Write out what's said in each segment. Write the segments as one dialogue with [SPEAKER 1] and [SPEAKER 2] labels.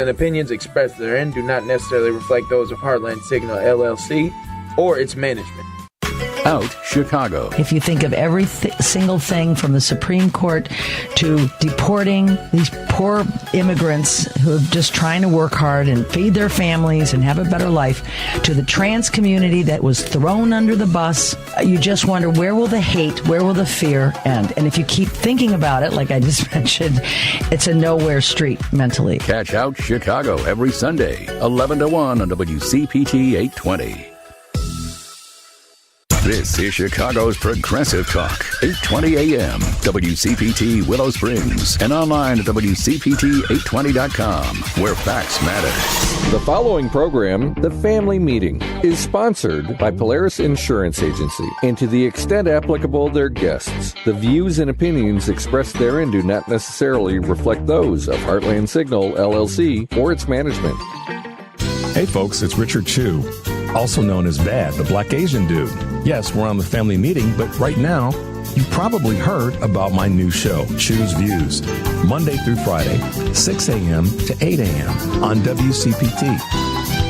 [SPEAKER 1] And opinions expressed therein do not necessarily reflect those of Heartland Signal LLC or its management.
[SPEAKER 2] Out Chicago.
[SPEAKER 3] If you think of every single thing from the Supreme Court to deporting these poor immigrants who are just trying to work hard and feed their families and have a better life, to the trans community that was thrown under the bus, you just wonder, where will the hate, where will the fear end? And if you keep thinking about it, like I just mentioned, it's a nowhere street mentally.
[SPEAKER 2] Catch Out Chicago every Sunday, 11 to 1 on WCPT 820. This is Chicago's Progressive Talk, 820 AM, WCPT Willow Springs, and online at WCPT820.com, where facts matter.
[SPEAKER 4] The following program, The Family Meeting, is sponsored by Polaris Insurance Agency, and to the extent applicable, their guests. The views and opinions expressed therein do not necessarily reflect those of Heartland Signal, LLC, or its management.
[SPEAKER 5] Hey folks, it's Richard Chu, also known as Bad, the Black Asian Dude. Yes, we're on The Family Meeting, but right now, you've probably heard about my new show, Chu's Views, Monday through Friday, 6 a.m. to 8 a.m. on WCPT.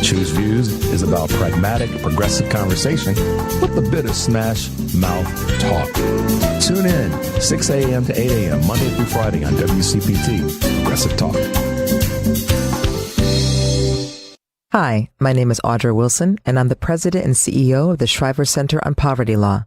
[SPEAKER 5] Chu's Views is about pragmatic, progressive conversation with a bit of smash mouth talk. Tune in, 6 a.m. to 8 a.m., Monday through Friday on WCPT, Progressive Talk.
[SPEAKER 6] Hi, my name is Audra Wilson, and I'm the President and CEO of the Shriver Center on Poverty Law.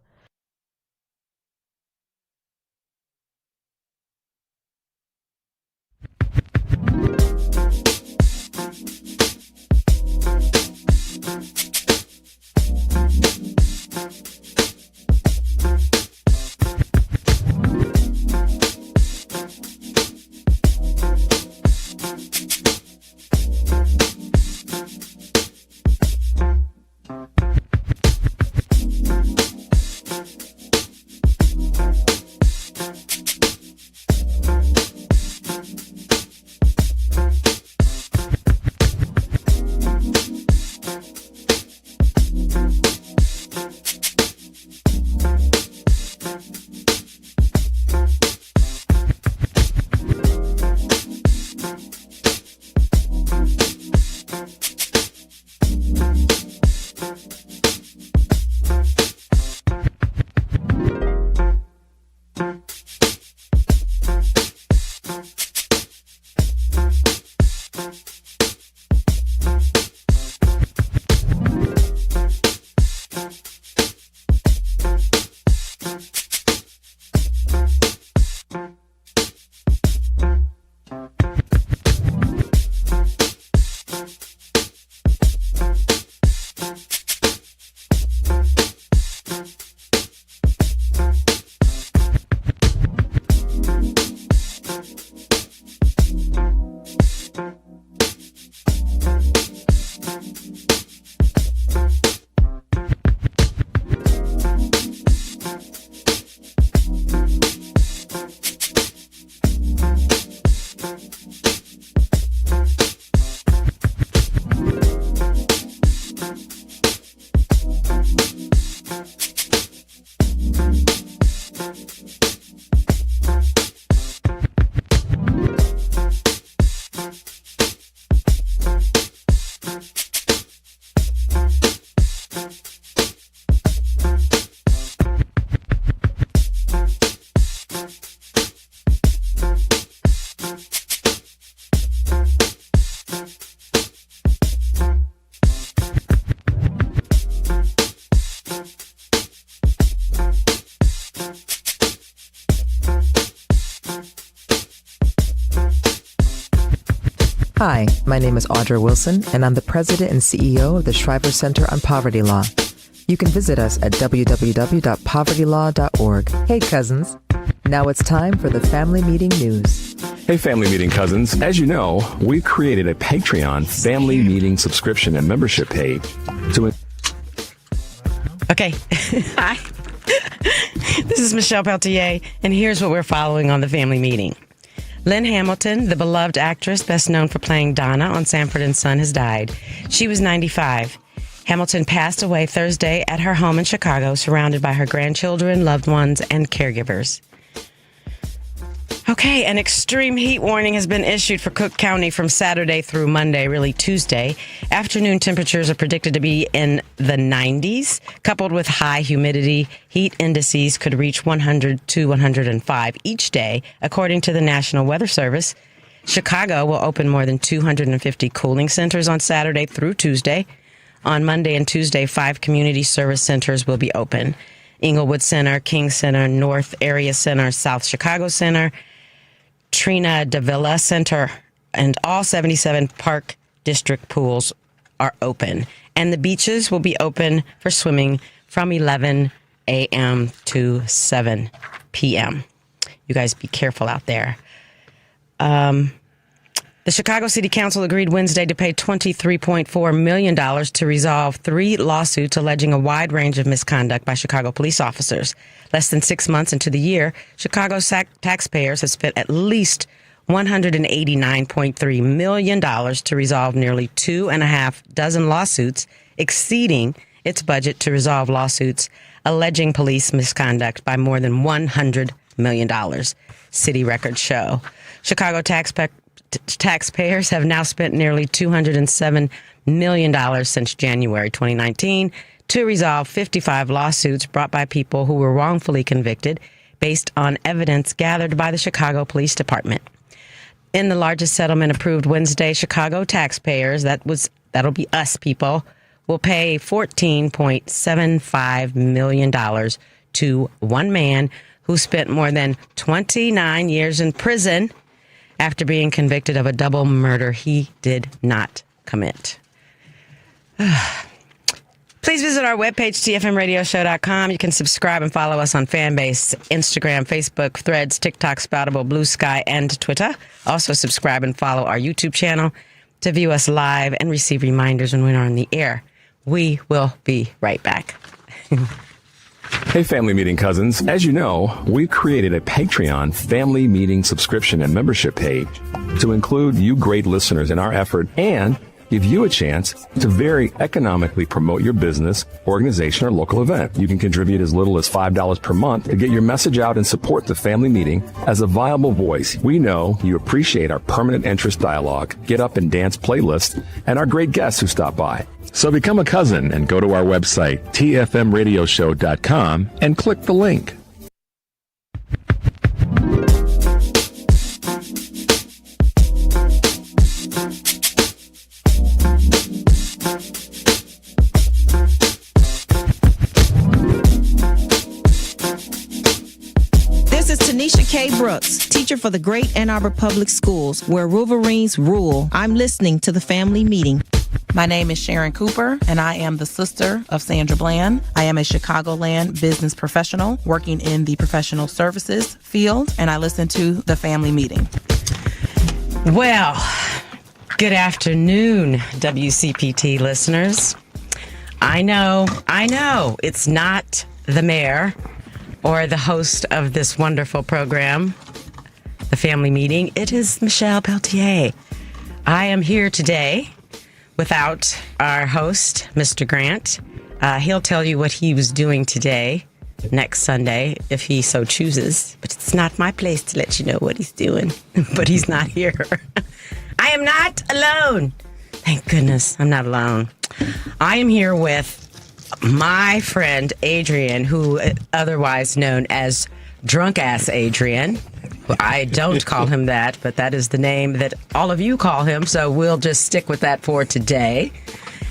[SPEAKER 6] Hi, my name is Audra Wilson, and I'm the President and CEO of the Shriver Center on Poverty Law. You can visit us at www.povertylaw.org. Hey, cousins. Now it's time for the Family Meeting News.
[SPEAKER 5] Hey, Family Meeting cousins. As you know, we've created a Patreon Family Meeting subscription and membership page to...
[SPEAKER 7] Okay. Hi. This is Michelle Peltier, and here's what we're following on the Family Meeting. Lynn Hamilton, the beloved actress best known for playing Donna on Sanford and Son, has died. She was 95. Hamilton passed away Thursday at her home in Chicago, surrounded by her grandchildren, loved ones, and caregivers. Okay, an extreme heat warning has been issued for Cook County from Saturday through Monday, really Tuesday. Afternoon temperatures are predicted to be in the 90s. Coupled with high humidity, heat indices could reach 100 to 105 each day, according to the National Weather Service. Chicago will open more than 250 cooling centers on Saturday through Tuesday. On Monday and Tuesday, 5 community service centers will be open. Inglewood Center, King Center, North Area Center, South Chicago Center, Trina Davila Center, and all 77 Park District pools are open. And the beaches will be open for swimming from 11 a.m. to 7 p.m. You guys be careful out there. The Chicago City Council agreed Wednesday to pay $23.4 million to resolve 3 lawsuits alleging a wide range of misconduct by Chicago police officers. Less than 6 months into the year, Chicago taxpayers have spent at least $189.3 million to resolve nearly 2.5 dozen lawsuits, exceeding its budget to resolve lawsuits alleging police misconduct by more than $100 million. City records show. Chicago taxpayers have now spent nearly $207 million since January 2019 to resolve 55 lawsuits brought by people who were wrongfully convicted based on evidence gathered by the Chicago Police Department. In the largest settlement approved Wednesday, Chicago taxpayers, that'll be us people, will pay $14.75 million to one man who spent more than 29 years in prison after being convicted of a double murder he did not commit. Please visit our webpage, tfmradioshow.com. You can subscribe and follow us on Fanbase, Instagram, Facebook, Threads, TikTok, Spoutable, Blue Sky, and Twitter. Also subscribe and follow our YouTube channel to view us live and receive reminders when we're on the air. We will be right back.
[SPEAKER 5] Hey, Family Meeting cousins. As you know, we've created a Patreon Family Meeting subscription and membership page to include you great listeners in our effort and give you a chance to very economically promote your business, organization, or local event. You can contribute as little as $5 per month to get your message out and support the Family Meeting as a viable voice. We know you appreciate our permanent interest dialogue, get up and dance playlist, and our great guests who stop by. So become a cousin and go to our website, tfmradioshow.com, and click the link.
[SPEAKER 8] Tanisha K. Brooks, teacher for the Great Ann Arbor Public Schools, where Wolverines rule. I'm listening to the Family Meeting.
[SPEAKER 9] My name is Sharon Cooper, and I am the sister of Sandra Bland. I am a Chicagoland business professional working in the professional services field, and I listen to the Family Meeting.
[SPEAKER 7] Well, good afternoon, WCPT listeners. I know, it's not the mayor or the host of this wonderful program, the Family Meeting. It is Michelle Peltier. I am here today without our host, Mr. Grant. He'll tell you what he was doing today, next Sunday, if he so chooses. But it's not my place to let you know what he's doing. But he's not here. I am not alone. Thank goodness I'm not alone. I am here with my friend Adrian, who otherwise known as Drunk Ass Adrian. I don't call him that, but that is the name that all of you call him, so we'll just stick with that for today.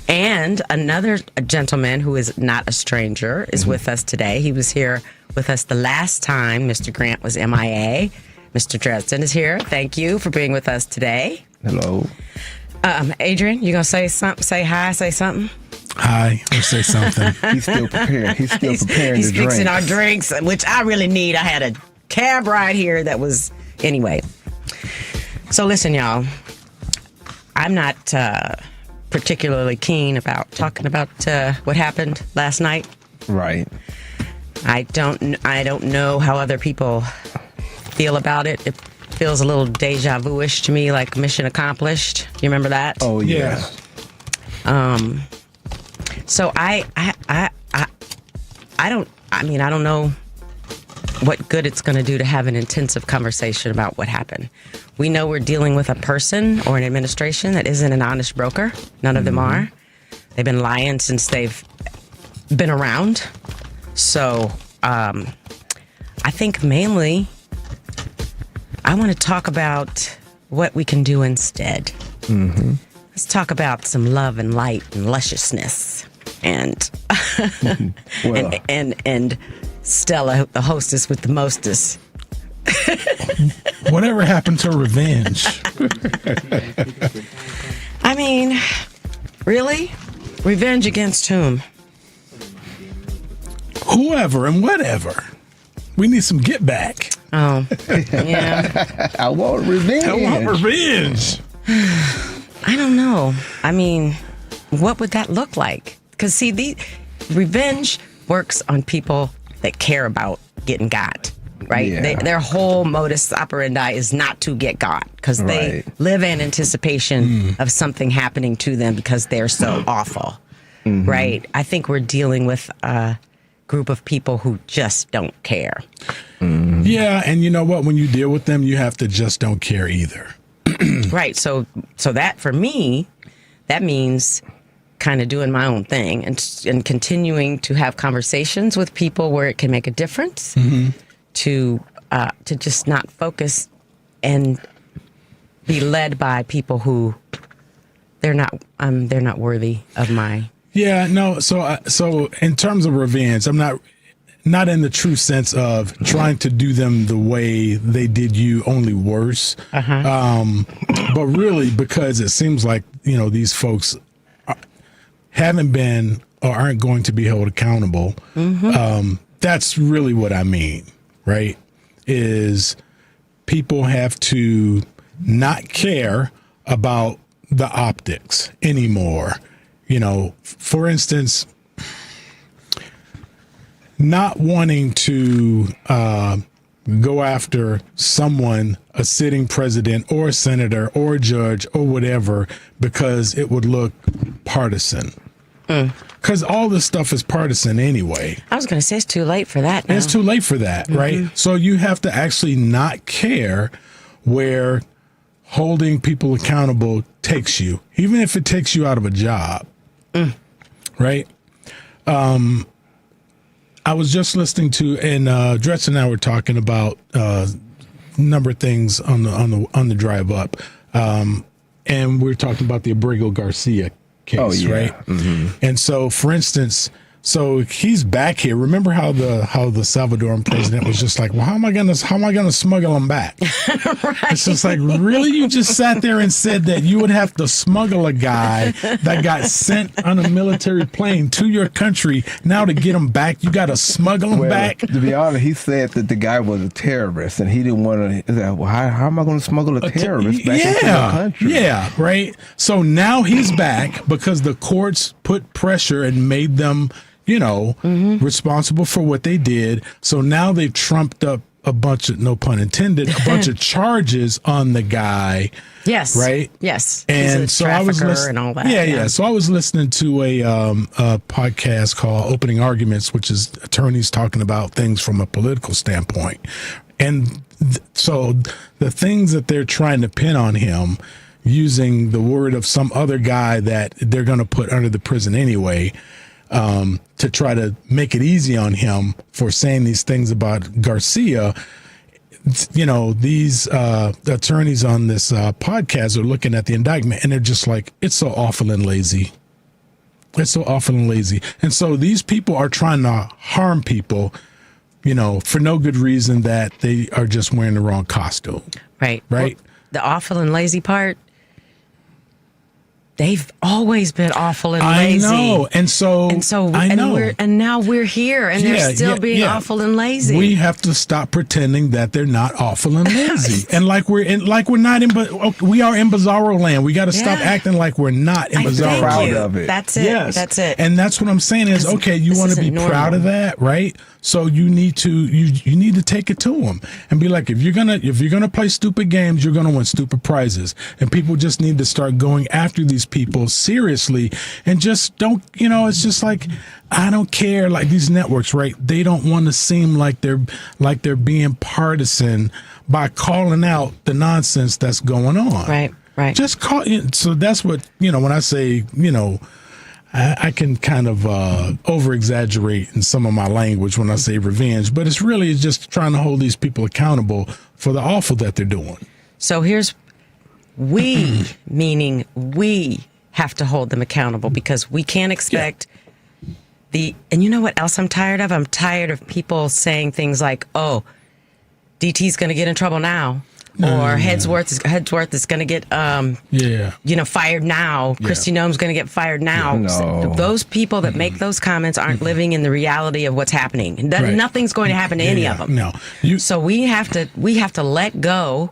[SPEAKER 7] And another gentleman who is not a stranger is with us today. He was here with us the last time Mr. Grant was MIA. Mr. Dresden is here. Thank you for being with us today.
[SPEAKER 10] Hello.
[SPEAKER 7] Adrian, you gonna say something? Say hi, say something?
[SPEAKER 10] Hi, let's say something. He's still preparing. He's still preparing
[SPEAKER 7] He's
[SPEAKER 10] the drinks.
[SPEAKER 7] fixing our drinks, which I really need. I had a cab ride here that was... Anyway. So listen, y'all. I'm not particularly keen about talking about what happened last night.
[SPEAKER 10] Right.
[SPEAKER 7] I don't know how other people feel about it. It feels a little deja vu-ish to me, like mission accomplished. You remember that?
[SPEAKER 10] Oh, yeah.
[SPEAKER 7] So I don't know what good it's going to do to have an intensive conversation about what happened. We know we're dealing with a person or an administration that isn't an honest broker. None of them are. They've been lying since they've been around. So I think mainly I want to talk about what we can do instead. Let's talk about some love and light and lusciousness and and Stella, the hostess with the mostest.
[SPEAKER 11] Whatever happened to revenge?
[SPEAKER 7] I mean, really? Revenge against whom?
[SPEAKER 11] Whoever and whatever. We need some get back.
[SPEAKER 7] Oh, yeah.
[SPEAKER 10] I want revenge.
[SPEAKER 7] I don't know. I mean, what would that look like? Because, see, the revenge works on people that care about getting got, right?
[SPEAKER 10] Yeah.
[SPEAKER 7] Their whole modus operandi is not to get got because they live in anticipation of something happening to them because they're so awful, right? I think we're dealing with a group of people who just don't care.
[SPEAKER 11] Yeah, and you know what? When you deal with them, you have to just don't care either.
[SPEAKER 7] Right. So that for me, that means kind of doing my own thing and continuing to have conversations with people where it can make a difference. To just not focus and be led by people who they're not worthy of my.
[SPEAKER 11] Yeah. No. So in terms of revenge, I'm not in the true sense of trying to do them the way they did you, only worse. But really, because it seems like, these folks haven't been or aren't going to be held accountable. That's really what I mean, right? Is people have to not care about the optics anymore. For instance, not wanting to go after someone, a sitting president or a senator or a judge or whatever, because it would look partisan. Because all this stuff is partisan anyway.
[SPEAKER 7] I was going to say it's too late for that now.
[SPEAKER 11] It's too late for that, right? So you have to actually not care where holding people accountable takes you, even if it takes you out of a job, right? I was just listening to, and Dretz and I were talking about a number of things on the drive up, and we were talking about the Abrego Garcia case, right? And so, for instance, so he's back here. Remember how the Salvadoran president was just like, well, how am I gonna smuggle him back? Right. It's just like, really? You just sat there and said that you would have to smuggle a guy that got sent on a military plane to your country. Now to get him back, you got to smuggle him back.
[SPEAKER 10] To be honest, he said that the guy was a terrorist, and he didn't want to. Well, how am I going to smuggle a terrorist back into the country? Yeah,
[SPEAKER 11] right. So now he's back because the courts put pressure and made them, responsible for what they did. So now they've trumped up a bunch of, no pun intended, a bunch of charges on the guy.
[SPEAKER 7] Yes.
[SPEAKER 11] Right?
[SPEAKER 7] Yes.
[SPEAKER 11] And so I was listening,
[SPEAKER 7] and all that.
[SPEAKER 11] Yeah. So I was listening to a podcast called Opening Arguments, which is attorneys talking about things from a political standpoint. And so the things that they're trying to pin on him, using the word of some other guy that they're going to put under the prison anyway, to try to make it easy on him for saying these things about Garcia. These attorneys on this podcast are looking at the indictment and they're just like, it's so awful and lazy. It's so awful and lazy. And so these people are trying to harm people, for no good reason, that they are just wearing the wrong costume.
[SPEAKER 7] Right.
[SPEAKER 11] Right.
[SPEAKER 7] Well, the awful and lazy part, they've always been awful and lazy.
[SPEAKER 11] I know, and
[SPEAKER 7] now we're here, and they're still being awful and lazy.
[SPEAKER 11] We have to stop pretending that they're not awful and lazy, and we are in Bizarro land. We got to stop acting like we're not in Bizarro.
[SPEAKER 10] Proud of it.
[SPEAKER 7] That's it.
[SPEAKER 11] Yes.
[SPEAKER 7] That's it.
[SPEAKER 11] And that's what I'm saying is, okay, you want to be proud of that, right? So you need to you need to take it to them and be like, if you're gonna play stupid games, you're gonna win stupid prizes. And people just need to start going after these people seriously and just don't, it's just like, I don't care. Like these networks, right? They don't want to seem like they're being partisan by calling out the nonsense that's going on.
[SPEAKER 7] Right.
[SPEAKER 11] Just call it. So that's what, when I say, I can kind of over exaggerate in some of my language when I say revenge, but it's really just trying to hold these people accountable for the awful that they're doing.
[SPEAKER 7] So here's meaning we have to hold them accountable, because we can't expect and you know what else I'm tired of? I'm tired of people saying things like, oh, DT's going to get in trouble now. Or Headsworth is going to get, fired now. Yeah. Kristi Noem's going to get fired now.
[SPEAKER 10] No.
[SPEAKER 7] So those people that make those comments aren't living in the reality of what's happening. Nothing's going to happen to any of them.
[SPEAKER 11] No.
[SPEAKER 7] So we have to let go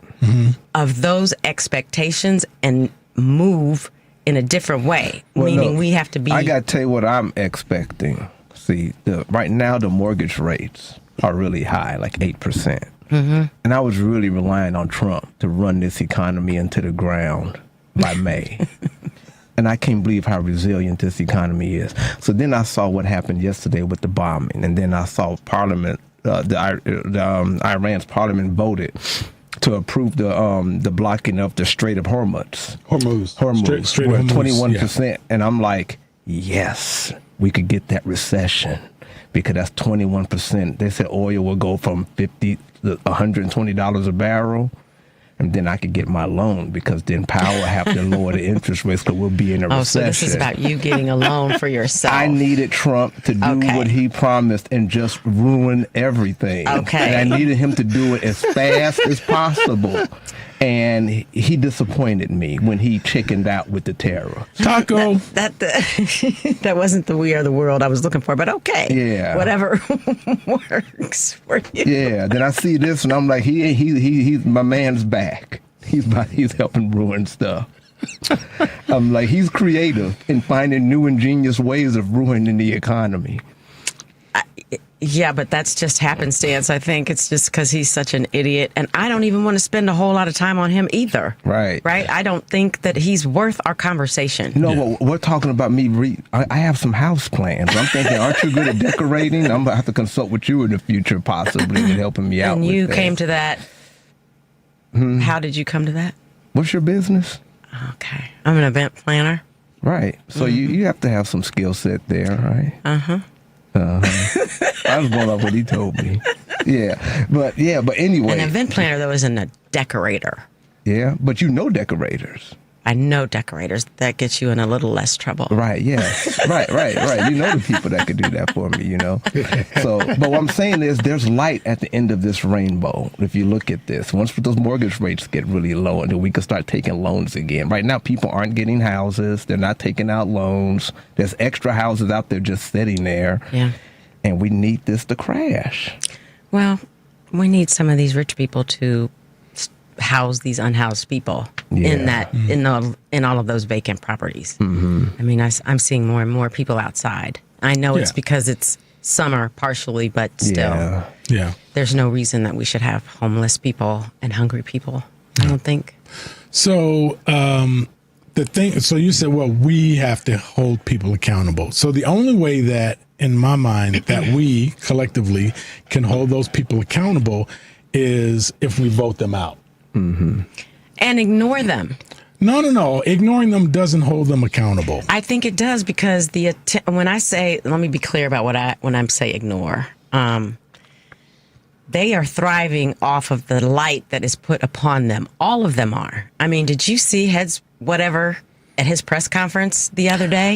[SPEAKER 7] of those expectations and move in a different way. Meaning we have to be.
[SPEAKER 10] I got to tell you what I'm expecting. See, right now the mortgage rates are really high, like 8%. And I was really relying on Trump to run this economy into the ground by May. And I can't believe how resilient this economy is. So then I saw what happened yesterday with the bombing. And then I saw Parliament, Iran's Parliament voted to approve the blocking of the Strait of Hormuz.
[SPEAKER 11] Strait
[SPEAKER 10] where
[SPEAKER 11] of Hormuz,
[SPEAKER 10] 21%. Yeah. And I'm like, yes, we could get that recession, because that's 21%. They said oil will go from $120 a barrel, and then I could get my loan, because then Powell have to lower the interest rates, because we'll be in a recession.
[SPEAKER 7] So this is about you getting a loan for yourself.
[SPEAKER 10] I needed Trump to do what he promised and just ruin everything.
[SPEAKER 7] Okay.
[SPEAKER 10] And I needed him to do it as fast as possible. And he disappointed me when he chickened out with the terror.
[SPEAKER 11] Taco.
[SPEAKER 7] That wasn't the We Are the World I was looking for, but okay.
[SPEAKER 10] Yeah.
[SPEAKER 7] Whatever works for you.
[SPEAKER 10] Yeah. Then I see this and I'm like, he's my man's back. He's helping ruin stuff. I'm like, he's creative in finding new ingenious ways of ruining the economy.
[SPEAKER 7] Yeah, but that's just happenstance. I think it's just because he's such an idiot. And I don't even want to spend a whole lot of time on him either.
[SPEAKER 10] Right.
[SPEAKER 7] I don't think that he's worth our conversation.
[SPEAKER 10] No, but we're talking about me. I have some house plans. I'm thinking, aren't you good at decorating? I'm going to have to consult with you in the future, possibly, in helping me out
[SPEAKER 7] and
[SPEAKER 10] with
[SPEAKER 7] you
[SPEAKER 10] that.
[SPEAKER 7] came to that. How did you come to that?
[SPEAKER 10] What's your business?
[SPEAKER 7] Okay. I'm an event planner.
[SPEAKER 10] Right. So you have to have some skill set there, right? I was going off what he told me. But anyway.
[SPEAKER 7] An event planner, though, isn't a decorator.
[SPEAKER 10] Yeah, but you know decorators.
[SPEAKER 7] I know decorators. That gets you in a little less trouble.
[SPEAKER 10] Right, yes. Right. You know the people that could do that for me, So, but what I'm saying is there's light at the end of this rainbow. If you look at this, once those mortgage rates get really low, and then we can start taking loans again. Right now, people aren't getting houses. They're not taking out loans. There's extra houses out there just sitting there.
[SPEAKER 7] Yeah.
[SPEAKER 10] And we need this to crash.
[SPEAKER 7] Well, we need some of these rich people to house these unhoused people in all of those vacant properties. I mean, I'm seeing more and more people outside. I know it's because it's summer partially, but still, there's no reason that we should have homeless people and hungry people. I don't think.
[SPEAKER 11] So so you said, well, we have to hold people accountable. So the only way that, in my mind, that we collectively can hold those people accountable is if we vote them out.
[SPEAKER 7] And ignore them.
[SPEAKER 11] No. Ignoring them doesn't hold them accountable.
[SPEAKER 7] I think it does, because when I say, let me be clear about when I say ignore. They are thriving off of the light that is put upon them. All of them are. I mean, did you see at his press conference yesterday,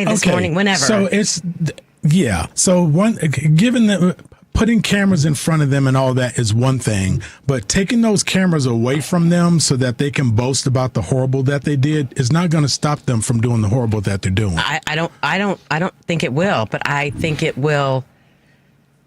[SPEAKER 7] this morning, whenever?
[SPEAKER 11] So So given that putting cameras in front of them and all that is one thing, but taking those cameras away from them so that they can boast about the horrible that they did is not going to stop them from doing the horrible that they're doing.
[SPEAKER 7] I don't think it will, but I think it will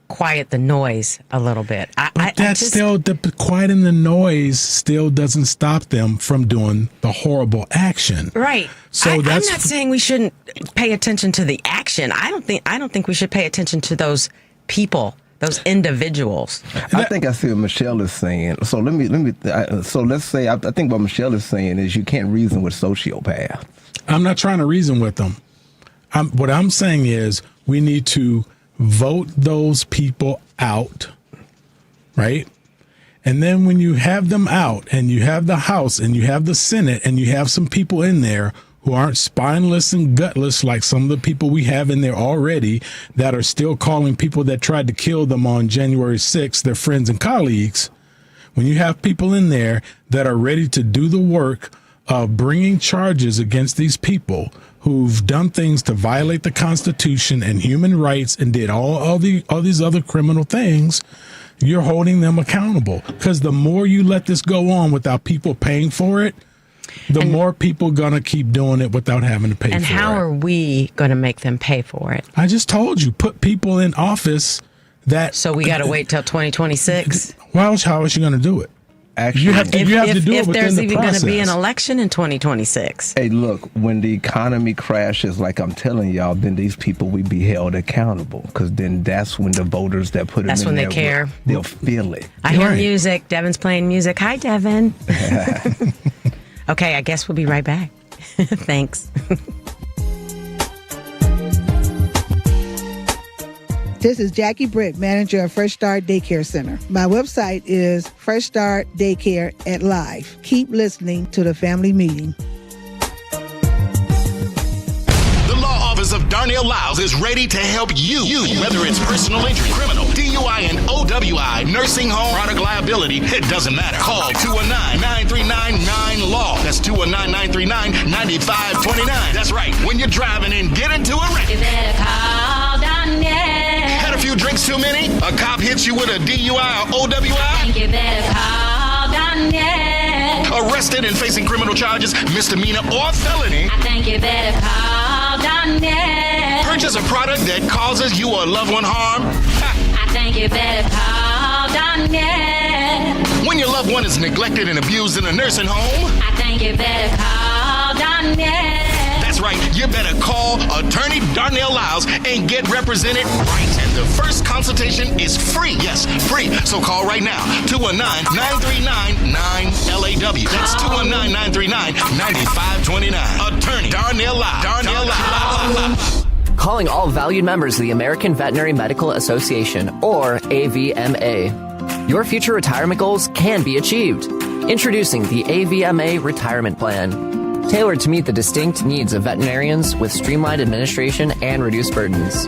[SPEAKER 7] quiet the noise a little bit.
[SPEAKER 11] Quieting the noise still doesn't stop them from doing the horrible action.
[SPEAKER 7] Right.
[SPEAKER 11] So
[SPEAKER 7] I'm not saying we shouldn't pay attention to the action. I don't think we should pay attention to those people those individuals.
[SPEAKER 10] I think I see what Michelle is saying. So let's say I think what Michelle is saying is you can't reason with sociopaths.
[SPEAKER 11] I'm not trying to reason with them. What I'm saying is we need to vote those people out, right? And then when you have them out and you have the House and you have the Senate and you have some people in there who aren't spineless and gutless like some of the people we have in there already that are still calling people that tried to kill them on January 6th their friends and colleagues, when you have people in there that are ready to do the work of bringing charges against these people who've done things to violate the Constitution and human rights and did all these other criminal things, you're holding them accountable. Because the more you let this go on without people paying for it, the more people gonna keep doing it without having to pay for it.
[SPEAKER 7] And how are we going to make them pay for it?
[SPEAKER 11] I just told you, put people in office that...
[SPEAKER 7] So we got to wait till 2026?
[SPEAKER 11] Well, how is she going to do it?
[SPEAKER 10] Actually,
[SPEAKER 11] you have to do it within the process.
[SPEAKER 7] If there's even going to be an election in 2026.
[SPEAKER 10] Hey, look, when the economy crashes, like I'm telling y'all, then these people will be held accountable, because then that's when the voters that put them in there,
[SPEAKER 7] that's when they care.
[SPEAKER 10] They'll feel it.
[SPEAKER 7] I hear music. Devin's playing music. Hi, Devin. Okay, I guess we'll be right back. Thanks.
[SPEAKER 12] This is Jackie Britt, manager of Fresh Start Daycare Center. My website is Fresh Start Daycare at Live. Keep listening to the family meeting.
[SPEAKER 13] The law office of Darnell Lyles is ready to help you. Whether it's personal injury, criminal, DUI, and OWI, nursing home, product liability, it doesn't matter. Call 219-939-9LAW. That's 219-939-9529. That's right. When you're driving and get into a wreck, you better call Darnell. Had a few drinks too many? A cop hits you with a DUI or OWI? I think you better call Darnell. Arrested and facing criminal charges, misdemeanor or felony? I think you better call Darnell. Purchase a product that causes you or a loved one harm? I think you better call Darnell. When your loved one is neglected and abused in a nursing home? I think you better call Darnell. That's right, you better call Attorney Darnell Lyles and get represented right. And the first consultation is free. Yes, free. So call right now. 219-939-9LAW. That's 219-939-9529. Attorney Darnell Lyles. Darnell Lyles.
[SPEAKER 14] Calling all valued members of the American Veterinary Medical Association, or AVMA. Your future retirement goals can be achieved. Introducing the AVMA Retirement Plan. Tailored to meet the distinct needs of veterinarians with streamlined administration and reduced burdens.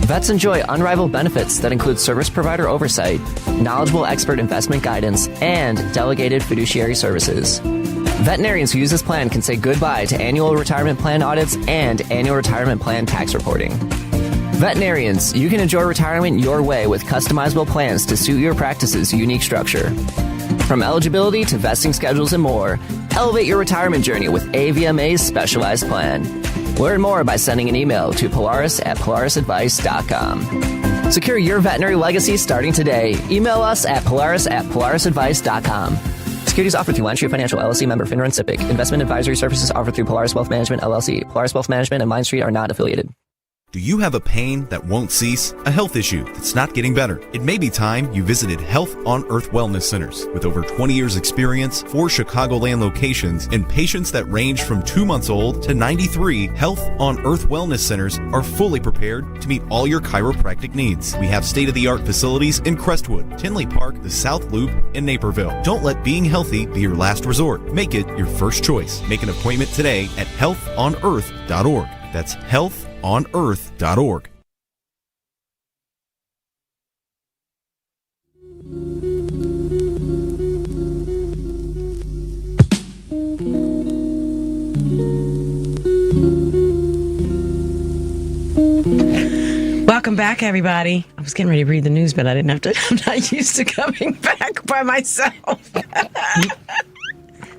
[SPEAKER 14] Vets enjoy unrivaled benefits that include service provider oversight, knowledgeable expert investment guidance, and delegated fiduciary services. Veterinarians who use this plan can say goodbye to annual retirement plan audits and annual retirement plan tax reporting. Veterinarians, you can enjoy retirement your way with customizable plans to suit your practice's unique structure. From eligibility to vesting schedules and more, elevate your retirement journey with AVMA's specialized plan. Learn more by sending an email to polaris@polarisadvice.com. Secure your veterinary legacy starting today. Email us at polaris@polarisadvice.com. Securities offered through LendStreet Financial LLC, member FINRA and SIPC. Investment advisory services offered through Polaris Wealth Management LLC. Polaris Wealth Management and Line Street are not affiliated.
[SPEAKER 15] Do you have a pain that won't cease? A health issue that's not getting better? It may be time you visited Health on Earth Wellness Centers. With over 20 years experience, 4 Chicagoland locations, and patients that range from 2 months old to 93, Health on Earth Wellness Centers are fully prepared to meet all your chiropractic needs. We have state-of-the-art facilities in Crestwood, Tinley Park, the South Loop, and Naperville. Don't let being healthy be your last resort. Make it your first choice. Make an appointment today at healthonearth.org. That's healthonearth.org.
[SPEAKER 7] Welcome back, everybody. I was getting ready to read the news, but I didn't have to. I'm not used to coming back by myself.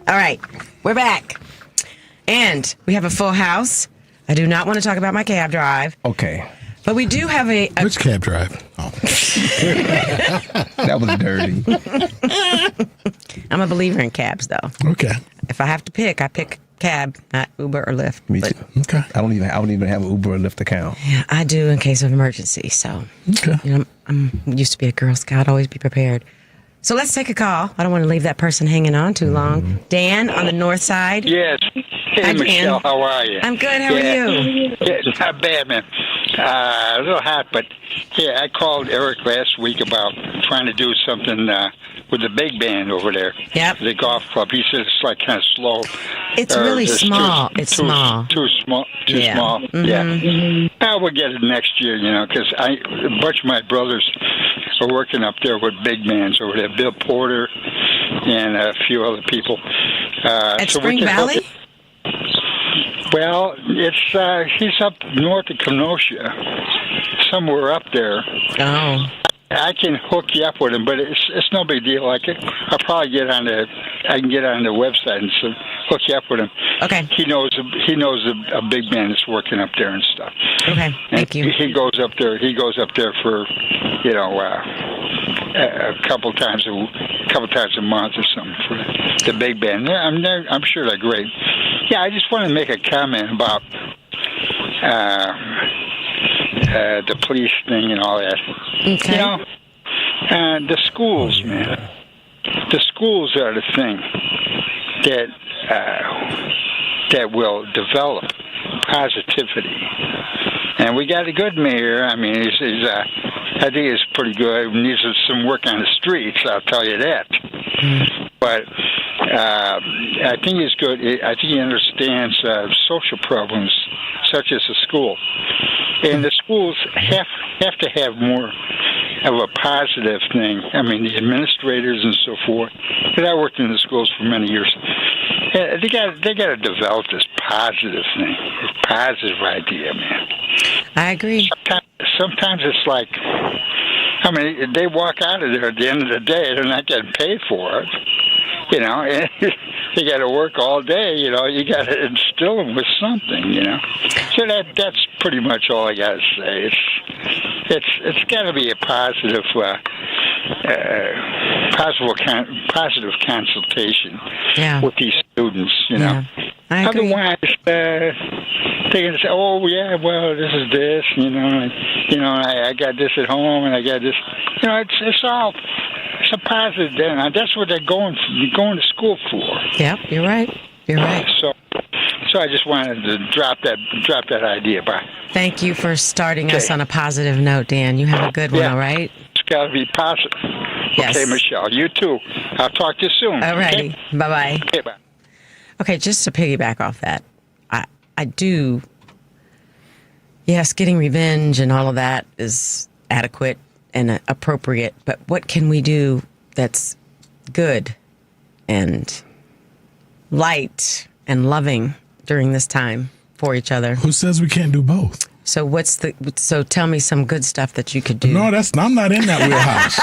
[SPEAKER 7] All right, we're back. And we have a full house. I do not want to talk about my cab drive.
[SPEAKER 10] Okay.
[SPEAKER 7] But we do have a
[SPEAKER 11] Which cab drive? Oh.
[SPEAKER 10] That was dirty.
[SPEAKER 7] I'm a believer in cabs, though.
[SPEAKER 11] Okay.
[SPEAKER 7] If I have to pick, I pick cab, not Uber or Lyft.
[SPEAKER 10] Me too.
[SPEAKER 11] Okay.
[SPEAKER 10] I don't even have an Uber or Lyft account.
[SPEAKER 7] Yeah, I do in case of emergency. So,
[SPEAKER 11] Okay.
[SPEAKER 7] you know, I'm used to be a Girl Scout. Always be prepared. So let's take a call. I don't want to leave that person hanging on too long. Dan on the north side.
[SPEAKER 16] Yes. Hey,
[SPEAKER 7] Hi,
[SPEAKER 16] Michelle,
[SPEAKER 7] Dan.
[SPEAKER 16] how are you?
[SPEAKER 7] I'm good. How are you?
[SPEAKER 16] Yeah, not bad, man. A little hot, but yeah, I called Eric last week about trying to do something with the big band over there.
[SPEAKER 7] Yep.
[SPEAKER 16] The golf club. He says it's like kind of slow.
[SPEAKER 7] It's really small. It's small.
[SPEAKER 16] Too small. Too
[SPEAKER 7] Yeah.
[SPEAKER 16] small.
[SPEAKER 7] Mhm.
[SPEAKER 16] Yeah. I will get it next year, because a bunch of my brothers are working up there with big bands over there. Bill Porter and a few other people.
[SPEAKER 7] At
[SPEAKER 16] so
[SPEAKER 7] Spring
[SPEAKER 16] we can hook
[SPEAKER 7] Valley?
[SPEAKER 16] it. Well, it's he's up north of Kenosha, somewhere up there.
[SPEAKER 7] Oh.
[SPEAKER 16] I can hook you up with him, but it's no big deal. I'll probably I can get on the website and hook you up with him.
[SPEAKER 7] Okay.
[SPEAKER 16] He knows a big band that's working up there and stuff.
[SPEAKER 7] Okay. Thank you.
[SPEAKER 16] He goes up there. He goes up there for a couple times a month or something for the big band. I'm sure they're great. Yeah, I just want to make a comment about the police thing and all that.
[SPEAKER 7] Okay.
[SPEAKER 16] The schools, man. The schools are the thing that will develop positivity. And we got a good mayor. I mean, I think he's pretty good. He needs some work on the streets, I'll tell you that. But I think he's good. I think he understands social problems, such as the school. And the schools have to have more of a positive thing. I mean, the administrators and so forth. Because I worked in the schools for many years. They got to develop this positive thing, this positive idea, man.
[SPEAKER 7] I agree.
[SPEAKER 16] Sometimes it's like, I mean, they walk out of there at the end of the day. They're not getting paid for it. And you got to work all day. You got to instill them with something. So that's pretty much all I got to say. It's got to be a positive consultation with these students.
[SPEAKER 7] Yeah. I agree.
[SPEAKER 16] Otherwise, they're gonna say, "Oh yeah, well, this is this." I got this at home, and I got this. It's all. It's a positive thing. That's what they're going to school for.
[SPEAKER 7] Yep, you're right. You're right.
[SPEAKER 16] So I just wanted to drop that idea by.
[SPEAKER 7] Thank you for starting us on a positive note, Dan. You have a good one, all right?
[SPEAKER 16] It's got to be positive.
[SPEAKER 7] Yes.
[SPEAKER 16] Okay, Michelle. You too. I'll talk to you soon.
[SPEAKER 7] All righty.
[SPEAKER 16] Okay?
[SPEAKER 7] Bye-bye.
[SPEAKER 16] Okay, bye.
[SPEAKER 7] Okay, just to piggyback off that, I do, yes, getting revenge and all of that is adequate and appropriate, but what can we do that's good and light and loving during this time for each other?
[SPEAKER 11] Who says we can't do both?
[SPEAKER 7] So tell me some good stuff that you could do.
[SPEAKER 11] No, I'm not in that wheelhouse.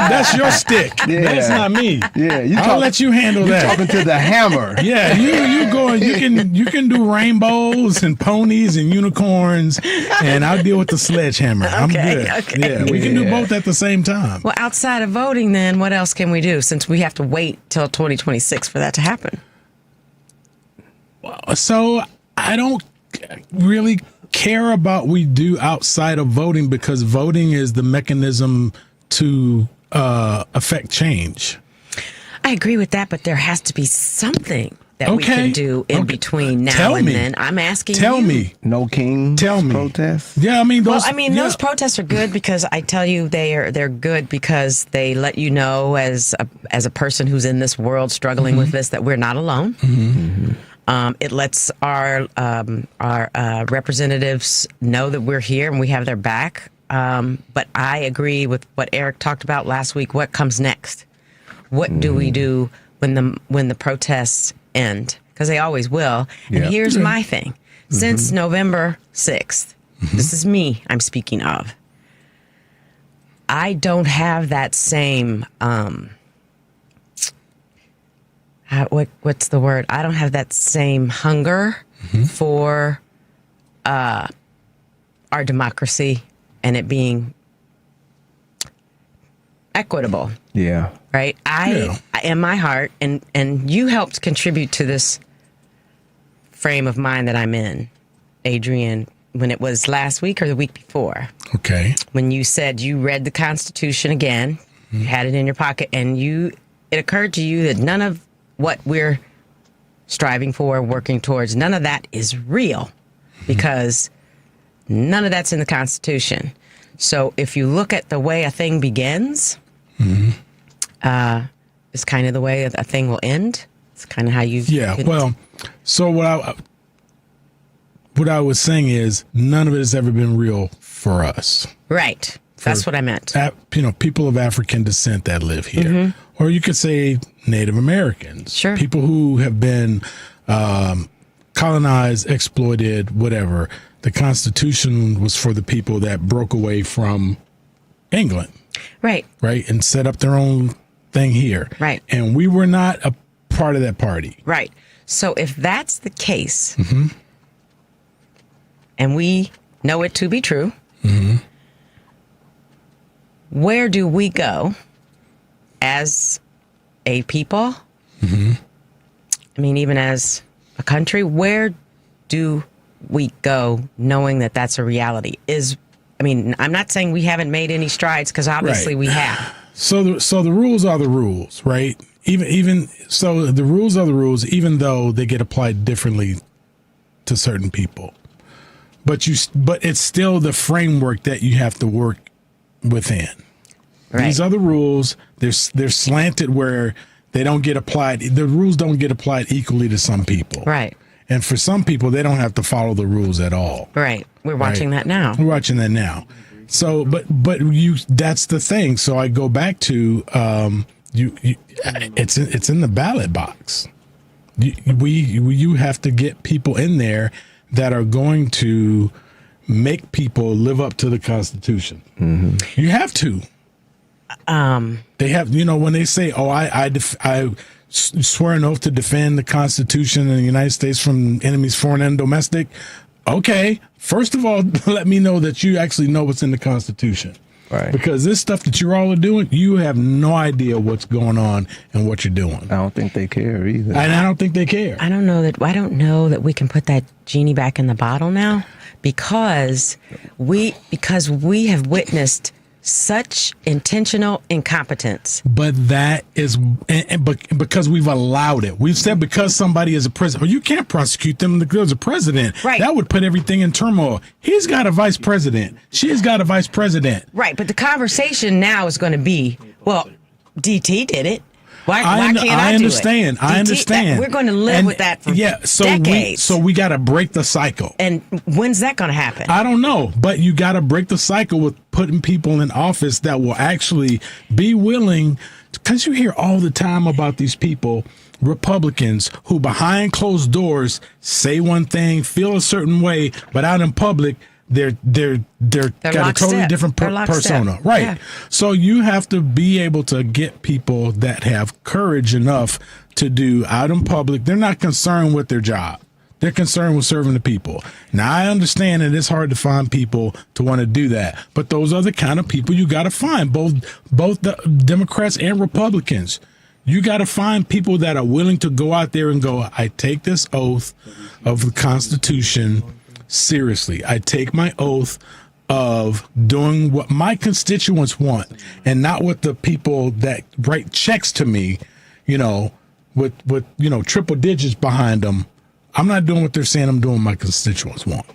[SPEAKER 11] That's your stick.
[SPEAKER 10] Yeah.
[SPEAKER 11] That's not me.
[SPEAKER 10] Yeah,
[SPEAKER 11] I'll let you handle that.
[SPEAKER 10] You're talking to the hammer.
[SPEAKER 11] Yeah, you go. You can do rainbows and ponies and unicorns, and I'll deal with the sledgehammer. I'm good.
[SPEAKER 7] Okay.
[SPEAKER 11] Yeah, we can do both at the same time.
[SPEAKER 7] Well, outside of voting, then what else can we do? Since we have to wait till 2026 for that to happen.
[SPEAKER 11] So I don't really care about what we do outside of voting, because voting is the mechanism to affect change.
[SPEAKER 7] I agree with that, but there has to be something that we can do in between now and then. I'm asking
[SPEAKER 11] Tell
[SPEAKER 7] you.
[SPEAKER 11] me.
[SPEAKER 10] No king.
[SPEAKER 11] Tell me.
[SPEAKER 10] Protests.
[SPEAKER 11] Yeah, I mean those.
[SPEAKER 7] Those protests are good because I tell you they're good because they let you know as a person who's in this world struggling with this that we're not alone.
[SPEAKER 11] Mm-hmm.
[SPEAKER 7] It lets our representatives know that we're here and we have their back. But I agree with what Eric talked about last week. What comes next? What do we do when the protests end? Because they always will. And here's my thing. Since November 6th, this is me I'm speaking of, I don't have that same... what's the word? I don't have that same hunger for our democracy and it being equitable.
[SPEAKER 10] Yeah.
[SPEAKER 7] Right? I in my heart, and you helped contribute to this frame of mind that I'm in, Adrian, when it was last week or the week before.
[SPEAKER 11] Okay.
[SPEAKER 7] When you said you read the Constitution again, you had it in your pocket, and it occurred to you that none of what we're striving for, working towards, none of that is real because none of that's in the Constitution. So if you look at the way a thing begins, it's kind of the way a thing will end. It's kind of how you...
[SPEAKER 11] Yeah, well, so what I was saying is none of it has ever been real for us.
[SPEAKER 7] Right. That's what I meant.
[SPEAKER 11] People of African descent that live here. Or you could say Native Americans.
[SPEAKER 7] Sure.
[SPEAKER 11] People who have been colonized, exploited, whatever. The Constitution was for the people that broke away from England.
[SPEAKER 7] Right.
[SPEAKER 11] Right. And set up their own thing here.
[SPEAKER 7] Right.
[SPEAKER 11] And we were not a part of that party.
[SPEAKER 7] Right. So if that's the case, and we know it to be true, where do we go as a people? I mean, even as a country, where do we go knowing that that's a reality? I'm not saying we haven't made any strides, because obviously we have.
[SPEAKER 11] So the rules are the rules, right? Even so, the rules are the rules, even though they get applied differently to certain people. But it's still the framework that you have to work within. Right. These other rules, they're slanted where they don't get applied. The rules don't get applied equally to some people.
[SPEAKER 7] Right.
[SPEAKER 11] And for some people, they don't have to follow the rules at all.
[SPEAKER 7] Right. We're watching that now.
[SPEAKER 11] We're watching that now. So, but that's the thing. So I go back to it's in the ballot box. You have to get people in there that are going to make people live up to the Constitution. You have to. They have, when they say, "Oh, I swear an oath to defend the Constitution and the United States from enemies, foreign and domestic." Okay, first of all, let me know that you actually know what's in the Constitution. Right. Because this stuff that you all are doing, you have no idea what's going on and what you're doing.
[SPEAKER 10] I don't think they care either.
[SPEAKER 11] And I don't think they care.
[SPEAKER 7] I don't know that we can put that genie back in the bottle now, because we have witnessed such intentional incompetence.
[SPEAKER 11] But that is because we've allowed it. We've said because somebody is a president, you can't prosecute them because a president.
[SPEAKER 7] Right.
[SPEAKER 11] That would put everything in turmoil. He's got a vice president. She's got a vice president.
[SPEAKER 7] Right. But the conversation now is going to be, well, DT did it. Why can't I
[SPEAKER 11] understand.
[SPEAKER 7] Do it?
[SPEAKER 11] I understand.
[SPEAKER 7] We're going to live with that for decades.
[SPEAKER 11] So we got to break the cycle.
[SPEAKER 7] And when's that going to happen?
[SPEAKER 11] I don't know, but you got to break the cycle with putting people in office that will actually be willing, because you hear all the time about these people, Republicans, who behind closed doors say one thing, feel a certain way, but out in public, they're got a totally different persona. Right. Yeah. So you have to be able to get people that have courage enough to do out in public. They're not concerned with their job. They're concerned with serving the people. Now, I understand that it's hard to find people to want to do that, but those are the kind of people you got to find, both the Democrats and Republicans. You got to find people that are willing to go out there and go, I take this oath of the Constitution seriously. I take my oath of doing what my constituents want and not what the people that write checks to me, with triple digits behind them. I'm not doing what they're saying I'm doing. My constituents want.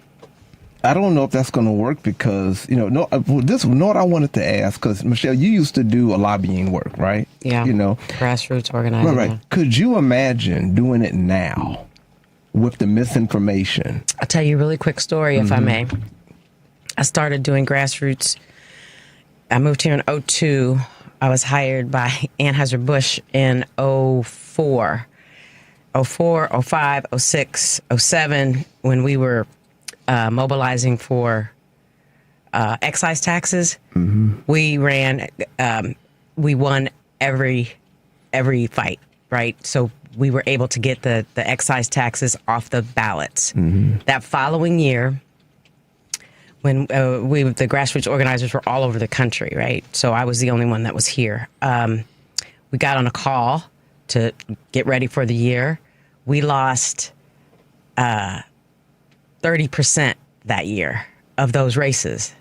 [SPEAKER 10] I don't know if that's going to work because, this is what I wanted to ask, because, Michelle, you used to do a lobbying work, right?
[SPEAKER 7] Yeah. Grassroots organizing.
[SPEAKER 10] Right. Could you imagine doing it now with the misinformation?
[SPEAKER 7] I'll tell you a really quick story, if I may. I started doing grassroots. I moved here in 2002. I was hired by Anheuser-Busch in 2004. 2004, 2005, 2006, 2007, when we were mobilizing for excise taxes. We ran, we won every fight, right? So we were able to get the excise taxes off the ballots. That following year, when the grassroots organizers were all over the country, right? So I was the only one that was here. We got on a call to get ready for the year. We lost 30% that year of those races.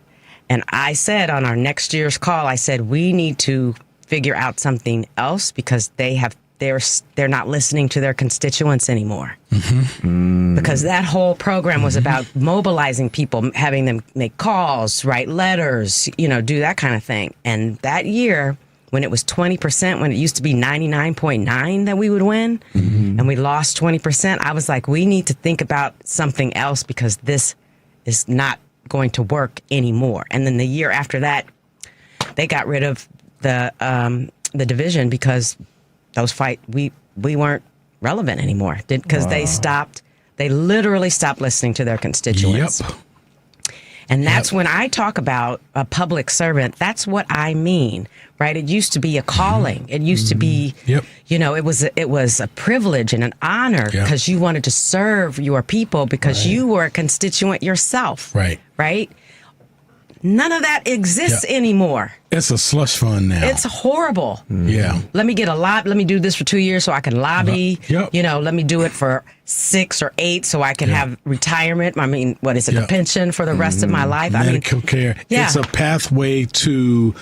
[SPEAKER 7] And I said on our next year's call, I said, we need to figure out something else because they're not listening to their constituents anymore. Because that whole program was about mobilizing people, having them make calls, write letters, do that kind of thing. And that year, when it was 20%, when it used to be 99.9 that we would win, and we lost 20%, I was like, we need to think about something else because this is not going to work anymore. And then the year after that, they got rid of the division because we weren't relevant anymore because they literally stopped listening to their constituents.
[SPEAKER 11] Yep.
[SPEAKER 7] And that's when I talk about a public servant, that's what I mean, right? It used to be a calling. It used to be, it was a privilege and an honor because you wanted to serve your people because you were a constituent yourself. Right? None of that exists anymore.
[SPEAKER 11] It's a slush fund now.
[SPEAKER 7] It's horrible.
[SPEAKER 11] Yeah.
[SPEAKER 7] Let me let me do this for 2 years so I can lobby. Let me do it for 6 or 8 so I can have retirement. I mean, what is it? A pension for the rest of my life.
[SPEAKER 11] Medical care.
[SPEAKER 7] Yeah.
[SPEAKER 11] It's a pathway to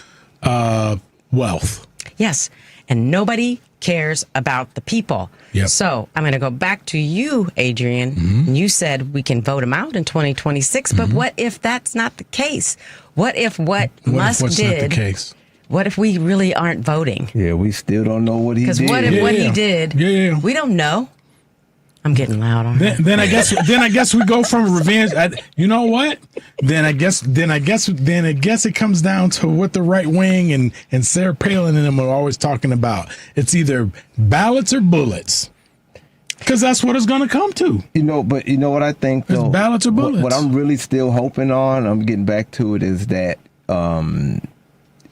[SPEAKER 11] wealth.
[SPEAKER 7] Yes. And nobody cares about the people.
[SPEAKER 11] Yep.
[SPEAKER 7] So I'm going to go back to you, Adrian. You said we can vote them out in 2026, but what if that's not the case? What if
[SPEAKER 11] what's not the case?
[SPEAKER 7] What if we really aren't voting?
[SPEAKER 10] Yeah, we still don't know what he did.
[SPEAKER 7] Because what if what he did? We don't know. I'm getting loud on
[SPEAKER 11] then I guess we go from revenge. You know what? Then I guess it comes down to what the right wing and Sarah Palin and them are always talking about. It's either ballots or bullets. Because that's what it's going to come to.
[SPEAKER 10] But you know what I think, though?
[SPEAKER 11] It's ballots or bullets.
[SPEAKER 10] What I'm really still hoping on, I'm getting back to it, is that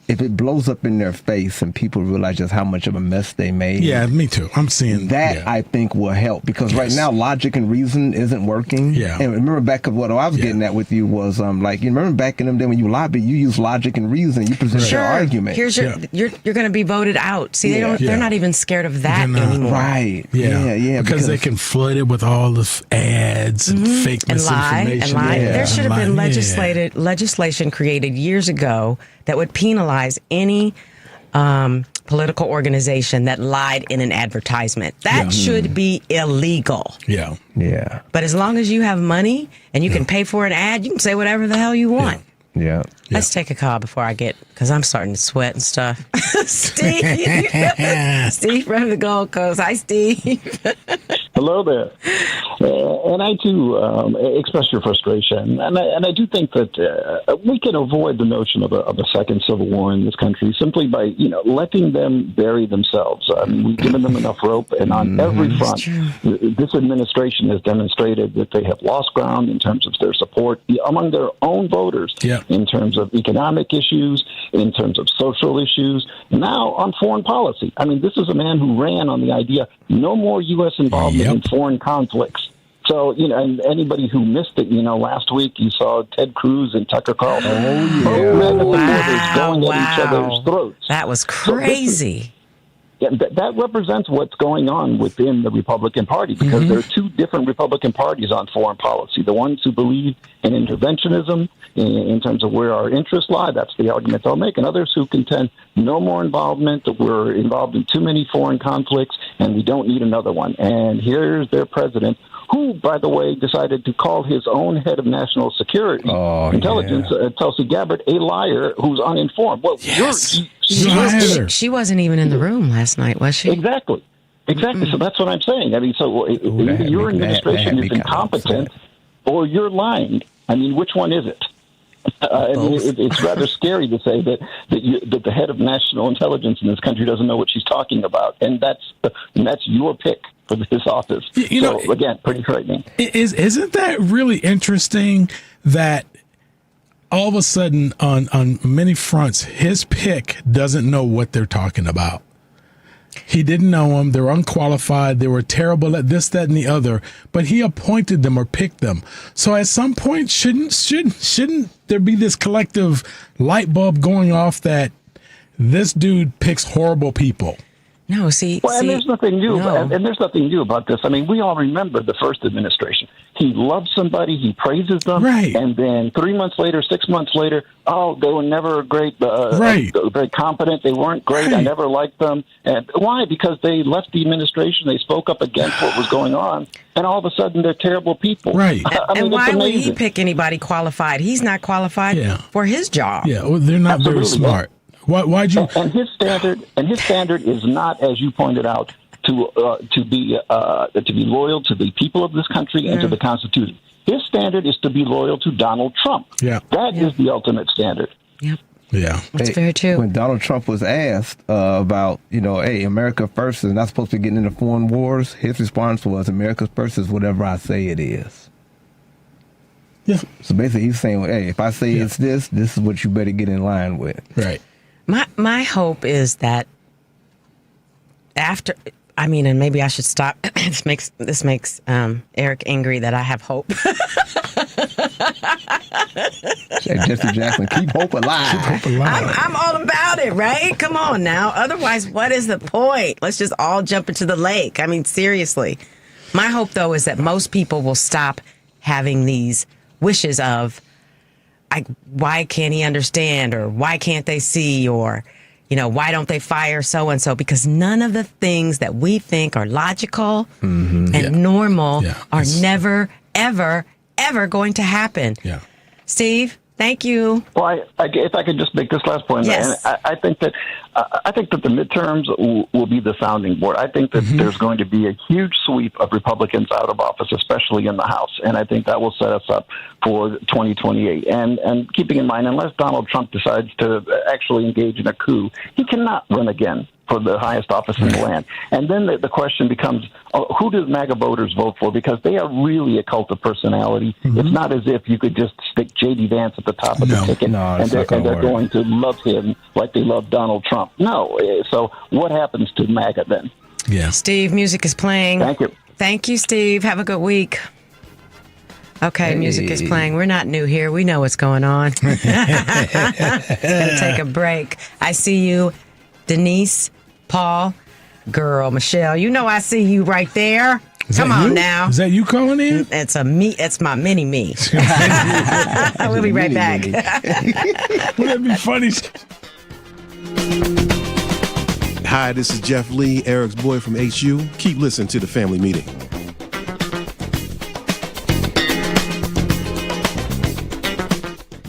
[SPEAKER 10] if it blows up in their face and people realize just how much of a mess they made.
[SPEAKER 11] Yeah, me too. I'm seeing
[SPEAKER 10] that. I think will help because right now logic and reason isn't working.
[SPEAKER 11] Yeah.
[SPEAKER 10] And remember back of what I was getting at with you was you remember back in them days when you lobby, you use logic and reason. You present your argument.
[SPEAKER 7] Here's you're going to be voted out. See, they're not even scared of that anymore.
[SPEAKER 10] Right.
[SPEAKER 11] Yeah. Because they can flood it with all the ads and fake misinformation.
[SPEAKER 7] And lie. There should have been legislation created years ago that would penalize any political organization that lied in an advertisement. That should be illegal.
[SPEAKER 11] Yeah.
[SPEAKER 7] But as long as you have money and you can pay for an ad, you can say whatever the hell you want.
[SPEAKER 10] Yeah.
[SPEAKER 7] Let's take a call before I because I'm starting to sweat and stuff. Steve from the Gold Coast. Hi, Steve.
[SPEAKER 17] Hello there. And I too express your frustration, and I do think that we can avoid the notion of a second civil war in this country simply by letting them bury themselves. I mean, we've given them enough rope, and on every front, this administration has demonstrated that they have lost ground in terms of their support among their own voters, in terms of economic issues, in terms of social issues, now on foreign policy. I mean, this is a man who ran on the idea no more U.S. involvement in foreign conflicts. So, and anybody who missed it, last week you saw Ted Cruz and Tucker Carlson going at each other's throats.
[SPEAKER 7] That was crazy.
[SPEAKER 17] That represents what's going on within the Republican Party because there are two different Republican parties on foreign policy. The ones who believe in interventionism in terms of where our interests lie, that's the argument they'll make, and others who contend no more involvement, that we're involved in too many foreign conflicts and we don't need another one. And here's their president, who, by the way, decided to call his own head of national security intelligence, Tulsi Gabbard, a liar who's uninformed. Well,
[SPEAKER 7] she wasn't even in the room last night, was she?
[SPEAKER 17] Exactly. So that's what I'm saying. I mean, so either your administration is incompetent or you're lying. I mean, which one is it? I mean, it's rather scary to say that the head of national intelligence in this country doesn't know what she's talking about, and that's your pick for this office. Again, pretty frightening.
[SPEAKER 11] Isn't that really interesting that all of a sudden on many fronts, his pick doesn't know what they're talking about? He didn't know them. They were unqualified. They were terrible at this, that, and the other. But he appointed them or picked them. So at some point, shouldn't there be this collective light bulb going off that this dude picks horrible people?
[SPEAKER 7] No, see.
[SPEAKER 17] And there's nothing new.
[SPEAKER 7] No.
[SPEAKER 17] And there's nothing new about this. I mean, we all remember the first administration. He loves somebody, he praises them,
[SPEAKER 11] right.
[SPEAKER 17] And then 3 months later, 6 months later, they were never great,
[SPEAKER 11] right.
[SPEAKER 17] Very competent. They weren't great.
[SPEAKER 11] Right.
[SPEAKER 17] I never liked them. And why? Because they left the administration. They spoke up against what was going on, and all of a sudden they're terrible people.
[SPEAKER 11] Right.
[SPEAKER 7] And why would he pick anybody qualified? He's not qualified for his job.
[SPEAKER 11] Yeah, well, they're not very smart. Why'd you?
[SPEAKER 17] And his standard is not, as you pointed out, to be loyal to the people of this country and to the Constitution. His standard is to be loyal to Donald Trump.
[SPEAKER 11] Yeah,
[SPEAKER 17] that is the ultimate standard.
[SPEAKER 7] Yep.
[SPEAKER 11] Yeah,
[SPEAKER 7] that's very true.
[SPEAKER 10] When Donald Trump was asked about, hey, America first is not supposed to be getting into foreign wars, his response was, America first is whatever I say it is.
[SPEAKER 11] Yeah.
[SPEAKER 10] So basically, he's saying, hey, if I say it's this is what you better get in line with.
[SPEAKER 11] Right.
[SPEAKER 7] My hope is that after, and maybe I should stop. This makes Eric angry that I have hope.
[SPEAKER 10] Jesse Jackson, keep hope alive. Keep hope alive.
[SPEAKER 7] I'm all about it, right? Come on now. Otherwise, what is the point? Let's just all jump into the lake. I mean, seriously. My hope, though, is that most people will stop having these wishes of, why can't he understand, or why can't they see, or why don't they fire so and so? Because none of the things that we think are logical and normal are never, ever, ever going to happen.
[SPEAKER 11] Yeah.
[SPEAKER 7] Steve, thank you.
[SPEAKER 17] Well, if I could just make this last point,
[SPEAKER 7] yes.
[SPEAKER 17] I think that the midterms will be the sounding board. I think that there's going to be a huge sweep of Republicans out of office, especially in the House, and I think that will set us up for 2028. And keeping in mind, unless Donald Trump decides to actually engage in a coup, he cannot run again for the highest office in the land. And then the question becomes, who do MAGA voters vote for? Because they are really a cult of personality. It's not as if you could just stick J.D. Vance at the top of the ticket and they're going to love him like they love Donald Trump. No. So what happens to MAGA then?
[SPEAKER 11] Yeah.
[SPEAKER 7] Steve, music is playing.
[SPEAKER 17] Thank you.
[SPEAKER 7] Thank you, Steve. Have a good week. Okay, music is playing. We're not new here. We know what's going on. Gotta take a break. I see you, Denise, Paul, girl, Michelle. You know I see you right there. Come on now.
[SPEAKER 11] Is that you calling in?
[SPEAKER 7] It's me. It's my mini me. We'll be right back.
[SPEAKER 11] Wouldn't that be funny?
[SPEAKER 18] Hi, this is Jeff Lee, Eric's boy from HU. Keep listening to the family meeting.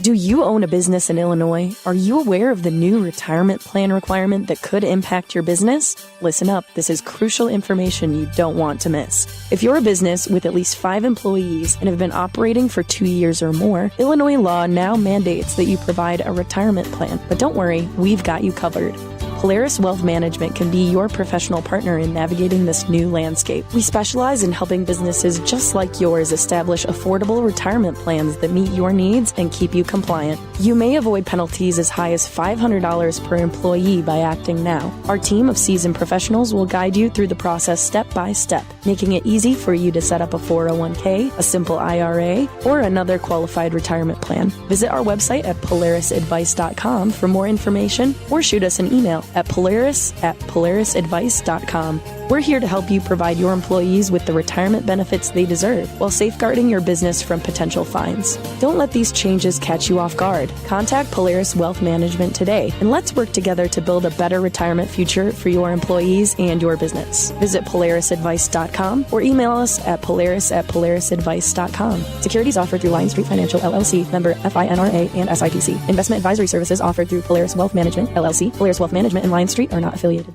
[SPEAKER 19] Do you own a business in Illinois? Are you aware of the new retirement plan requirement that could impact your business? Listen up, this is crucial information you don't want to miss. If you're a business with at least 5 employees and have been operating for 2 years or more, Illinois law now mandates that you provide a retirement plan. But don't worry, we've got you covered. Polaris Wealth Management can be your professional partner in navigating this new landscape. We specialize in helping businesses just like yours establish affordable retirement plans that meet your needs and keep you compliant. You may avoid penalties as high as $500 per employee by acting now. Our team of seasoned professionals will guide you through the process step by step, making it easy for you to set up a 401k, a simple IRA, or another qualified retirement plan. Visit our website at polarisadvice.com for more information or shoot us an email at polarisadvice.com. We're here to help you provide your employees with the retirement benefits they deserve while safeguarding your business from potential fines. Don't let these changes catch you off guard. Contact Polaris Wealth Management today and let's work together to build a better retirement future for your employees and your business. Visit polarisadvice.com or email us at polaris@polarisadvice.com. Securities offered through Lion Street Financial LLC, member FINRA and SIPC. Investment advisory services offered through Polaris Wealth Management LLC. Polaris Wealth Management and Lion Street are not affiliated.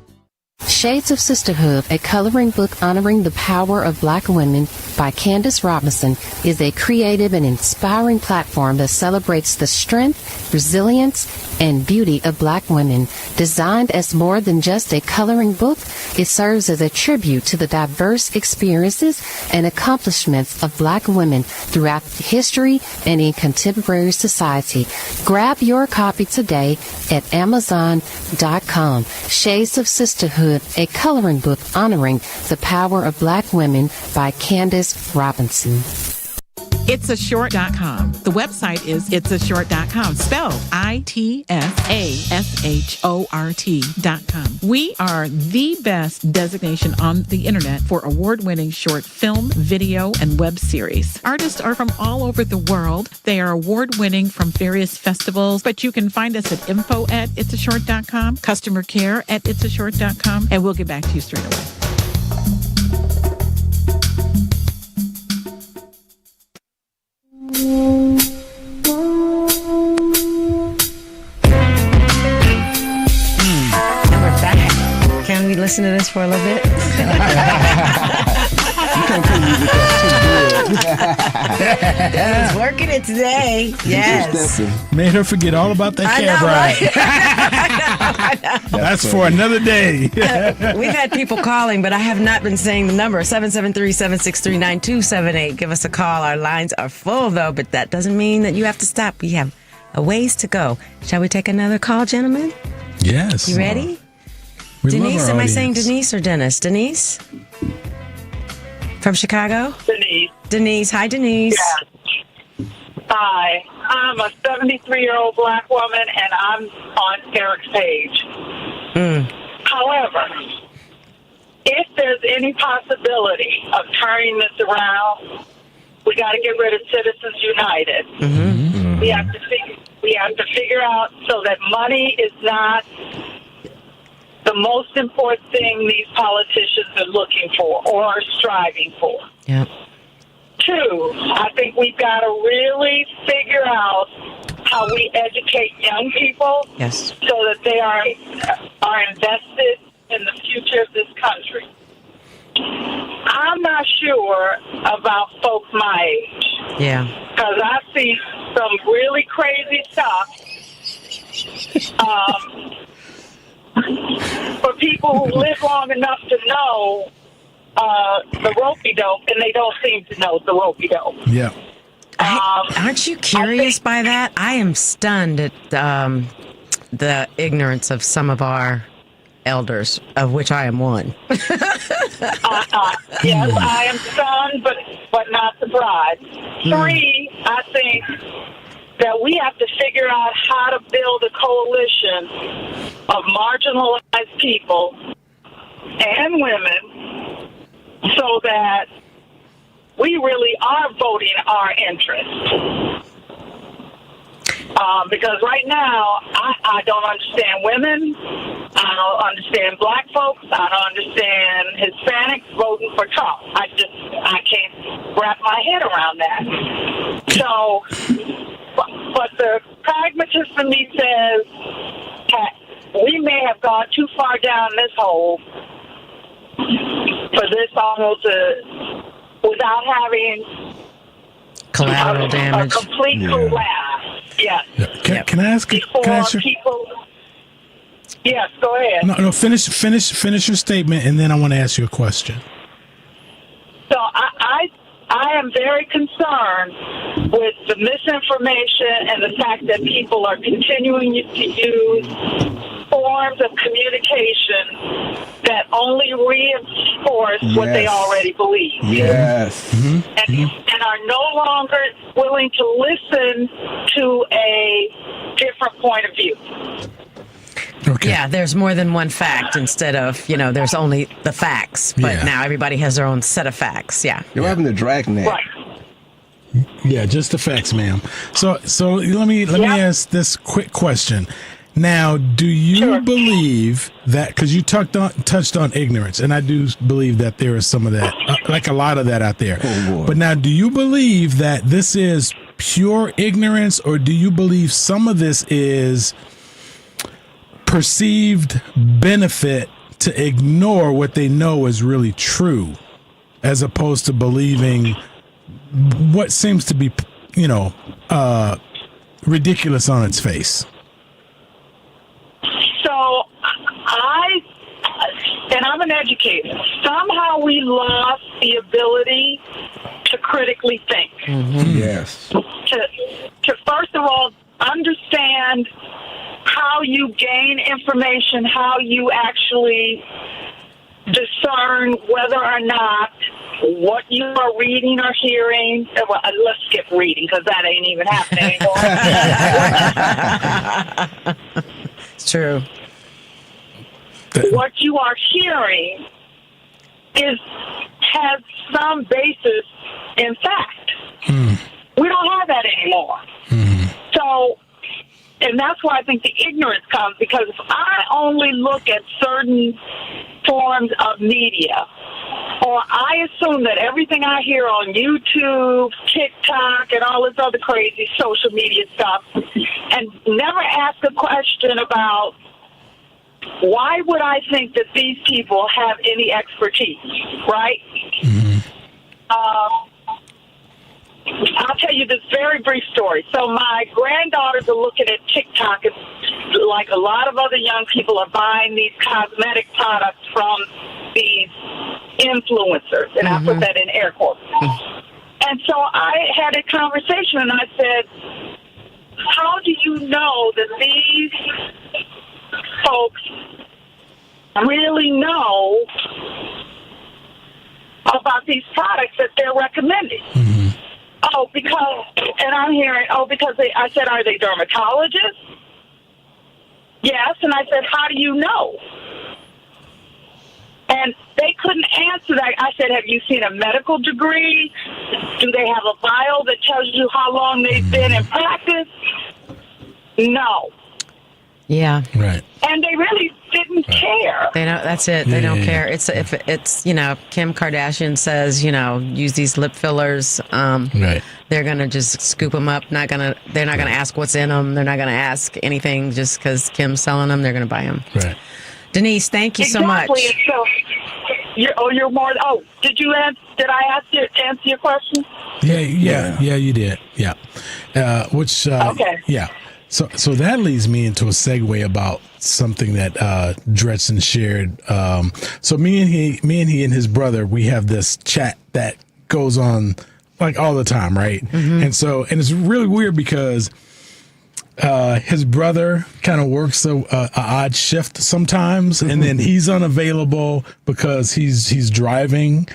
[SPEAKER 20] Shades of Sisterhood, a coloring book honoring the power of Black women by Candace Robinson, is a creative and inspiring platform that celebrates the strength, resilience, and beauty of Black women. Designed as more than just a coloring book, it serves as a tribute to the diverse experiences and accomplishments of Black women throughout history and in contemporary society. Grab your copy today at Amazon.com. Shades of Sisterhood, a coloring book honoring the power of Black women by Candace Robinson.
[SPEAKER 21] itsashort.com. The website is itsashort.com, spelled ITSASHORT.com. We are the best designation on the internet for award-winning short film, video, and web series. Artists are from all over the world. They are award-winning from various festivals, but you can find us at info@itsashort.com, customer care at itsashort.com, and we'll get back to you straight away.
[SPEAKER 7] And we're back. Can we listen to this for a little bit? It's working it today. Yes.
[SPEAKER 11] Made her forget all about that cab ride.
[SPEAKER 7] I know.
[SPEAKER 11] That's for another day.
[SPEAKER 7] We've had people calling, but I have not been saying the number. 773-763-9278. Give us a call. Our lines are full, though, but that doesn't mean that you have to stop. We have a ways to go. Shall we take another call, gentlemen?
[SPEAKER 11] Yes.
[SPEAKER 7] You ready?
[SPEAKER 11] We
[SPEAKER 7] Denise,
[SPEAKER 11] love our
[SPEAKER 7] am I
[SPEAKER 11] audience.
[SPEAKER 7] saying Denise or Dennis? Denise? From Chicago?
[SPEAKER 22] Denise.
[SPEAKER 7] Denise. Hi, Denise.
[SPEAKER 22] Yes. Hi. I'm a 73-year-old black woman, and I'm on Eric's page. However, if there's any possibility of turning this around, we got to get rid of Citizens United. We have to figure out so that money is not the most important thing these politicians are looking for or are striving for.
[SPEAKER 7] Yep.
[SPEAKER 22] Two, I think we've got to really figure out how we educate young people
[SPEAKER 7] Yes.
[SPEAKER 22] so that they are invested in the future of this country. I'm not sure about folks my age
[SPEAKER 7] Yeah.
[SPEAKER 22] because I see some really crazy stuff for people who live long enough to know the ropey-dope, and they don't seem to know the ropey-dope.
[SPEAKER 11] Yeah.
[SPEAKER 7] Aren't you curious by that? I am stunned at the ignorance of some of our elders, of which I am one.
[SPEAKER 22] Yes, I am stunned, but not surprised. Three, I think that we have to figure out how to build a coalition of marginalized people and women so that we really are voting our interest. Because right now, I don't understand women. I don't understand black folks. I don't understand Hispanics voting for Trump. I can't wrap my head around that. So, but the pragmatist in me says we may have gone too far down this hole for this almost without having
[SPEAKER 7] collateral damage.
[SPEAKER 22] A complete collapse. Yes.
[SPEAKER 11] Can I ask? Can I ask you?
[SPEAKER 22] People. Yes, go ahead.
[SPEAKER 11] No. Finish your statement, and then I want to ask you a question.
[SPEAKER 22] So I am very concerned with the misinformation and the fact that people are continuing to use forms of communication that only reinforce what they already believe.
[SPEAKER 10] Yes.
[SPEAKER 22] And are no longer willing to listen to a different point of view.
[SPEAKER 11] Okay.
[SPEAKER 7] Yeah, there's more than one fact instead of, there's only the facts. But now everybody has their own set of facts. Yeah.
[SPEAKER 10] You're having to drag that.
[SPEAKER 22] Right.
[SPEAKER 11] Yeah, just the facts, ma'am. So let me ask this quick question. Now, do you believe that, because you touched on ignorance, and I do believe that there is some of that, like a lot of that out there. But now, do you believe that this is pure ignorance, or do you believe some of this is perceived benefit to ignore what they know is really true, as opposed to believing what seems to be, ridiculous on its face?
[SPEAKER 22] So I'm an educator. Somehow we lost the ability to critically think.
[SPEAKER 10] Yes.
[SPEAKER 22] To first of all understand how you gain information, how you actually discern whether or not what you are reading or hearing. Well, let's skip reading because that ain't even happening anymore.
[SPEAKER 7] It's true.
[SPEAKER 22] What you are hearing has some basis in fact. We don't have that anymore. So, and that's why I think the ignorance comes, because if I only look at certain forms of media, or I assume that everything I hear on YouTube, TikTok, and all this other crazy social media stuff, and never ask a question about why would I think that these people have any expertise, right? I'll tell you this very brief story. So my granddaughters are looking at TikTok, and like a lot of other young people are buying these cosmetic products from these influencers, and I put that in air quotes. And so I had a conversation, and I said, how do you know that these folks really know about these products that they're recommending? Oh, because, and I'm hearing, because I said, are they dermatologists? Yes. And I said, how do you know? And they couldn't answer that. I said, have you seen a medical degree? Do they have a bio that tells you how long they've been in practice? No.
[SPEAKER 7] Yeah.
[SPEAKER 11] Right.
[SPEAKER 22] And they really didn't care.
[SPEAKER 7] They don't. That's it. They don't care. It's if it's Kim Kardashian says use these lip fillers.
[SPEAKER 11] Right.
[SPEAKER 7] They're gonna just scoop them up. They're not gonna ask what's in them. They're not gonna ask anything just because Kim's selling them. They're gonna buy them.
[SPEAKER 11] Right.
[SPEAKER 7] Denise, thank you so much.
[SPEAKER 22] So, you're more. Oh, did I answer your question?
[SPEAKER 11] Yeah, you did. Yeah.
[SPEAKER 22] Okay.
[SPEAKER 11] Yeah. So that leads me into a segue about something that Dretson shared. So me and he and his brother, we have this chat that goes on like all the time, right? And it's really weird because his brother kind of works a odd shift sometimes, and then he's unavailable because he's driving,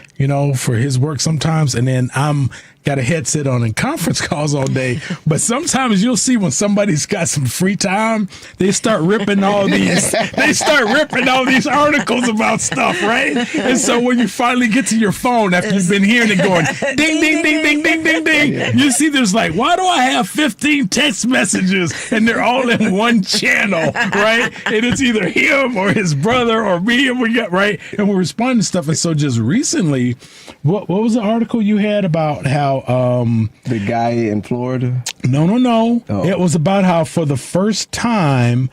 [SPEAKER 11] for his work sometimes, and then I'm got a headset on and conference calls all day. But sometimes you'll see when somebody's got some free time, they start ripping all these articles about stuff, right? And so when you finally get to your phone after you've been hearing it going ding, ding, ding, ding, ding, ding, ding, you see there's like, why do I have 15 text messages and they're all in one channel, right? And it's either him or his brother or me, and we're responding to stuff. And so just recently, what was the article you had about how
[SPEAKER 10] the guy in Florida?
[SPEAKER 11] No. Oh. It was about how for the first time,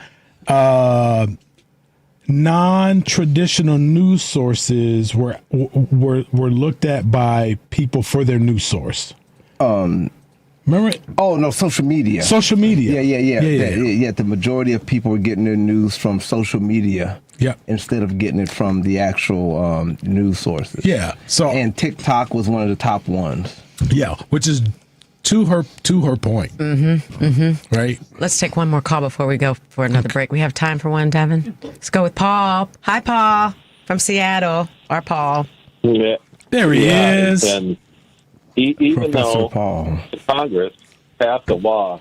[SPEAKER 11] non-traditional news sources were looked at by people for their news source. Remember?
[SPEAKER 10] Oh no, social media.
[SPEAKER 11] Social media.
[SPEAKER 10] Yeah. The majority of people were getting their news from social media.
[SPEAKER 11] Yeah.
[SPEAKER 10] Instead of getting it from the actual news sources.
[SPEAKER 11] Yeah.
[SPEAKER 10] And TikTok was one of the top ones.
[SPEAKER 11] Yeah, which is to her point. Right.
[SPEAKER 7] Let's take one more call before we go for another break. We have time for one, Devin. Let's go with Paul. Hi, Paul from Seattle. Our Paul.
[SPEAKER 1] Yeah.
[SPEAKER 11] There he is.
[SPEAKER 1] And even
[SPEAKER 10] Professor
[SPEAKER 1] though
[SPEAKER 10] Paul.
[SPEAKER 1] Congress passed a law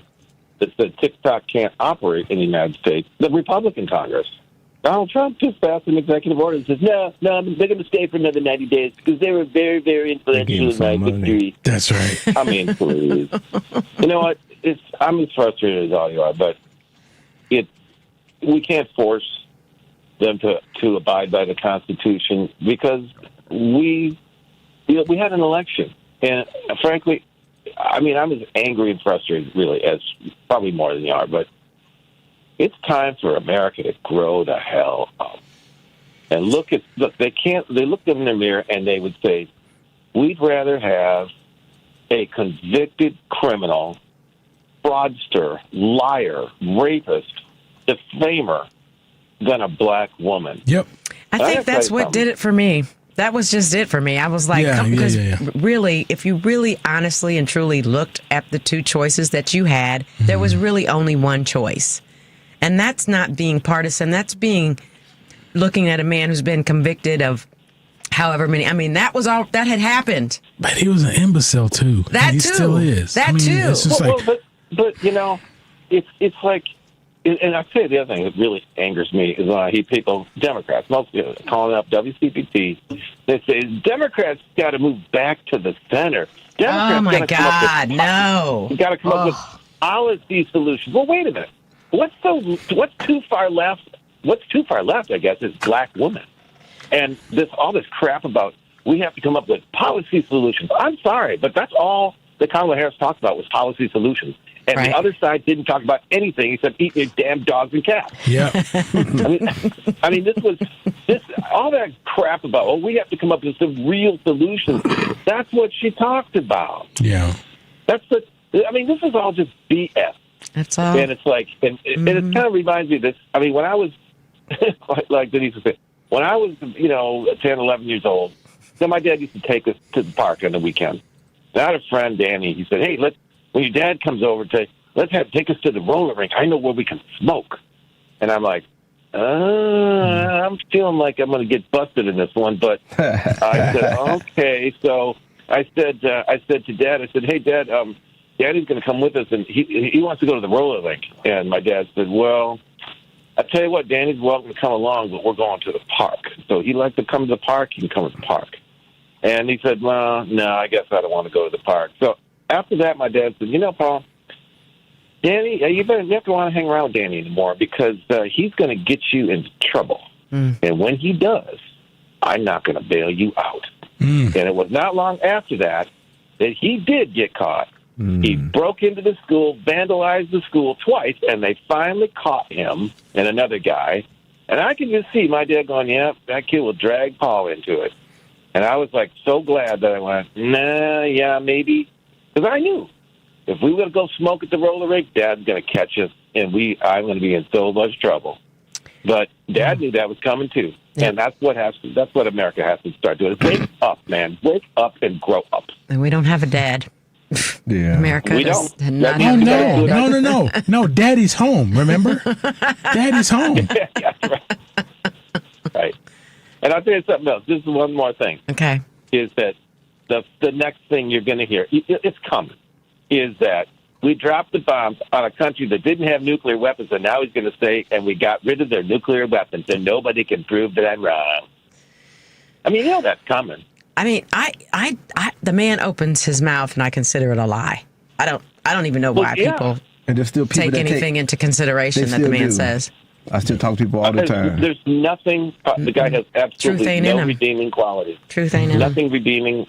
[SPEAKER 1] that said TikTok can't operate in the United States, the Republican Congress, Donald Trump just passed an executive order and says, no, they're going to stay for another 90 days because they were very, very influential in my victory.
[SPEAKER 11] That's right.
[SPEAKER 1] I mean, please. You know what? I'm as frustrated as all you are, but we can't force them to abide by the Constitution because we had an election. And frankly, I mean, I'm as angry and frustrated, really, as probably more than you are, but it's time for America to grow the hell up and look. They look them in the mirror and they would say, we'd rather have a convicted criminal, fraudster, liar, rapist, defamer than a black woman.
[SPEAKER 11] Yep.
[SPEAKER 7] I think that's what did it for me. That was just it for me. I was like, because really, if you really honestly and truly looked at the two choices that you had, there was really only one choice. And that's not being partisan. That's looking at a man who's been convicted of however many. I mean, that was all that had happened.
[SPEAKER 11] But he was an imbecile too.
[SPEAKER 7] That
[SPEAKER 11] he
[SPEAKER 7] too.
[SPEAKER 11] still is.
[SPEAKER 7] That too.
[SPEAKER 11] It's just
[SPEAKER 1] but you know, it's like, and I say the other thing that really angers me is when I hear people, Democrats, mostly calling up WCPT. They say Democrats got to move back to the center. Democrats
[SPEAKER 7] Oh my God, no!
[SPEAKER 1] You got to come up with policy solutions. Well, wait a minute. What's too far left? What's too far left, I guess, is black women. And all this crap about we have to come up with policy solutions. I'm sorry, but that's all that Kamala Harris talked about was policy solutions. And the other side didn't talk about anything except eating your damn dogs and cats.
[SPEAKER 11] Yeah.
[SPEAKER 1] I mean, this all that crap about, we have to come up with some real solutions. That's what she talked about.
[SPEAKER 11] Yeah.
[SPEAKER 1] This is all just BS.
[SPEAKER 7] That's all.
[SPEAKER 1] And it's like, and it kind of reminds me of this. I mean, when I was, like Denise was saying, when I was, 10, 11 years old, then my dad used to take us to the park on the weekend. And I had a friend, Danny, he said, hey, when your dad comes over, take us to the roller rink. I know where we can smoke. And I'm like, I'm feeling like I'm going to get busted in this one. But I said, okay. So I said to Dad, hey, Dad, Daddy's going to come with us, and he wants to go to the roller rink. And my dad said, well, I tell you what, Danny's welcome to come along, but we're going to the park. So he'd like to come to the park. He can come to the park. And he said, well, no, I guess I don't want to go to the park. So after that, my dad said, Paul, Danny, you have to want to hang around Danny anymore because he's going to get you into trouble. And when he does, I'm not going to bail you out. And it was not long after that he did get caught. He broke into the school, vandalized the school twice, and they finally caught him and another guy. And I can just see my dad going, yeah, that kid will drag Paul into it. And I was like so glad that I went, nah, yeah, maybe. Because I knew if we were going to go smoke at the roller rink, Dad's going to catch us, and I'm going to be in so much trouble. But Dad knew that was coming too. Yeah. And that's what America has to start doing. Wake up, man. Wake up and grow up.
[SPEAKER 7] And we don't have a dad.
[SPEAKER 10] Yeah.
[SPEAKER 7] America
[SPEAKER 1] we
[SPEAKER 7] does
[SPEAKER 1] don't.
[SPEAKER 7] not have a dad.
[SPEAKER 11] No. Daddy's home, remember? Daddy's home.
[SPEAKER 1] Yeah, that's right. Right. And I'll tell you something else. This is one more thing.
[SPEAKER 7] Okay.
[SPEAKER 1] Is that the next thing you're going to hear, it's coming, is that we dropped the bombs on a country that didn't have nuclear weapons, and now he's going to say, and we got rid of their nuclear weapons, and nobody can prove that I'm wrong. I mean, that's coming.
[SPEAKER 7] I mean, I the man opens his mouth, and I consider it a lie. I don't even know why people
[SPEAKER 10] and there's still people
[SPEAKER 7] take anything into consideration that the man says.
[SPEAKER 10] I still talk to people all the time.
[SPEAKER 1] There's nothing. The guy has absolutely no redeeming qualities.
[SPEAKER 7] Truth ain't in him.
[SPEAKER 1] Nothing redeeming.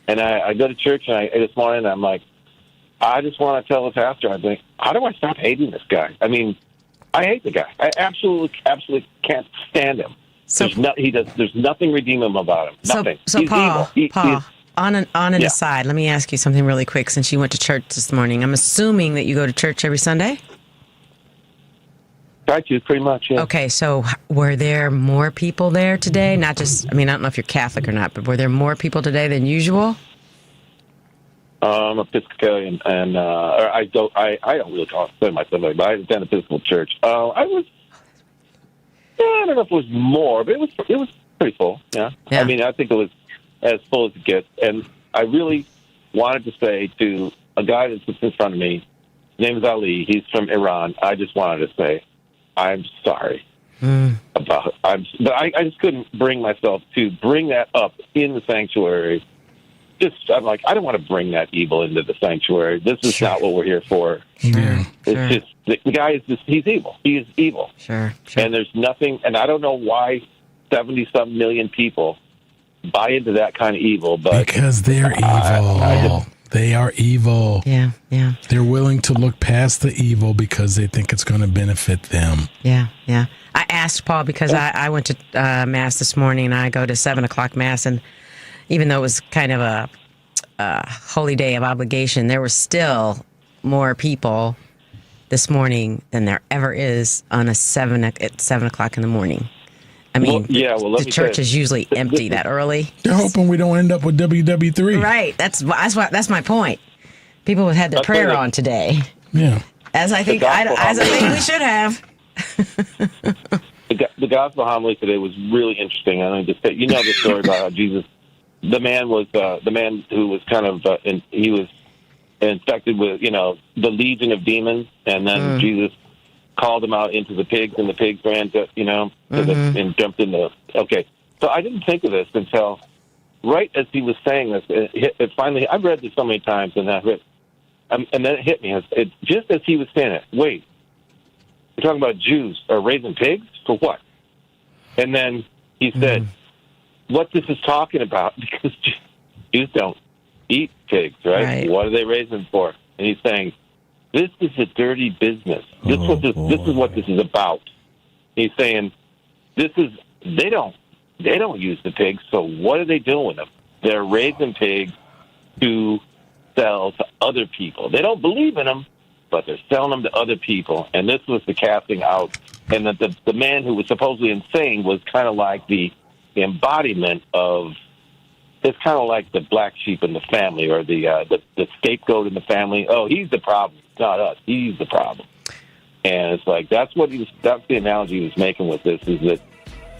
[SPEAKER 1] And I go to church, and this morning I'm like, I just want to tell the pastor, I think, how do I stop hating this guy? I mean, I hate the guy. I absolutely can't stand him.
[SPEAKER 7] So,
[SPEAKER 1] there's nothing redeemable about him. Nothing.
[SPEAKER 7] So
[SPEAKER 1] he's
[SPEAKER 7] Paul,
[SPEAKER 1] evil.
[SPEAKER 7] Paul, on an aside, let me ask you something really quick. Since you went to church this morning, I'm assuming that you go to church every Sunday?
[SPEAKER 1] Try to, pretty much, yeah.
[SPEAKER 7] Okay, so were there more people there today? Not just, I don't know if you're Catholic or not, but were there more people today than usual?
[SPEAKER 1] I'm Episcopalian, and I don't really consider myself, but I attend Episcopal church. I don't know if it was more, but it was pretty full. Yeah. I mean, I think it was as full as it gets, and I really wanted to say to a guy that sits in front of me, his name is Ali. He's from Iran. I just wanted to say, I'm sorry about. But I just couldn't bring myself to bring that up in the sanctuary. I'm like, I don't want to bring that evil into the sanctuary. This is not what we're here for. It's just the guy is he's evil. He is evil.
[SPEAKER 7] Sure.
[SPEAKER 1] And there's nothing, and I don't know why 70-some million people buy into that kind of evil, but
[SPEAKER 11] because they're evil. They are evil.
[SPEAKER 7] Yeah.
[SPEAKER 11] They're willing to look past the evil because they think it's going to benefit them.
[SPEAKER 7] Yeah. I asked Paul because I went to Mass this morning, and I go to 7:00 Mass, and even though it was kind of a holy day of obligation, there were still more people this morning than there ever is on at 7:00 in the morning. I mean, the church is usually empty that early.
[SPEAKER 11] They're hoping we don't end up with WW3.
[SPEAKER 7] Right. That's my point. People have had their prayer on today.
[SPEAKER 11] Yeah.
[SPEAKER 7] As I think we should have.
[SPEAKER 1] The gospel homily today was really interesting. I just you know the story about how Jesus, the man who was kind of he was infected with the legion of demons, and then Jesus called him out into the pigs, and the pigs ran to and jumped in the. Okay, so I didn't think of this until right as he was saying this. It finally, I've read this so many times, and then it hit me. Just as he was saying it. Wait, you're talking about Jews are raising pigs for what? And then he said, "What this is talking about? Because Jews don't eat pigs, right? What are they raising for?" And he's saying, "This is a dirty business. This is what this is about." He's saying, they don't use the pigs. So what are they doing with them? They're raising pigs to sell to other people. They don't believe in them, but they're selling them to other people. And this was the casting out. And the man who was supposedly insane was kind of like the embodiment of. It's kind of like the black sheep in the family, or the scapegoat in the family. Oh, he's the problem, not us. He's the problem. And it's like that's the analogy he was making with this, is that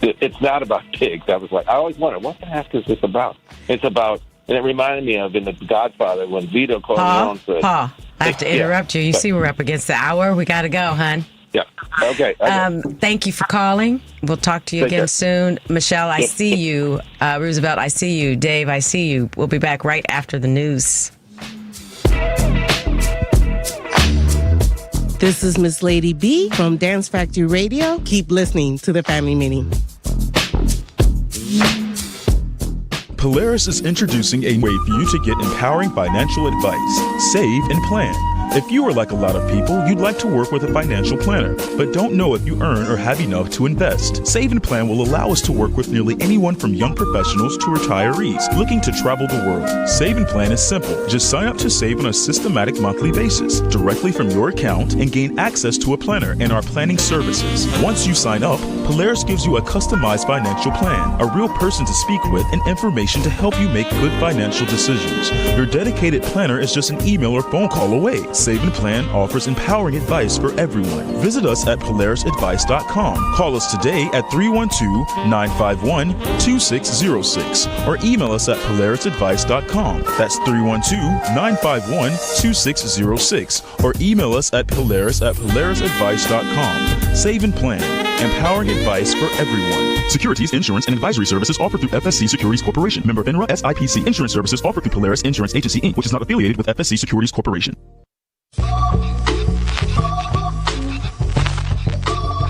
[SPEAKER 1] it's not about pigs. I was like, I always wondered, what the heck is this about? It's about, and it reminded me of in The Godfather when Vito Corleone said,
[SPEAKER 7] "Paul, I have to interrupt you. You see, we're up against the hour. We got to go, hon."
[SPEAKER 1] Yeah. Okay.
[SPEAKER 7] Thank you for calling. We'll talk to you again soon. Michelle, I see you. Roosevelt, I see you. Dave, I see you. We'll be back right after the news.
[SPEAKER 2] This is Miss Lady B from Dance Factory Radio. Keep listening to the Family Meeting.
[SPEAKER 3] Polaris is introducing a way for you to get empowering financial advice. Save and plan. If you are like a lot of people, you'd like to work with a financial planner, but don't know if you earn or have enough to invest. Save and Plan will allow us to work with nearly anyone from young professionals to retirees looking to travel the world. Save and Plan is simple. Just sign up to save on a systematic monthly basis directly from your account and gain access to a planner and our planning services. Once you sign up, Polaris gives you a customized financial plan, a real person to speak with, and information to help you make good financial decisions. Your dedicated planner is just an email or phone call away. Save and Plan offers empowering advice for everyone. Visit us at polarisadvice.com. Call us today at 312-951-2606 or email us at polarisadvice.com. That's 312-951-2606 or email us at polarisadvice.com. Save and Plan. Empowering advice for everyone. Securities, insurance, and advisory services offered through FSC Securities Corporation. Member FINRA. SIPC. Insurance services offered through Polaris Insurance Agency, Inc., which is not affiliated with FSC Securities Corporation.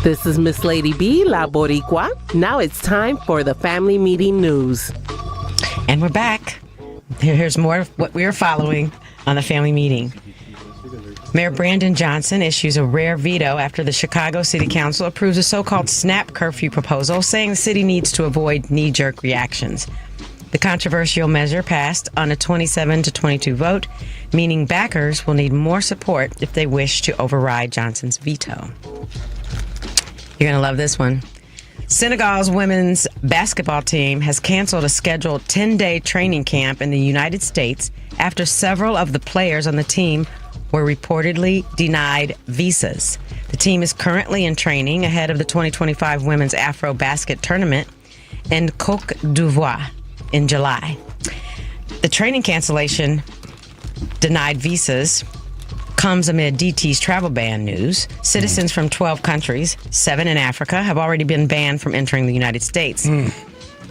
[SPEAKER 2] This is Miss Lady B, La Boricua. Now it's time for the Family Meeting News.
[SPEAKER 7] And we're back. Here's more of what we are following on the Family Meeting. Mayor Brandon Johnson issues a rare veto after the Chicago City Council approves a so-called snap curfew proposal, saying the city needs to avoid knee-jerk reactions. The controversial measure passed on a 27-22 vote, meaning backers will need more support if they wish to override Johnson's veto. You're going to love this one. Senegal's women's basketball team has canceled a scheduled 10-day training camp in the United States after several of the players on the team were reportedly denied visas. The team is currently in training ahead of the 2025 Women's Afro Basket Tournament in Côte d'Ivoire in July. The training cancellation, denied visas, comes amid DT's travel ban news. Citizens from 12 countries, 7 in Africa, have already been banned from entering the United States.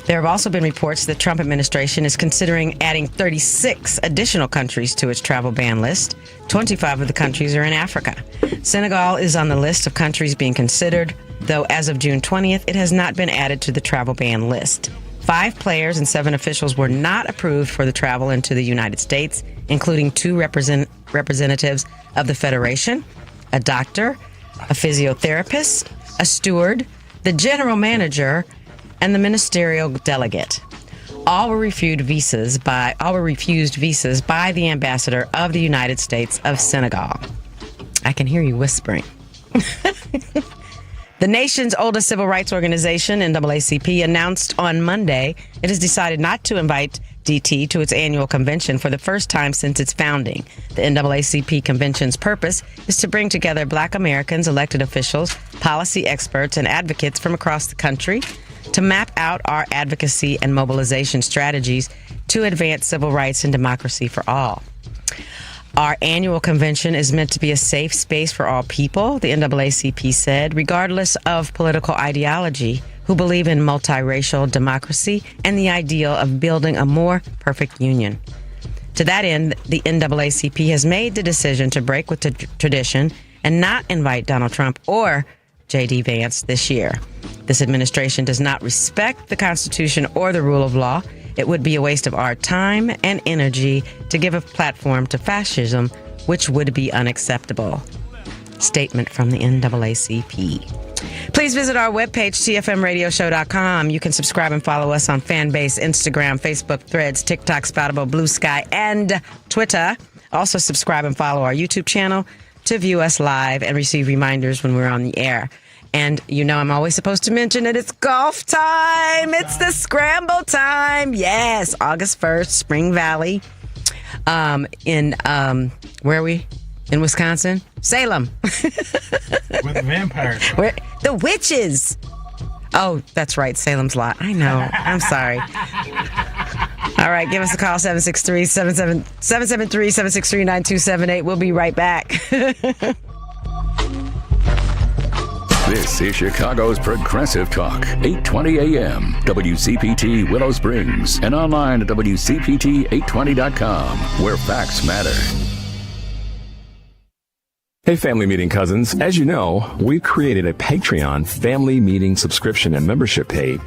[SPEAKER 7] There have also been reports the Trump administration is considering adding 36 additional countries to its travel ban list. 25 of the countries are in Africa. Senegal is on the list of countries being considered, though as of June 20th, it has not been added to the travel ban list. 5 players and 7 officials were not approved for the travel into the United States, including 2 representatives of the Federation, a doctor, a physiotherapist, a steward, the general manager, and the ministerial delegate. All were refused visas by the ambassador of the United States of Senegal. I can hear you whispering. The nation's oldest civil rights organization, NAACP, announced on Monday it has decided not to invite DT to its annual convention for the first time since its founding. The NAACP convention's purpose is to bring together Black Americans, elected officials, policy experts, and advocates from across the country to map out our advocacy and mobilization strategies to advance civil rights and democracy for all. Our annual convention is meant to be a safe space for all people, the NAACP said, regardless of political ideology, who believe in multiracial democracy and the ideal of building a more perfect union. To that end, the NAACP has made the decision to break with the tradition and not invite Donald Trump or J.D. Vance this year. This administration does not respect the Constitution or the rule of law. It would be a waste of our time and energy to give a platform to fascism, which would be unacceptable. Statement from the NAACP. Please visit our webpage, tfmradioshow.com. You can subscribe and follow us on Fanbase, Instagram, Facebook, Threads, TikTok, Spoutable, Blue Sky, and Twitter. Also subscribe and follow our YouTube channel to view us live and receive reminders when we're on the air. And you know I'm always supposed to mention it. It's golf time. It's the scramble time. Yes, August 1st, Spring Valley. Where are we? In Wisconsin? Salem.
[SPEAKER 11] Where the vampires are.
[SPEAKER 7] Where the witches. Oh, that's right. Salem's Lot. I know. I'm sorry. All right, give us a call, 773-763-9278. We'll be right back.
[SPEAKER 4] This is Chicago's Progressive Talk, 820 AM, WCPT Willow Springs, and online at WCPT820.com, where facts matter.
[SPEAKER 5] Hey, Family Meeting cousins. As you know, we've created a Patreon Family Meeting subscription and membership page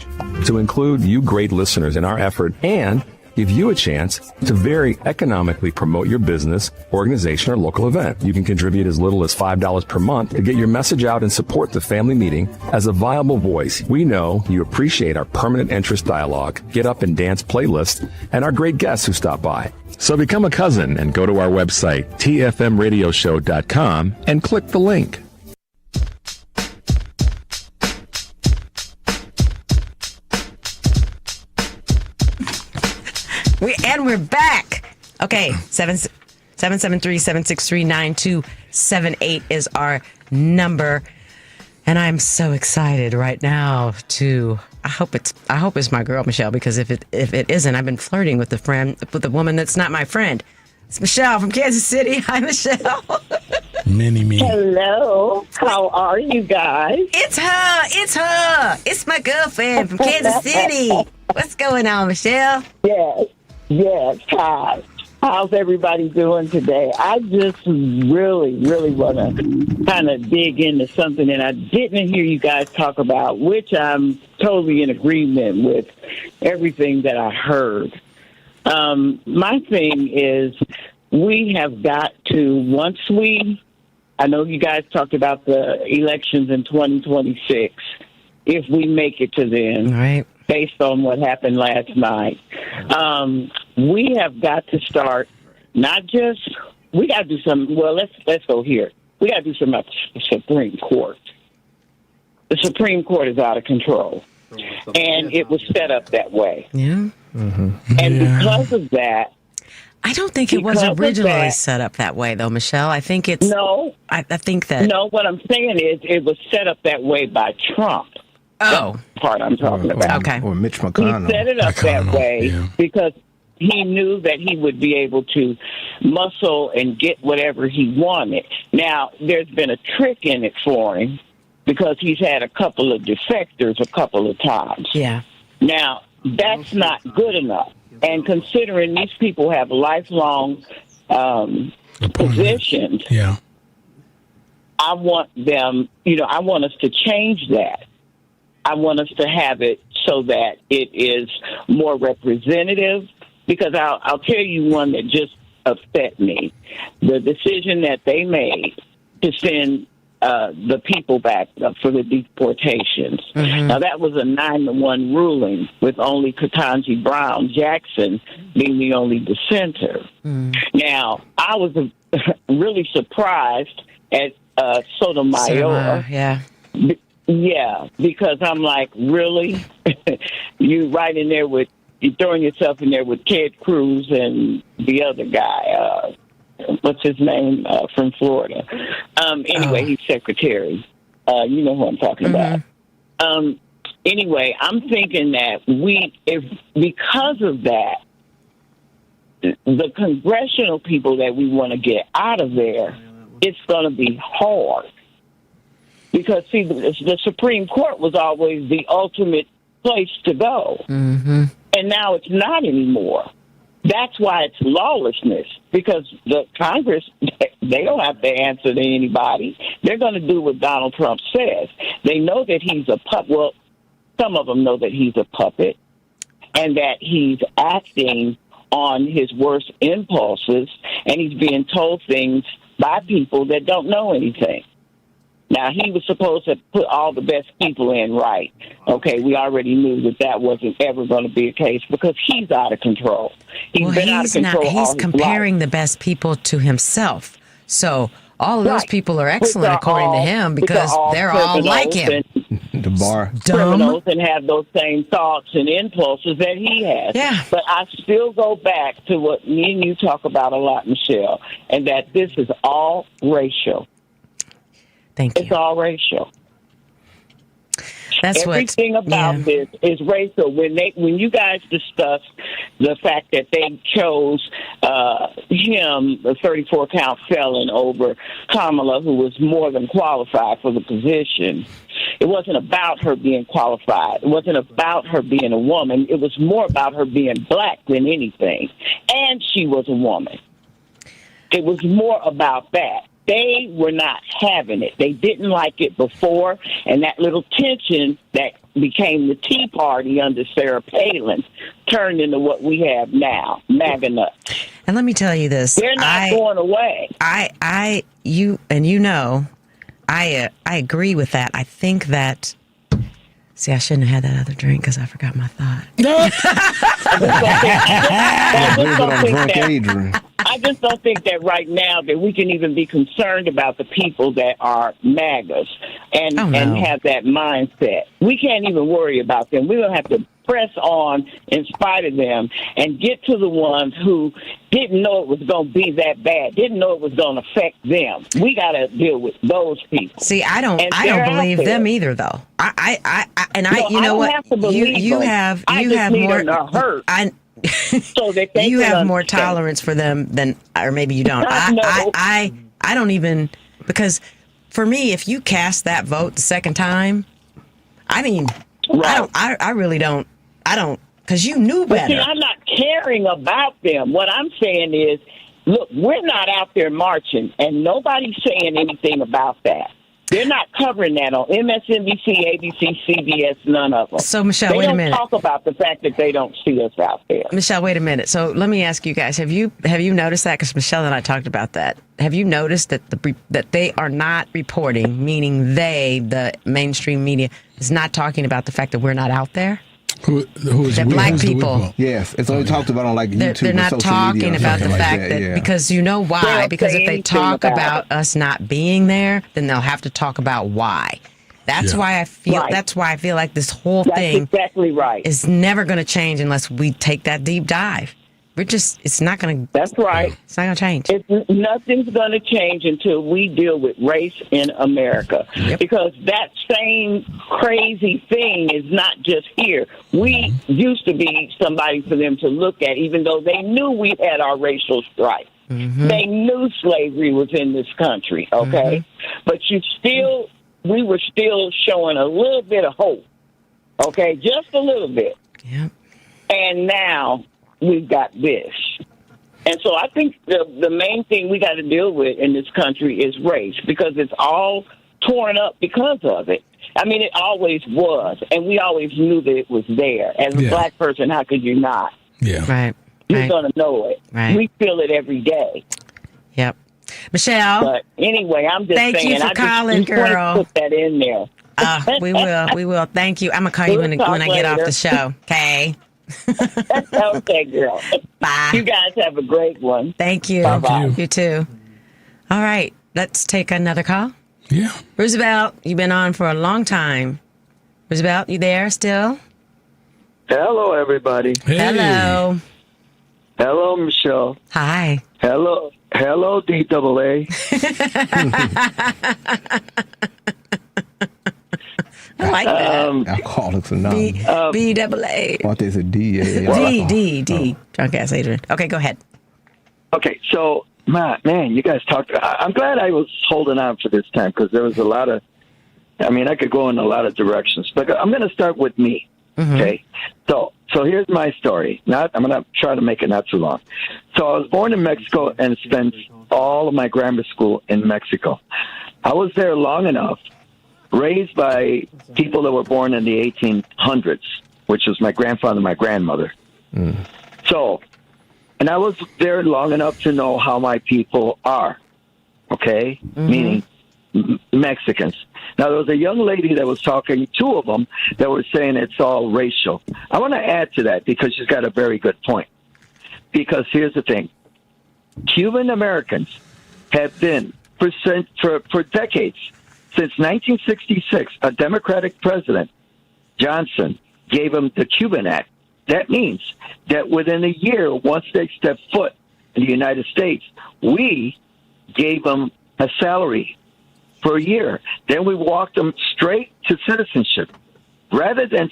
[SPEAKER 5] to include you great listeners in our effort and give you a chance to very economically promote your business, organization, or local event. You can contribute as little as $5 per month to get your message out and support the Family Meeting as a viable voice. We know you appreciate our permanent interest dialogue, get up and dance playlist, and our great guests who stop by. So become a cousin and go to our website, tfmradioshow.com, and click the link.
[SPEAKER 7] We're back. Okay, 773-763-9278 is our number. And I'm so excited right now to I hope it's my girl Michelle, because if it isn't, I've been flirting with a woman that's not my friend. It's Michelle from Kansas City. Hi, Michelle.
[SPEAKER 11] Mini.
[SPEAKER 6] Hello. How are you guys?
[SPEAKER 7] It's her. It's my girlfriend from Kansas City. What's going on, Michelle?
[SPEAKER 6] Yes. Hi. How's everybody doing today? I just really want to kind of dig into something that I didn't hear you guys talk about, which I'm totally in agreement with everything that I heard. My thing is we have got to, I know you guys talked about the elections in 2026, if we make it to then.
[SPEAKER 7] Right.
[SPEAKER 6] Based on what happened last night. We have got to start we got to do some, let's go here. We got to do something about the Supreme Court. The Supreme Court is out of control. And it was set up that way.
[SPEAKER 7] Yeah.
[SPEAKER 6] Mm-hmm. And because of that,
[SPEAKER 7] I don't think it was originally set up that way, though, Michelle. I think it's...
[SPEAKER 6] No.
[SPEAKER 7] I think that...
[SPEAKER 6] No, what I'm saying is it was set up that way by Trump.
[SPEAKER 7] Oh.
[SPEAKER 6] That's the part I'm talking about.
[SPEAKER 7] Okay.
[SPEAKER 10] Or Mitch McConnell.
[SPEAKER 6] He set it up that way because he knew that he would be able to muscle and get whatever he wanted. Now, there's been a trick in it for him because he's had a couple of defectors a couple of times.
[SPEAKER 7] Yeah.
[SPEAKER 6] Now, that's not good enough. And considering these people have lifelong positions, I want them, I want us to change that. I want us to have it so that it is more representative, because I'll tell you one that just upset me. The decision that they made to send the people back for the deportations. Mm-hmm. Now, that was a 9-1 ruling with only Ketanji Brown Jackson being the only dissenter. Mm. Now, I was really surprised at Sotomayor. Yeah, because I'm like, really? You right in there with, you throwing yourself in there with Ted Cruz and the other guy, what's his name, from Florida. Anyway, he's secretary. You know who I'm talking about. Anyway, I'm thinking that because of that, the congressional people that we want to get out of there, it's going to be hard. Because, see, the Supreme Court was always the ultimate place to go. And now it's not anymore. That's why it's lawlessness, because the Congress, they don't have to answer to anybody. They're going to do what Donald Trump says. They know that he's a puppet. Well, some of them know that he's a puppet and that he's acting on his worst impulses, and he's being told things by people that don't know anything. Now, he was supposed to put all the best people in, right? Okay, we already knew that wasn't ever going to be the case because he's out of control. He's been out of control all
[SPEAKER 7] he's
[SPEAKER 6] his
[SPEAKER 7] comparing
[SPEAKER 6] life.
[SPEAKER 7] the best people to himself. So all of those people are excellent according to him because they're all like him.
[SPEAKER 10] The bar.
[SPEAKER 6] Criminals and have those same thoughts and impulses that he has.
[SPEAKER 7] Yeah.
[SPEAKER 6] But I still go back to what me and you talk about a lot, Michelle, and that this is all racial.
[SPEAKER 7] Thank you.
[SPEAKER 6] It's all racial.
[SPEAKER 7] That's
[SPEAKER 6] everything about this is racial. When you guys discuss the fact that they chose him, the 34-count felon, over Kamala, who was more than qualified for the position, it wasn't about her being qualified. It wasn't about her being a woman. It was more about her being black than anything. And she was a woman. It was more about that. They were not having it. They didn't like it before, and that little tension that became the Tea Party under Sarah Palin turned into what we have now, MAGA nuts.
[SPEAKER 7] And let me tell you this.
[SPEAKER 6] They're not going away.
[SPEAKER 7] I agree with that. I think that, see, I shouldn't have had that other drink because I forgot my thought.
[SPEAKER 6] I just don't think that right now that we can even be concerned about the people that are MAGAs and have that mindset. We can't even worry about them. We're going to have to press on in spite of them and get to the ones who didn't know it was going to be that bad, didn't know it was going to affect them. We got to deal with those people.
[SPEAKER 7] See, I don't believe them either, though. You know what? You have more
[SPEAKER 6] hurt. So that they
[SPEAKER 7] you
[SPEAKER 6] can
[SPEAKER 7] have more
[SPEAKER 6] understand.
[SPEAKER 7] tolerance for them than, or maybe you don't. I don't even, because for me, if you cast that vote the second time, I mean,
[SPEAKER 6] right.
[SPEAKER 7] I really don't, because you knew better.
[SPEAKER 6] But see, I'm not caring about them. What I'm saying is, look, we're not out there marching, and nobody's saying anything about that. They're not covering that on MSNBC, ABC, CBS, none of them.
[SPEAKER 7] So, Michelle,
[SPEAKER 6] they
[SPEAKER 7] wait a
[SPEAKER 6] don't
[SPEAKER 7] minute.
[SPEAKER 6] talk about the fact that they don't see us out there.
[SPEAKER 7] Michelle, wait a minute. So let me ask you guys: Have you noticed that? Because Michelle and I talked about that. Have you noticed that that they are not reporting, meaning the mainstream media, is not talking about the fact that we're not out there?
[SPEAKER 11] Who is
[SPEAKER 7] that black people?
[SPEAKER 10] Yes, it's only talked about on like YouTube.
[SPEAKER 7] They're not talking about the fact that because you know why? Because if they talk about us not being there, then they'll have to talk about why. That's why I feel.
[SPEAKER 6] Right.
[SPEAKER 7] That's why I feel like this whole thing
[SPEAKER 6] exactly right.
[SPEAKER 7] is never going to change unless we take that deep dive. It's not going to.
[SPEAKER 6] That's right.
[SPEAKER 7] It's not going to change.
[SPEAKER 6] Nothing's going to change until we deal with race in America.
[SPEAKER 7] Yep.
[SPEAKER 6] Because that same crazy thing is not just here. We used to be somebody for them to look at, even though they knew we had our racial strife. Mm-hmm. They knew slavery was in this country, okay? Mm-hmm. But we were still showing a little bit of hope, okay? Just a little bit.
[SPEAKER 7] Yeah.
[SPEAKER 6] And now we've got this. And so I think the main thing we got to deal with in this country is race, because it's all torn up because of it. I mean, it always was, and we always knew that it was there. As a black person, how could you not?
[SPEAKER 11] Yeah.
[SPEAKER 7] Right.
[SPEAKER 6] You're going to know it.
[SPEAKER 7] Right.
[SPEAKER 6] We feel it every day.
[SPEAKER 7] Yep. Michelle.
[SPEAKER 6] But anyway, I'm just saying.
[SPEAKER 7] Thank you for calling, girl.
[SPEAKER 6] Put that in there.
[SPEAKER 7] We will. Thank you. I'm going to call you when I get off the show. Okay.
[SPEAKER 6] Okay, girl.
[SPEAKER 7] Bye.
[SPEAKER 6] You guys have a great one.
[SPEAKER 7] Thank you.
[SPEAKER 6] Bye-bye.
[SPEAKER 7] You too. All right. Let's take another call.
[SPEAKER 11] Yeah.
[SPEAKER 7] Roosevelt, you've been on for a long time. Roosevelt, you there still?
[SPEAKER 8] Hello, everybody.
[SPEAKER 11] Hey.
[SPEAKER 7] Hello.
[SPEAKER 8] Hello, Michelle.
[SPEAKER 7] Hi.
[SPEAKER 8] Hello, DAA.
[SPEAKER 7] I like that.
[SPEAKER 10] Alcoholics Anonymous.
[SPEAKER 7] BAA.
[SPEAKER 10] What is a DA?
[SPEAKER 7] D. Drunk ass Adrian. Okay, go ahead.
[SPEAKER 8] Okay, so, man, you guys talked. I'm glad I was holding on for this time because there was a lot of, I could go in a lot of directions. But I'm going to start with me, okay? So here's my story. I'm going to try to make it not too long. So I was born in Mexico and spent all of my grammar school in Mexico. I was there long enough, raised by people that were born in the 1800s, which was my grandfather and my grandmother. So, and I was there long enough to know how my people are, okay? Meaning Mexicans. Now, there was a young lady that was talking, two of them, that were saying it's all racial. I want to add to that because she's got a very good point. Because here's the thing. Cuban Americans have been, for decades, since 1966, a Democratic president, Johnson, gave them the Cuban Act. That means that within a year, once they step foot in the United States, we gave them a salary for a year. Then we walked them straight to citizenship. Rather than,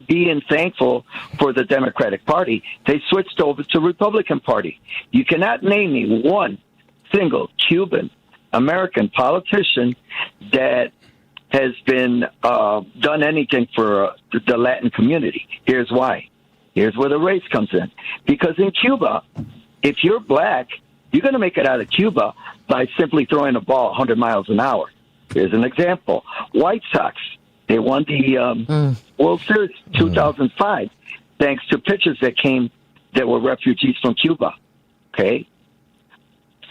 [SPEAKER 8] being thankful for the Democratic Party, they switched over to Republican Party. You cannot name me one single Cuban American politician that has been done anything for the Latin community. Here's why. Here's where the race comes in. Because in Cuba, if you're black, you're going to make it out of Cuba by simply throwing a ball 100 miles an hour. Here's an example. White Sox, they won the World Series 2005 thanks to pitchers that were refugees from Cuba. Okay?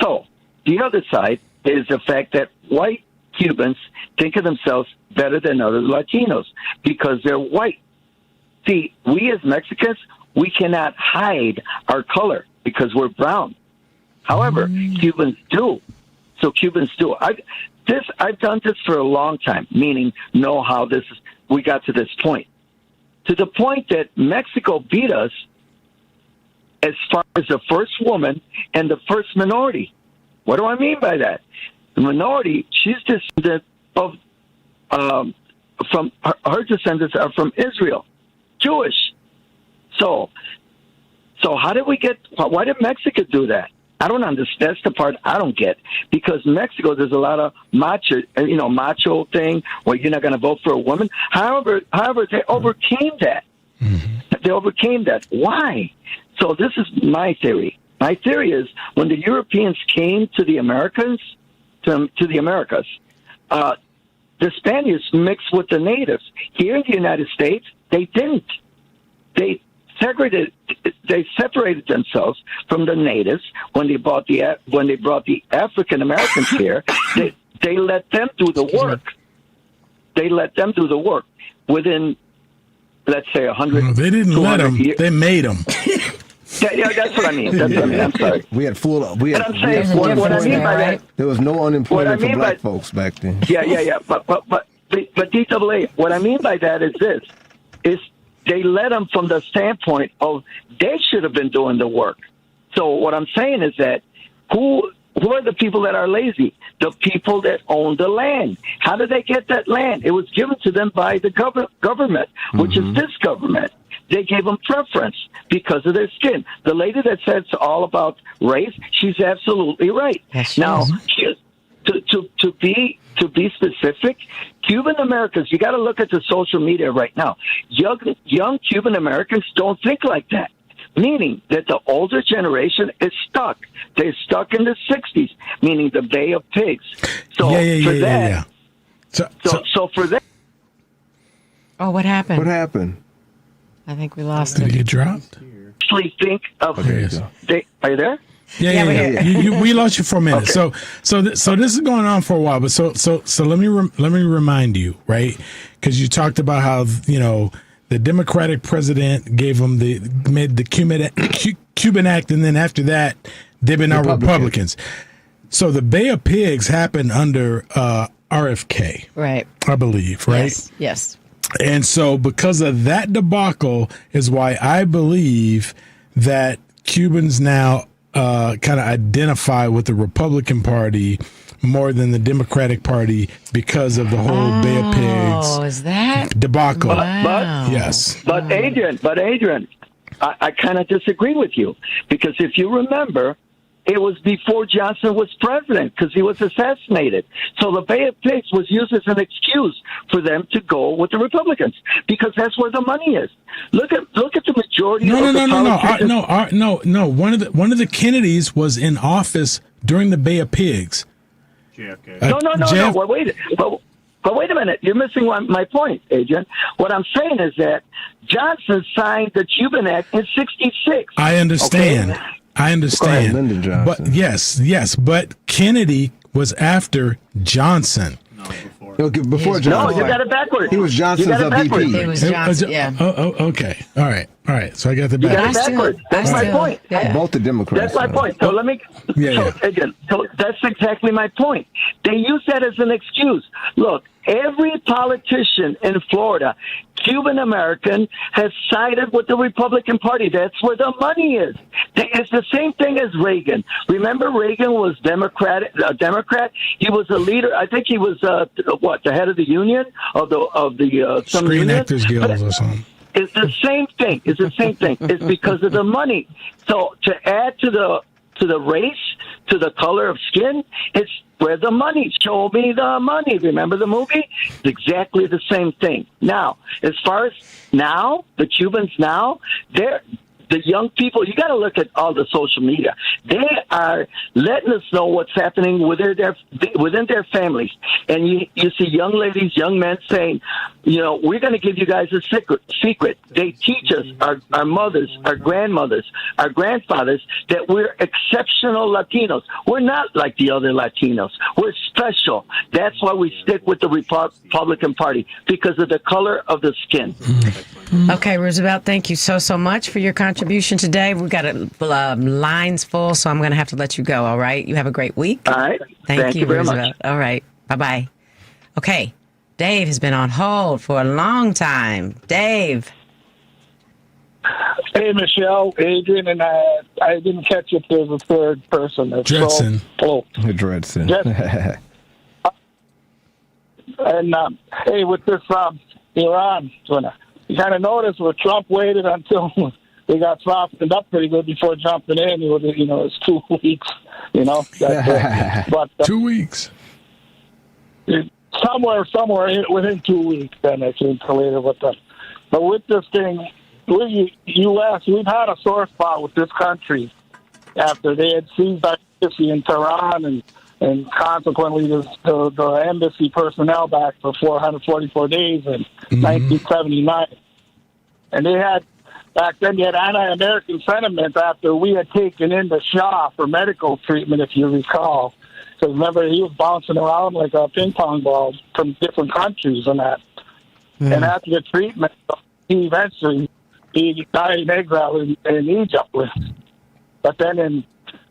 [SPEAKER 8] So, the other side is the fact that white Cubans think of themselves better than other Latinos because they're white. See, we as Mexicans, we cannot hide our color because we're brown. However, Cubans do. So Cubans do. I've done this for a long time, meaning know how we got to this point. To the point that Mexico beat us as far as the first woman and the first minority. What do I mean by that? The minority, she's descendant of, from her descendants are from Israel, Jewish. So why did Mexico do that? I don't understand. That's the part I don't get. Because Mexico, there's a lot of macho thing where you're not going to vote for a woman. However, they overcame that. They overcame that. Why? So this is my theory. My theory is when the Europeans came to the Americas, the Spaniards mixed with the natives. Here in the United States, they didn't. They separated themselves from the natives when they brought the African Americans here. They let them do the work. They let them do the work within, let's say, 100.
[SPEAKER 11] No, they didn't let them.
[SPEAKER 8] Years.
[SPEAKER 11] They made them.
[SPEAKER 8] Yeah, that's what I mean. I'm sorry.
[SPEAKER 10] We had full.
[SPEAKER 8] What I mean by that,
[SPEAKER 10] there was no unemployment for black folks back then.
[SPEAKER 8] Yeah. But DAA. What I mean by that is this: is they let them from the standpoint of they should have been doing the work. So what I'm saying is that who are the people that are lazy? The people that own the land. How did they get that land? It was given to them by the government, which is this government. They gave them preference because of their skin. The lady that said it's all about race, she's absolutely right.
[SPEAKER 7] Yes,
[SPEAKER 8] now, to be specific, Cuban Americans, you got to look at the social media right now. Young Cuban Americans don't think like that, meaning that the older generation is stuck. They're stuck in the 60s, meaning the Bay of Pigs. So So for that.
[SPEAKER 7] Oh, what happened?
[SPEAKER 10] What happened?
[SPEAKER 7] I think we lost
[SPEAKER 11] Did
[SPEAKER 7] him.
[SPEAKER 11] he get dropped?
[SPEAKER 8] Actually think of.
[SPEAKER 11] Okay,
[SPEAKER 8] are you there?
[SPEAKER 11] Yeah. We lost you for a minute. Okay. So this is going on for a while. But so let me remind you, right? Because you talked about how the Democratic president made the Cuban Act, and then after that they've been our Republicans. So the Bay of Pigs happened under RFK,
[SPEAKER 7] Right.
[SPEAKER 11] I believe, right?
[SPEAKER 7] Yes.
[SPEAKER 11] And so because of that debacle is why I believe that Cubans now kind of identify with the Republican Party more than the Democratic Party because of the whole Bay of Pigs
[SPEAKER 7] is that
[SPEAKER 11] debacle.
[SPEAKER 8] But
[SPEAKER 11] yes.
[SPEAKER 8] But Adrian, I kind of disagree with you because if you remember, it was before Johnson was president because he was assassinated. So the Bay of Pigs was used as an excuse for them to go with the Republicans because that's where the money is. Look at the majority.
[SPEAKER 11] No. One of the Kennedys was in office during the Bay of Pigs.
[SPEAKER 8] JFK. No. But wait a minute. You're missing my point, Adrian. What I'm saying is that Johnson signed the Cuban Act in '66.
[SPEAKER 11] I understand.
[SPEAKER 8] Okay?
[SPEAKER 11] I understand.
[SPEAKER 10] Lyndon Johnson.
[SPEAKER 11] But yes. But Kennedy was after Johnson.
[SPEAKER 10] Before Johnson.
[SPEAKER 8] No, you got it backwards.
[SPEAKER 10] He was Johnson's VP.
[SPEAKER 7] It was Johnson, yeah.
[SPEAKER 11] Oh, okay. All right. So I got the
[SPEAKER 8] You got
[SPEAKER 11] backwards.
[SPEAKER 8] it backwards. That's my point.
[SPEAKER 10] Both the Democrats.
[SPEAKER 8] That's my point. So let me. Again, so that's exactly my point. They use that as an excuse. Look, every politician in Florida, Cuban American, has sided with the Republican Party. That's where the money is. It's the same thing as Reagan. Remember, Reagan was a Democrat. He was a leader. I think he was the head of the union of the some
[SPEAKER 11] Screen
[SPEAKER 8] union.
[SPEAKER 11] Actors Guild or something.
[SPEAKER 8] It's the same thing. It's because of the money. So to add to the race, to the color of skin, it's where the money. Show me the money. Remember the movie? It's exactly the same thing. Now, as far as now, the Cubans now, the young people, you got to look at all the social media. They are letting us know what's happening within their families. And you see young ladies, young men saying, we're going to give you guys a secret. They teach us, our mothers, our grandmothers, our grandfathers, that we're exceptional Latinos. We're not like the other Latinos. We're special. That's why we stick with the Republican Party, because of the color of the skin.
[SPEAKER 7] Okay, Roosevelt, thank you so much for your contribution today. We've got lines full, so I'm going to have to let you go, all right? You have a great week.
[SPEAKER 8] All right.
[SPEAKER 7] Thank you
[SPEAKER 8] very
[SPEAKER 7] Roosevelt.
[SPEAKER 8] much.
[SPEAKER 7] All right. Bye-bye. Okay, Dave has been on hold for a long time. Dave.
[SPEAKER 9] Hey, Michelle, Adrian, and I didn't catch if there's a third person.
[SPEAKER 11] Dredson.
[SPEAKER 10] Dredson.
[SPEAKER 9] And, hey, with this Iran, you kind of noticed where Trump waited until they got softened up pretty good before jumping in. It was 2 weeks, But
[SPEAKER 11] 2 weeks.
[SPEAKER 9] Somewhere within 2 weeks, then it came to later with them. But with this thing, U.S., we've had a sore spot with this country after they had seized our embassy in Tehran and consequently the embassy personnel back for 444 days in 1979. And back then you had anti-American sentiment after we had taken in the Shah for medical treatment, if you recall. Because remember, he was bouncing around like a ping pong ball from different countries and that. And after the treatment, he eventually died in exile in Egypt. But then in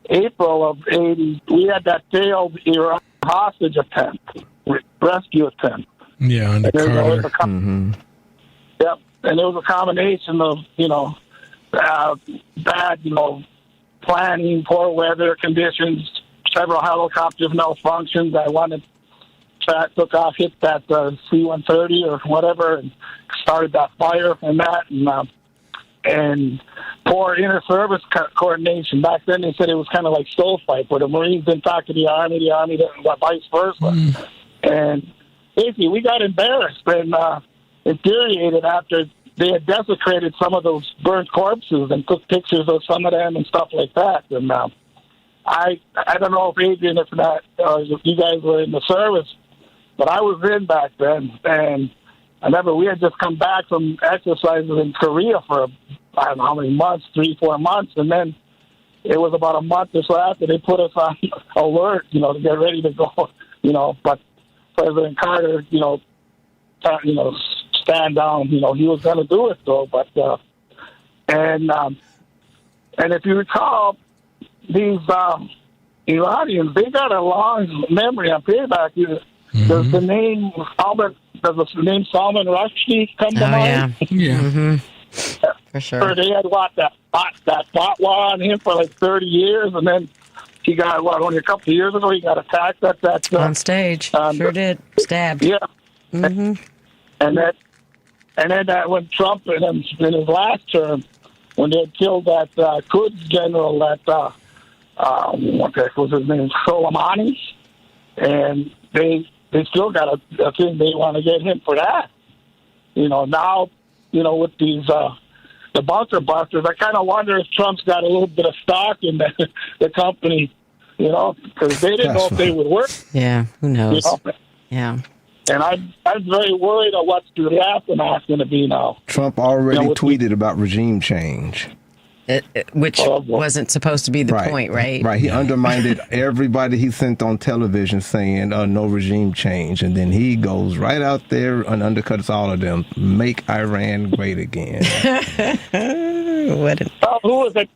[SPEAKER 9] April of '80, we had that failed Iran hostage attempt, rescue attempt.
[SPEAKER 11] Yeah, under Carter.
[SPEAKER 9] Yep, and it was a combination of bad planning, poor weather conditions, several helicopters malfunctioned. Took off, hit that C-130 or whatever, and started that fire and poor inter-service coordination. Back then, they said it was kind of like stove fight, where the Marines didn't talk to the Army didn't, vice versa. And basically, we got embarrassed and infuriated after they had desecrated some of those burnt corpses and took pictures of some of them and stuff like that. And I don't know if Adrian, if you guys were in the service, but I was in back then, and I remember we had just come back from exercises in Korea for, I don't know how many months, 3-4 months, and then it was about a month or so after they put us on alert, to get ready to go, but President Carter, stand down, he was going to do it though, but, and if you recall, these Iranians, they got a long memory on payback. Does the name Salman Rushdie come to mind?
[SPEAKER 11] Yeah.
[SPEAKER 7] Mm-hmm. For sure.
[SPEAKER 9] They had that fatwa on him for like 30 years, and then he got only a couple of years ago he got attacked at that
[SPEAKER 7] on stage. Sure did. Stabbed.
[SPEAKER 9] Yeah.
[SPEAKER 7] Mm-hmm.
[SPEAKER 9] And then when Trump in his last term, when they had killed that Quds general, that what the heck was his name, Soleimani, and they still got a thing they want to get him for that. Now, with these the bunker busters, I kind of wonder if Trump's got a little bit of stock in the company, because they didn't know if they would work.
[SPEAKER 7] Yeah, who knows? Yeah.
[SPEAKER 9] And I'm very worried of what the aftermath's going to be now.
[SPEAKER 10] Trump already tweeted about regime change.
[SPEAKER 7] Which wasn't supposed to be the point, right?
[SPEAKER 10] Right. He undermined everybody he sent on television saying no regime change. And then he goes right out there and undercuts all of them. Make Iran great again.
[SPEAKER 9] Who was it?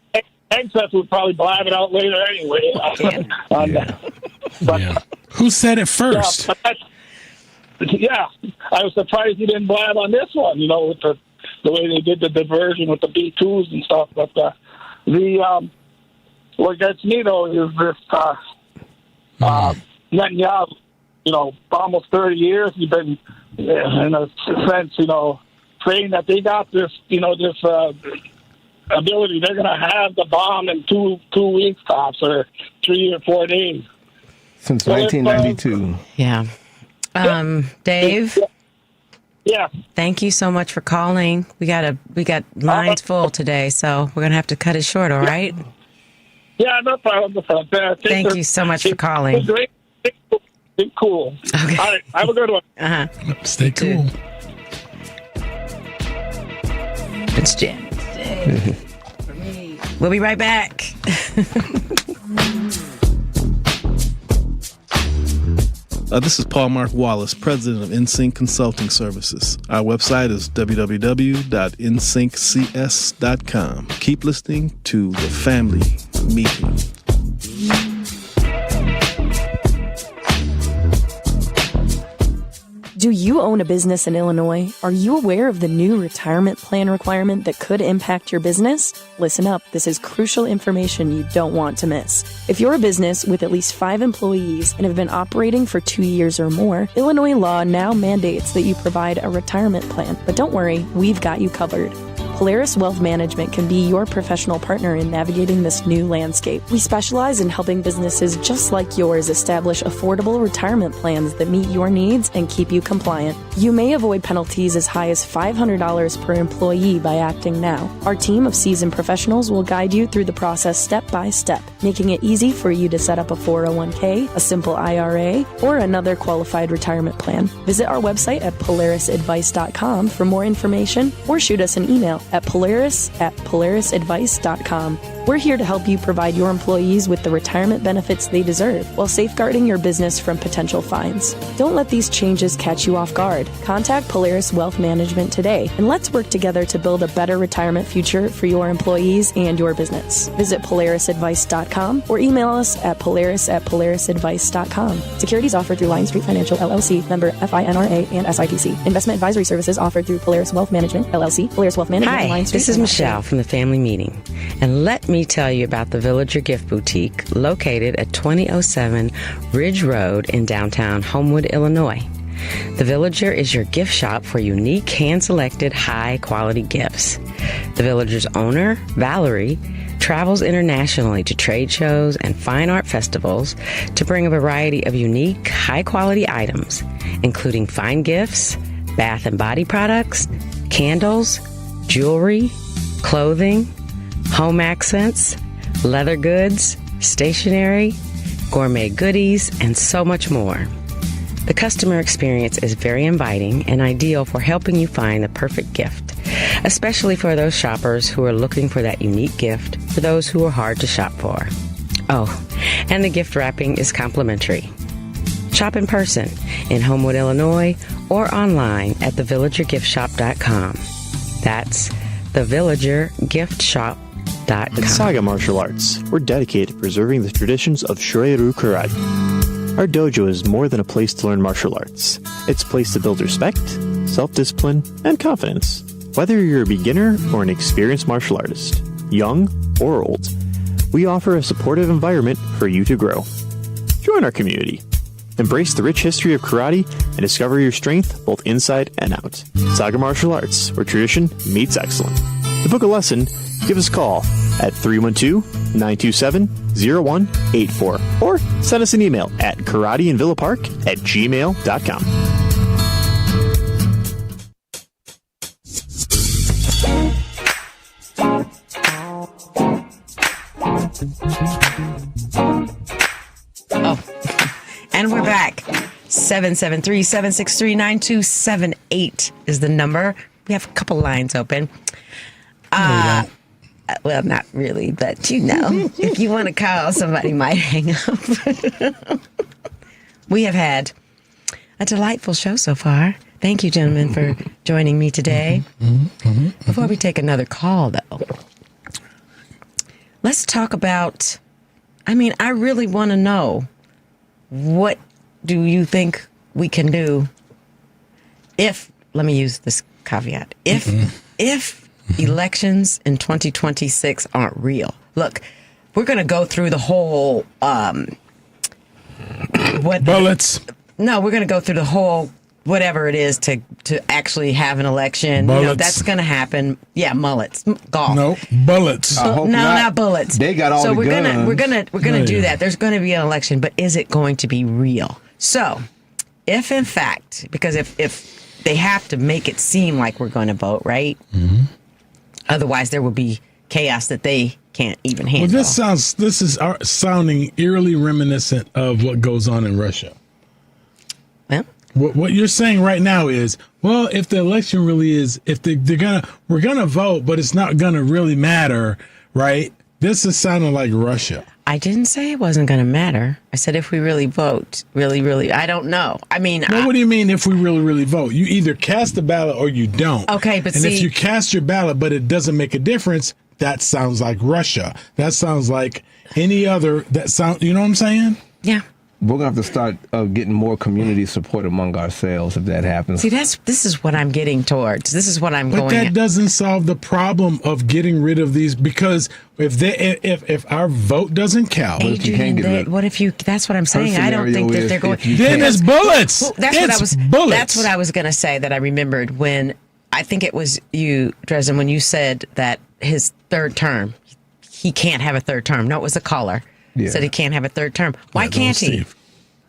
[SPEAKER 9] Excess would probably blab it out later anyway.
[SPEAKER 11] Who said it first?
[SPEAKER 9] Yeah, I was surprised he didn't blab on this one, with the way they did the diversion with the B-2s and stuff. But what gets me, though, is this Netanyahu, for almost 30 years, he's been, in a sense, saying that they got this, this ability. They're going to have the bomb in two weeks tops, or 3 or 4 days.
[SPEAKER 10] Since 1992.
[SPEAKER 7] Yeah. Dave?
[SPEAKER 9] Yeah.
[SPEAKER 7] Thank you so much for calling. We got lines full today, so we're going to have to cut it short, all right?
[SPEAKER 9] Yeah, no problem.
[SPEAKER 7] Thank you so much for calling.
[SPEAKER 9] Great. Cool.
[SPEAKER 7] Okay.
[SPEAKER 9] All right. Have a good one.
[SPEAKER 7] Uh-huh.
[SPEAKER 11] Stay cool.
[SPEAKER 7] It's Jen. We'll be right back.
[SPEAKER 18] This is Paul Mark Wallace, president of NSYNC Consulting Services. Our website is www.nsynccs.com. Keep listening to The Family Meeting.
[SPEAKER 19] Do you own a business in Illinois? Are you aware of the new retirement plan requirement that could impact your business? Listen up. This is crucial information you don't want to miss. If you're a business with at least 5 employees and have been operating for 2 years or more, Illinois law now mandates that you provide a retirement plan. But don't worry, we've got you covered. Polaris Wealth Management can be your professional partner in navigating this new landscape. We specialize in helping businesses just like yours establish affordable retirement plans that meet your needs and keep you compliant. You may avoid penalties as high as $500 per employee by acting now. Our team of seasoned professionals will guide you through the process step by step, making it easy for you to set up a 401k, a simple IRA, or another qualified retirement plan. Visit our website at polarisadvice.com for more information, or shoot us an email at polarisadvice.com. We're here to help you provide your employees with the retirement benefits they deserve while safeguarding your business from potential fines. Don't let these changes catch you off guard. Contact Polaris Wealth Management today, and let's work together to build a better retirement future for your employees and your business. Visit polarisadvice.com or email us at polaris@polarisadvice.com. Securities offered through Lion Street Financial LLC, member FINRA and SIPC. Investment advisory services offered through Polaris Wealth Management LLC, Polaris Wealth Management.
[SPEAKER 7] Hi, this is Michelle from the Family Meeting, and let me tell you about the Villager Gift Boutique located at 2007 Ridge Road in downtown Homewood, Illinois. The Villager is your gift shop for unique, hand-selected, high-quality gifts. The Villager's owner, Valerie, travels internationally to trade shows and fine art festivals to bring a variety of unique, high-quality items, including fine gifts, bath and body products, candles, jewelry, clothing, home accents, leather goods, stationery, gourmet goodies, and so much more. The customer experience is very inviting and ideal for helping you find the perfect gift, especially for those shoppers who are looking for that unique gift for those who are hard to shop for. Oh, and the gift wrapping is complimentary. Shop in person in Homewood, Illinois, or online at thevillagergiftshop.com. That's thevillagergiftshop.com.
[SPEAKER 2] gmail.com.
[SPEAKER 12] At Saga Martial Arts, we're dedicated to preserving the traditions of Shoreiru Karate. Our dojo is more than a place to learn martial arts. It's a place to build respect, self-discipline, and confidence. Whether you're a beginner or an experienced martial artist, young or old, we offer a supportive environment for you to grow. Join our community. Embrace the rich history of karate and discover your strength both inside and out. Saga Martial Arts, where tradition meets excellence. To book a lesson, give us a call at 312-927-0184 or send us an email at karateinvillapark@gmail.com.
[SPEAKER 7] Oh, and we're back. 773-763-9278 is the number. We have a couple lines open. Well, not really, but if you want to call, somebody might hang up. We have had a delightful show so far. Thank you, gentlemen, for joining me today. Before we take another call, though, let's talk about, I really want to know, what do you think we can do if, let me use this caveat, if elections in 2026 aren't real? Look, we're going to go through the whole,
[SPEAKER 11] bullets.
[SPEAKER 7] No, we're going to go through the whole, whatever it is to actually have an election. That's going to happen. Yeah, mullets, golf.
[SPEAKER 11] No, bullets.
[SPEAKER 7] Not bullets.
[SPEAKER 10] They got all the guns.
[SPEAKER 7] So we're gonna do that. There's going to be an election, but is it going to be real? So, if in fact, because if they have to make it seem like we're going to vote, right? Otherwise, there will be chaos that they can't even handle.
[SPEAKER 11] Well, this is sounding eerily reminiscent of what goes on in Russia.
[SPEAKER 7] Well,
[SPEAKER 11] what you're saying right now is, well, if the election really is, if we're gonna vote, but it's not gonna really matter, right? This is sounding like Russia.
[SPEAKER 7] I didn't say it wasn't going to matter. I said if we really vote, really, I don't know.
[SPEAKER 11] What do you mean if we really vote? You either cast the ballot or you don't.
[SPEAKER 7] Okay, but
[SPEAKER 11] if you cast your ballot, but it doesn't make a difference, that sounds like Russia. That sounds like any other. You know what I'm saying?
[SPEAKER 7] Yeah.
[SPEAKER 10] We're going to have to start getting more community support among ourselves if that happens.
[SPEAKER 7] See, this is what I'm getting towards. This is what I'm going.
[SPEAKER 11] But that doesn't solve the problem of getting rid of these, because if our vote doesn't count,
[SPEAKER 7] what if you? That's what I'm saying. I don't think that they're going.
[SPEAKER 11] Then it's bullets.
[SPEAKER 7] Well, that's what I was going to say. That I remembered when I think it was you, Dresden, when you said that his third term, he can't have a third term. No, it was a caller. Yeah. Said he can't have a third term. Why can't he?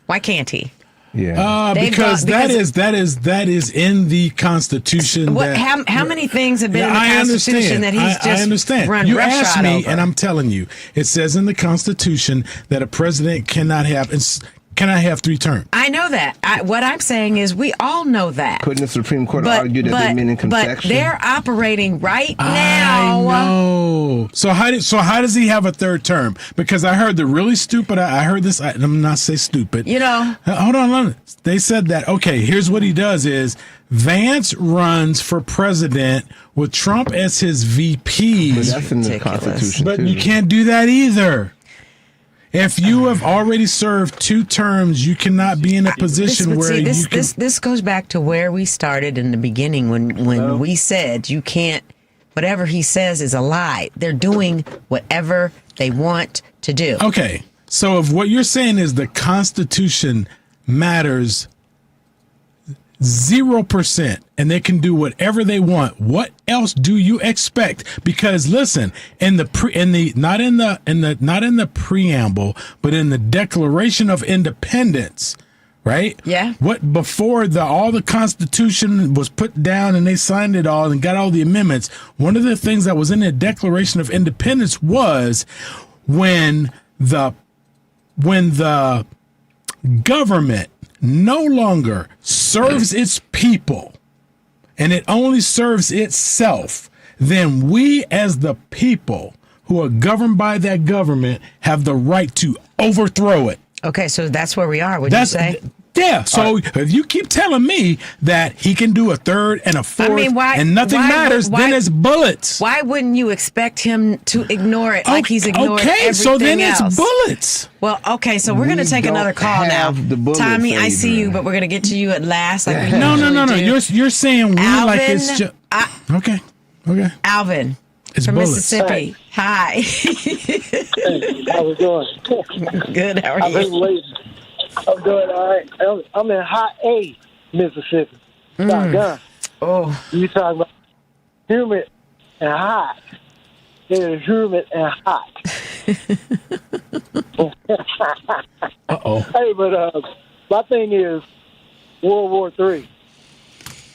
[SPEAKER 7] Why can't he?
[SPEAKER 10] Yeah,
[SPEAKER 11] because that is in the Constitution.
[SPEAKER 7] How many things have been in the Constitution that he's just
[SPEAKER 11] I understand.
[SPEAKER 7] Run
[SPEAKER 11] you asked me,
[SPEAKER 7] over?
[SPEAKER 11] And I'm telling you, it says in the Constitution that a president cannot have 3 terms.
[SPEAKER 7] I know that. What I'm saying is, we all know that.
[SPEAKER 10] Couldn't the Supreme Court argue that they mean in confection?
[SPEAKER 7] But they're operating right now.
[SPEAKER 11] I know. So how does he have a third term? Because I heard the really stupid. I heard this. I'm not say stupid. Hold on. They said that. Okay, here's what he does: is Vance runs for president with Trump as his VP.
[SPEAKER 10] But that's in the Constitution.
[SPEAKER 11] But you can't do that either. If you have already served 2 terms, you cannot be in a position
[SPEAKER 7] This goes back to where we started in the beginning when we said you can't. Whatever he says is a lie. They're doing whatever they want to do.
[SPEAKER 11] Okay, so if what you're saying is the Constitution matters 0%, and they can do whatever they want, what else do you expect? Because listen, not in the preamble, but in the Declaration of Independence, right?
[SPEAKER 7] Yeah.
[SPEAKER 11] What before all the Constitution was put down and they signed it all and got all the amendments, one of the things that was in the Declaration of Independence was when the government no longer serves its people and it only serves itself, then we as the people who are governed by that government have the right to overthrow it.
[SPEAKER 7] Okay, so that's where we are, would you say?
[SPEAKER 11] Yeah, so if you keep telling me that he can do a third and a fourth and nothing matters, then it's bullets.
[SPEAKER 7] Why wouldn't you expect him to ignore it like he's ignored everything
[SPEAKER 11] so then
[SPEAKER 7] else?
[SPEAKER 11] it's bullets.
[SPEAKER 7] Well, okay, so we're going to take another call now. Tommy, I see you, but we're going to get to you at last. Like we
[SPEAKER 11] No.
[SPEAKER 7] usually do.
[SPEAKER 11] You're saying we
[SPEAKER 7] Alvin,
[SPEAKER 11] like it's just... Okay.
[SPEAKER 7] Alvin
[SPEAKER 11] It's
[SPEAKER 7] from
[SPEAKER 11] bullets.
[SPEAKER 7] Mississippi. Hi.
[SPEAKER 9] Hey, how we doing?
[SPEAKER 7] Good, how are
[SPEAKER 9] I've been
[SPEAKER 7] you?
[SPEAKER 9] waiting. I'm doing all right. I'm in Hot A, Mississippi. Doggone.
[SPEAKER 7] Oh.
[SPEAKER 9] You talking about humid and hot. It is humid and hot.
[SPEAKER 11] Uh-oh.
[SPEAKER 9] Hey, but my thing is World War III.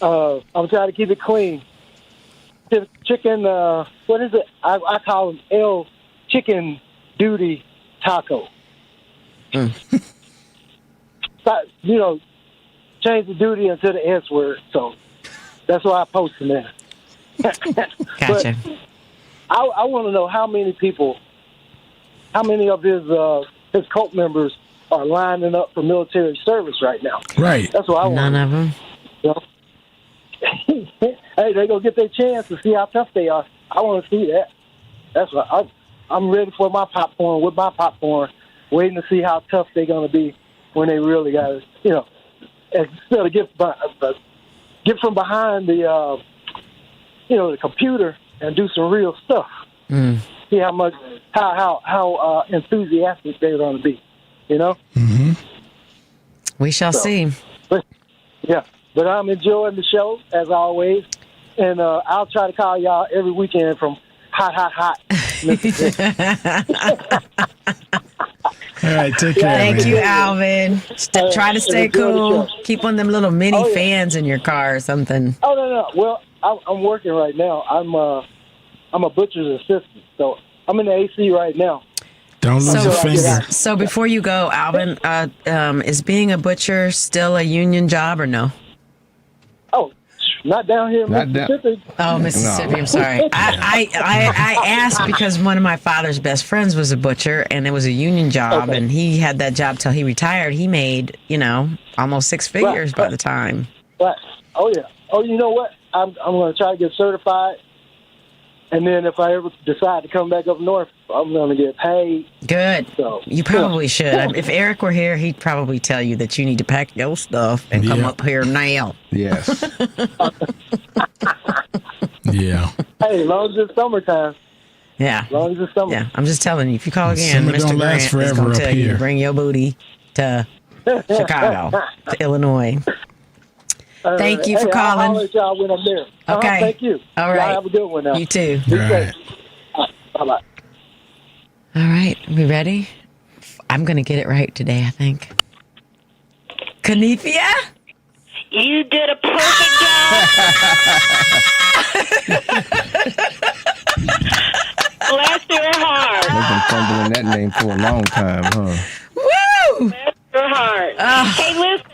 [SPEAKER 9] I'm trying to keep it clean. Chicken, what is it? I call them El Chicken Duty Taco. But, change the duty into the S word, so that's why I posted that.
[SPEAKER 7] Gotcha.
[SPEAKER 9] But I want to know how many of his cult members are lining up for military service right now.
[SPEAKER 11] Right.
[SPEAKER 9] That's what I want.
[SPEAKER 7] None of them.
[SPEAKER 9] Hey, they're going to get their chance to see how tough they are. I want to see that. That's what I'm ready for my popcorn, with my popcorn, waiting to see how tough they're going to be when they really got it. Instead of get from behind the, the computer and do some real stuff. See how enthusiastic they're going to be,
[SPEAKER 11] Mm-hmm.
[SPEAKER 7] We shall see.
[SPEAKER 9] But I'm enjoying the show, as always. And I'll try to call y'all every weekend from hot Mississippi.
[SPEAKER 11] All right, take care.
[SPEAKER 7] Thank
[SPEAKER 11] man.
[SPEAKER 7] you, Alvin. Try to stay cool. Keep one of them little mini fans in your car or something.
[SPEAKER 9] Oh, no. Well, I'm working right now. I'm a butcher's assistant, so I'm in the AC right now.
[SPEAKER 11] Don't lose a finger.
[SPEAKER 7] So before you go, Alvin, is being a butcher still a union job or no?
[SPEAKER 9] Oh, not down here in Mississippi.
[SPEAKER 7] Oh, Mississippi. I'm sorry. I asked because one of my father's best friends was a butcher, and it was a union job, and he had that job till he retired. He made, almost six figures by the time.
[SPEAKER 9] Right. Oh, yeah. Oh, you know what? I'm going to try to get certified, and then if I ever decide to come back up north, I'm going to get paid.
[SPEAKER 7] Good.
[SPEAKER 9] So,
[SPEAKER 7] you probably should. If Eric were here, he'd probably tell you that you need to pack your stuff and come up here now.
[SPEAKER 10] Yes.
[SPEAKER 11] Yeah.
[SPEAKER 9] Hey, as long as it's summertime.
[SPEAKER 7] Yeah.
[SPEAKER 9] As long as it's summer.
[SPEAKER 7] Yeah. I'm just telling you, if you call again,
[SPEAKER 11] Summer
[SPEAKER 7] Mr.
[SPEAKER 11] don't
[SPEAKER 7] Grant
[SPEAKER 11] last
[SPEAKER 7] is
[SPEAKER 11] forever
[SPEAKER 7] going to
[SPEAKER 11] up
[SPEAKER 7] tell you
[SPEAKER 11] here.
[SPEAKER 7] to bring your booty to Chicago, to Illinois. Thank you for calling.
[SPEAKER 9] I'll let y'all when I'm there.
[SPEAKER 7] Okay.
[SPEAKER 9] Thank you.
[SPEAKER 7] All right.
[SPEAKER 9] Y'all have a good one now.
[SPEAKER 7] You too.
[SPEAKER 9] Be
[SPEAKER 11] All
[SPEAKER 9] safe. Bye-bye.
[SPEAKER 7] All right. We ready? I'm going to get it right today, I think. Canifia?
[SPEAKER 13] You did a perfect job. Bless your heart.
[SPEAKER 10] They've been fumbling that name for a long time, huh?
[SPEAKER 7] Woo!
[SPEAKER 13] Bless your heart. Hey, listen.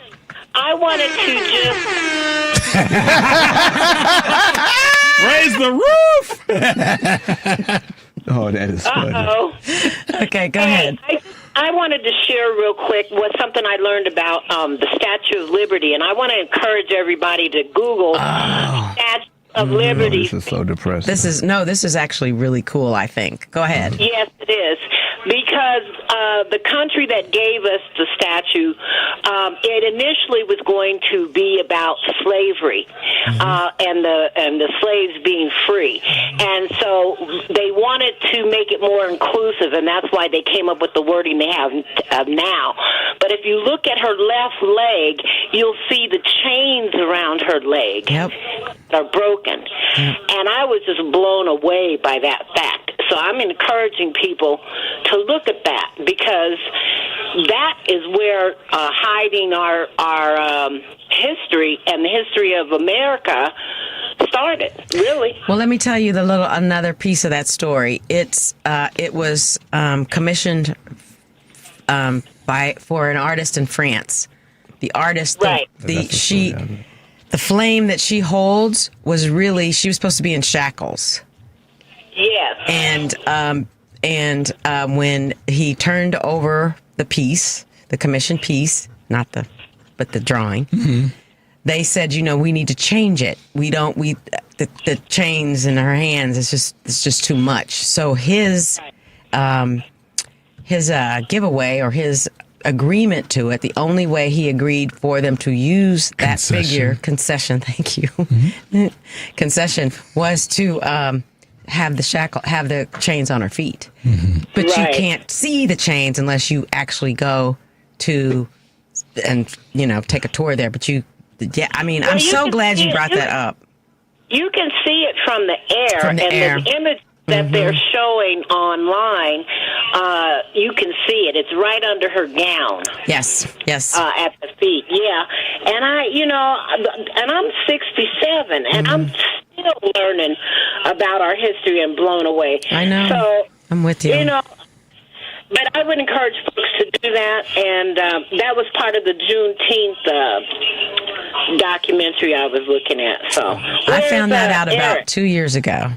[SPEAKER 13] I wanted
[SPEAKER 11] to just... Raise the roof!
[SPEAKER 10] Oh, that is funny.
[SPEAKER 13] Uh-oh.
[SPEAKER 7] Okay, go ahead.
[SPEAKER 13] I wanted to share real quick what something I learned about the Statue of Liberty, and I want to encourage everybody to Google Statue of Liberty.
[SPEAKER 10] This is so depressing.
[SPEAKER 7] This is actually really cool, I think. Go ahead.
[SPEAKER 13] Yes, it is. Because the country that gave us the statue, it initially was going to be about slavery and the slaves being free. And so they wanted to make it more inclusive, and that's why they came up with the wording they have now. But if you look at her left leg, you'll see the chains around her leg are broken. And I was just blown away by that fact. So I'm encouraging people to look at that, because that is where hiding our history and the history of America started, really.
[SPEAKER 7] Well, let me tell you another piece of that story. It was commissioned for an artist in France. The artist,
[SPEAKER 13] right?
[SPEAKER 7] The flame that she holds was really, she was supposed to be in shackles.
[SPEAKER 13] Yes.
[SPEAKER 7] And when he turned over the piece, the commissioned piece, not the but the drawing.
[SPEAKER 11] Mm-hmm.
[SPEAKER 7] They said, we need to change it. The chains in her hands, it's just too much. So his giveaway or his agreement to it, the only way he agreed for them to use that concession, thank you, concession was to have the chains on her feet.
[SPEAKER 11] Mm-hmm.
[SPEAKER 7] But you can't see the chains unless you actually go to and take a tour there. But I'm so glad you brought that up.
[SPEAKER 13] You can see it from the air,
[SPEAKER 7] and
[SPEAKER 13] the image that they're showing online, you can see it. It's right under her gown.
[SPEAKER 7] Yes.
[SPEAKER 13] At the feet, yeah. And I'm 67, and I'm still learning about our history and blown away.
[SPEAKER 7] I know.
[SPEAKER 13] So
[SPEAKER 7] I'm with you.
[SPEAKER 13] But I would encourage folks to do that, and that was part of the Juneteenth documentary I was looking at. So
[SPEAKER 7] I found that out about 2 years ago.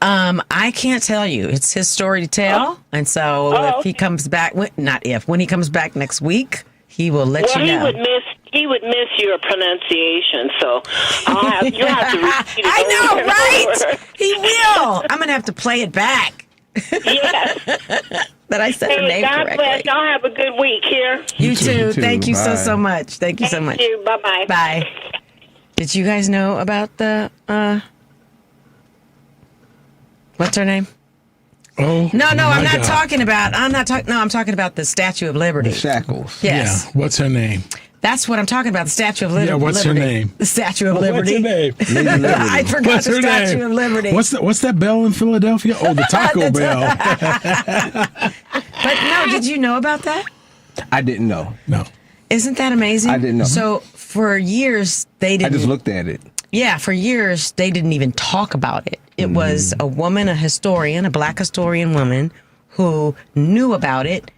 [SPEAKER 7] I can't tell you. It's his story to tell, and so if he comes back, when he comes back next week, he will let you know.
[SPEAKER 13] He would miss your pronunciation, so you'll have to repeat it.
[SPEAKER 7] I know,
[SPEAKER 13] over
[SPEAKER 7] right?
[SPEAKER 13] and over.
[SPEAKER 7] He will. I'm gonna have to play it back.
[SPEAKER 13] Yes.
[SPEAKER 7] That I said her name
[SPEAKER 13] God
[SPEAKER 7] correctly.
[SPEAKER 13] bless. Y'all have a good week here.
[SPEAKER 7] You too. Thank you so much. Thank you so much.
[SPEAKER 13] Thank you. Bye-bye.
[SPEAKER 7] Bye. Did you guys know about the what's her name?
[SPEAKER 11] Oh
[SPEAKER 7] no, I'm not talking about. I'm talking about the Statue of Liberty.
[SPEAKER 10] The shackles.
[SPEAKER 7] Yes.
[SPEAKER 11] Yeah. What's her name?
[SPEAKER 7] That's what I'm talking about. The Statue of Liberty.
[SPEAKER 11] Yeah. What's her name?
[SPEAKER 7] The Statue of Liberty.
[SPEAKER 11] What's her name?
[SPEAKER 7] I forgot
[SPEAKER 11] What's
[SPEAKER 7] the
[SPEAKER 11] her
[SPEAKER 7] Statue
[SPEAKER 11] name?
[SPEAKER 7] of Liberty.
[SPEAKER 11] What's that bell in Philadelphia? Oh, the Taco Bell.
[SPEAKER 7] But no, did you know about that?
[SPEAKER 10] I didn't know.
[SPEAKER 11] No.
[SPEAKER 7] Isn't that amazing?
[SPEAKER 10] I didn't know.
[SPEAKER 7] So for years they didn't.
[SPEAKER 10] I just looked at it.
[SPEAKER 7] Yeah, for years they didn't even talk about it. It was a woman, a historian, a black historian woman who knew about it.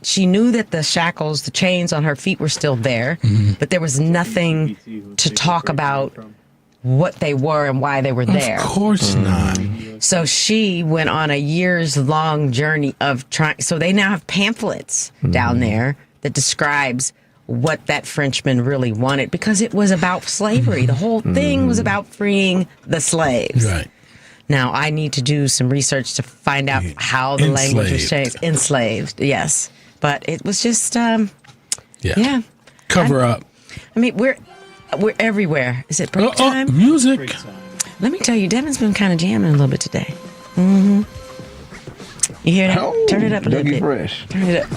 [SPEAKER 7] She knew that the shackles, the chains on her feet were still there, but there was nothing to talk about what they were and why they were there.
[SPEAKER 11] Of course not.
[SPEAKER 7] So she went on a years-long journey of trying. So they now have pamphlets down there that describes what that Frenchman really wanted, because it was about slavery. The whole thing was about freeing the slaves.
[SPEAKER 11] Right.
[SPEAKER 7] Now, I need to do some research to find out how the language was changed. Enslaved, yes. But it was just, yeah.
[SPEAKER 11] Cover up.
[SPEAKER 7] I mean, we're everywhere. Is it break time?
[SPEAKER 11] Music.
[SPEAKER 7] Let me tell you, Devin's been kind of jamming a little bit today. Mm-hmm. You hear that?
[SPEAKER 10] Oh,
[SPEAKER 7] Turn it up a little bit.
[SPEAKER 10] Fresh.
[SPEAKER 7] Turn it up.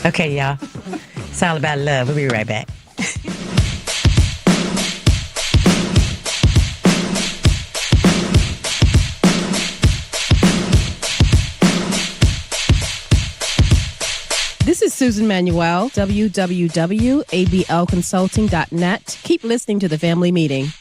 [SPEAKER 7] Okay, y'all. It's all about love. We'll be right back.
[SPEAKER 14] This is Susan Manuel, www.ablconsulting.net. Keep listening to The Family Meeting.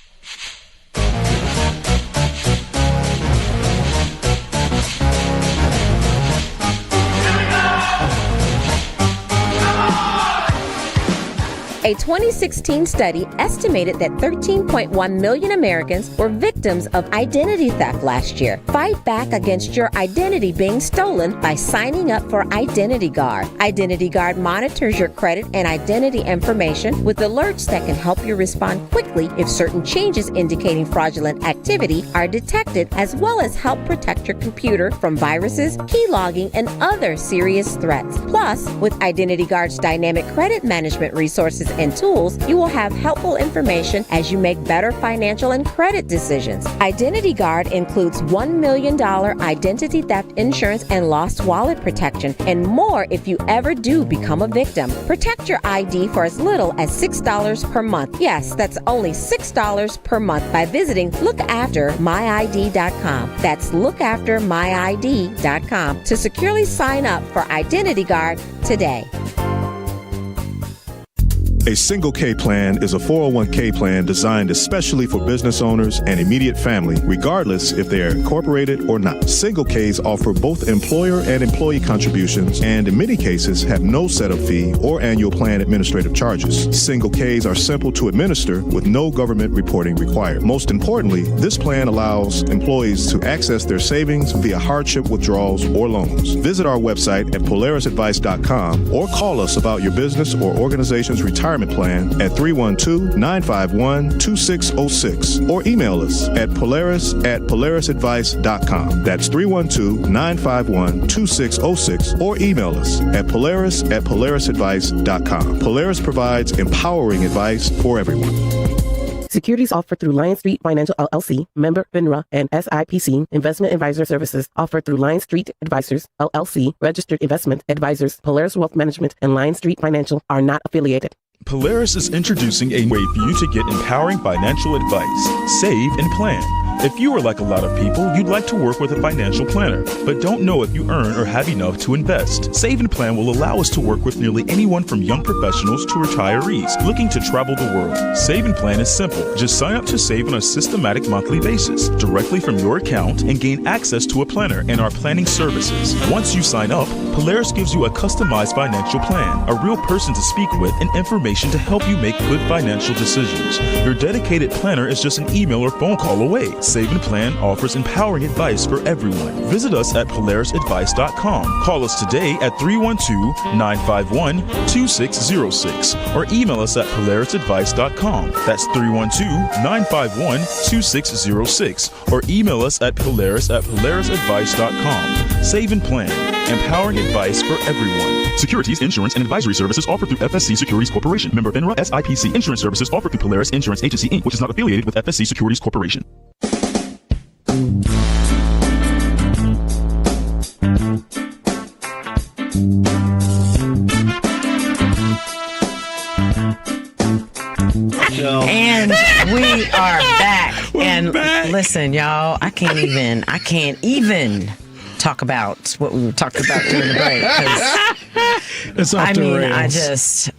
[SPEAKER 15] A 2016 study estimated that 13.1 million Americans were victims of identity theft last year. Fight back against your identity being stolen by signing up for Identity Guard. Identity Guard monitors your credit and identity information with alerts that can help you respond quickly if certain changes indicating fraudulent activity are detected, as well as help protect your computer from viruses, keylogging, and other serious threats. Plus, with Identity Guard's dynamic credit management resources and tools, you will have helpful information as you make better financial and credit decisions. Identity Guard includes $1 million identity theft insurance and lost wallet protection, and more if you ever do become a victim. Protect your ID for as little as $6 per month. Yes, that's only $6 per month by visiting lookaftermyid.com. That's lookaftermyid.com to securely sign up for Identity Guard today.
[SPEAKER 16] A single K plan is a 401k plan designed especially for business owners and immediate family, regardless if they are incorporated or not. Single Ks offer both employer and employee contributions and in many cases have no setup fee or annual plan administrative charges. Single Ks are simple to administer with no government reporting required. Most importantly, this plan allows employees to access their savings via hardship withdrawals or loans. Visit our website at polarisadvice.com or call us about your business or organization's retirement plan at 312-951-2606 or email us at polarisadvice.com. That's 312-951-2606 or email us at polarisadvice.com. Polaris provides empowering advice for everyone.
[SPEAKER 2] Securities offered through Lion Street Financial LLC, member FINRA, and SIPC. Investment advisor services offered through Lion Street Advisors LLC, registered investment advisors. Polaris Wealth Management and Lion Street Financial are not affiliated.
[SPEAKER 3] Polaris is introducing a way for you to get empowering financial advice. Save and plan. If you are like a lot of people, you'd like to work with a financial planner, but don't know if you earn or have enough to invest. Save and Plan will allow us to work with nearly anyone from young professionals to retirees looking to travel the world. Save and Plan is simple. Just sign up to save on a systematic monthly basis directly from your account and gain access to a planner and our planning services. Once you sign up, Polaris gives you a customized financial plan, a real person to speak with, and information to help you make good financial decisions. Your dedicated planner is just an email or phone call away. Save and Plan offers empowering advice for everyone. Visit us at polarisadvice.com. Call us today at 312-951-2606 or email us at polarisadvice.com. That's 312-951-2606 or email us at polarisadvice.com. Save and Plan. Empowering advice for everyone. Securities, insurance, and advisory services offered through FSC Securities Corporation. Member FINRA, SIPC. Insurance services offered through Polaris Insurance Agency, Inc., which is not affiliated with FSC Securities Corporation.
[SPEAKER 7] And we are back. Listen, y'all, I can't even talk about what we were talking about during the break.
[SPEAKER 11] It's off the rails.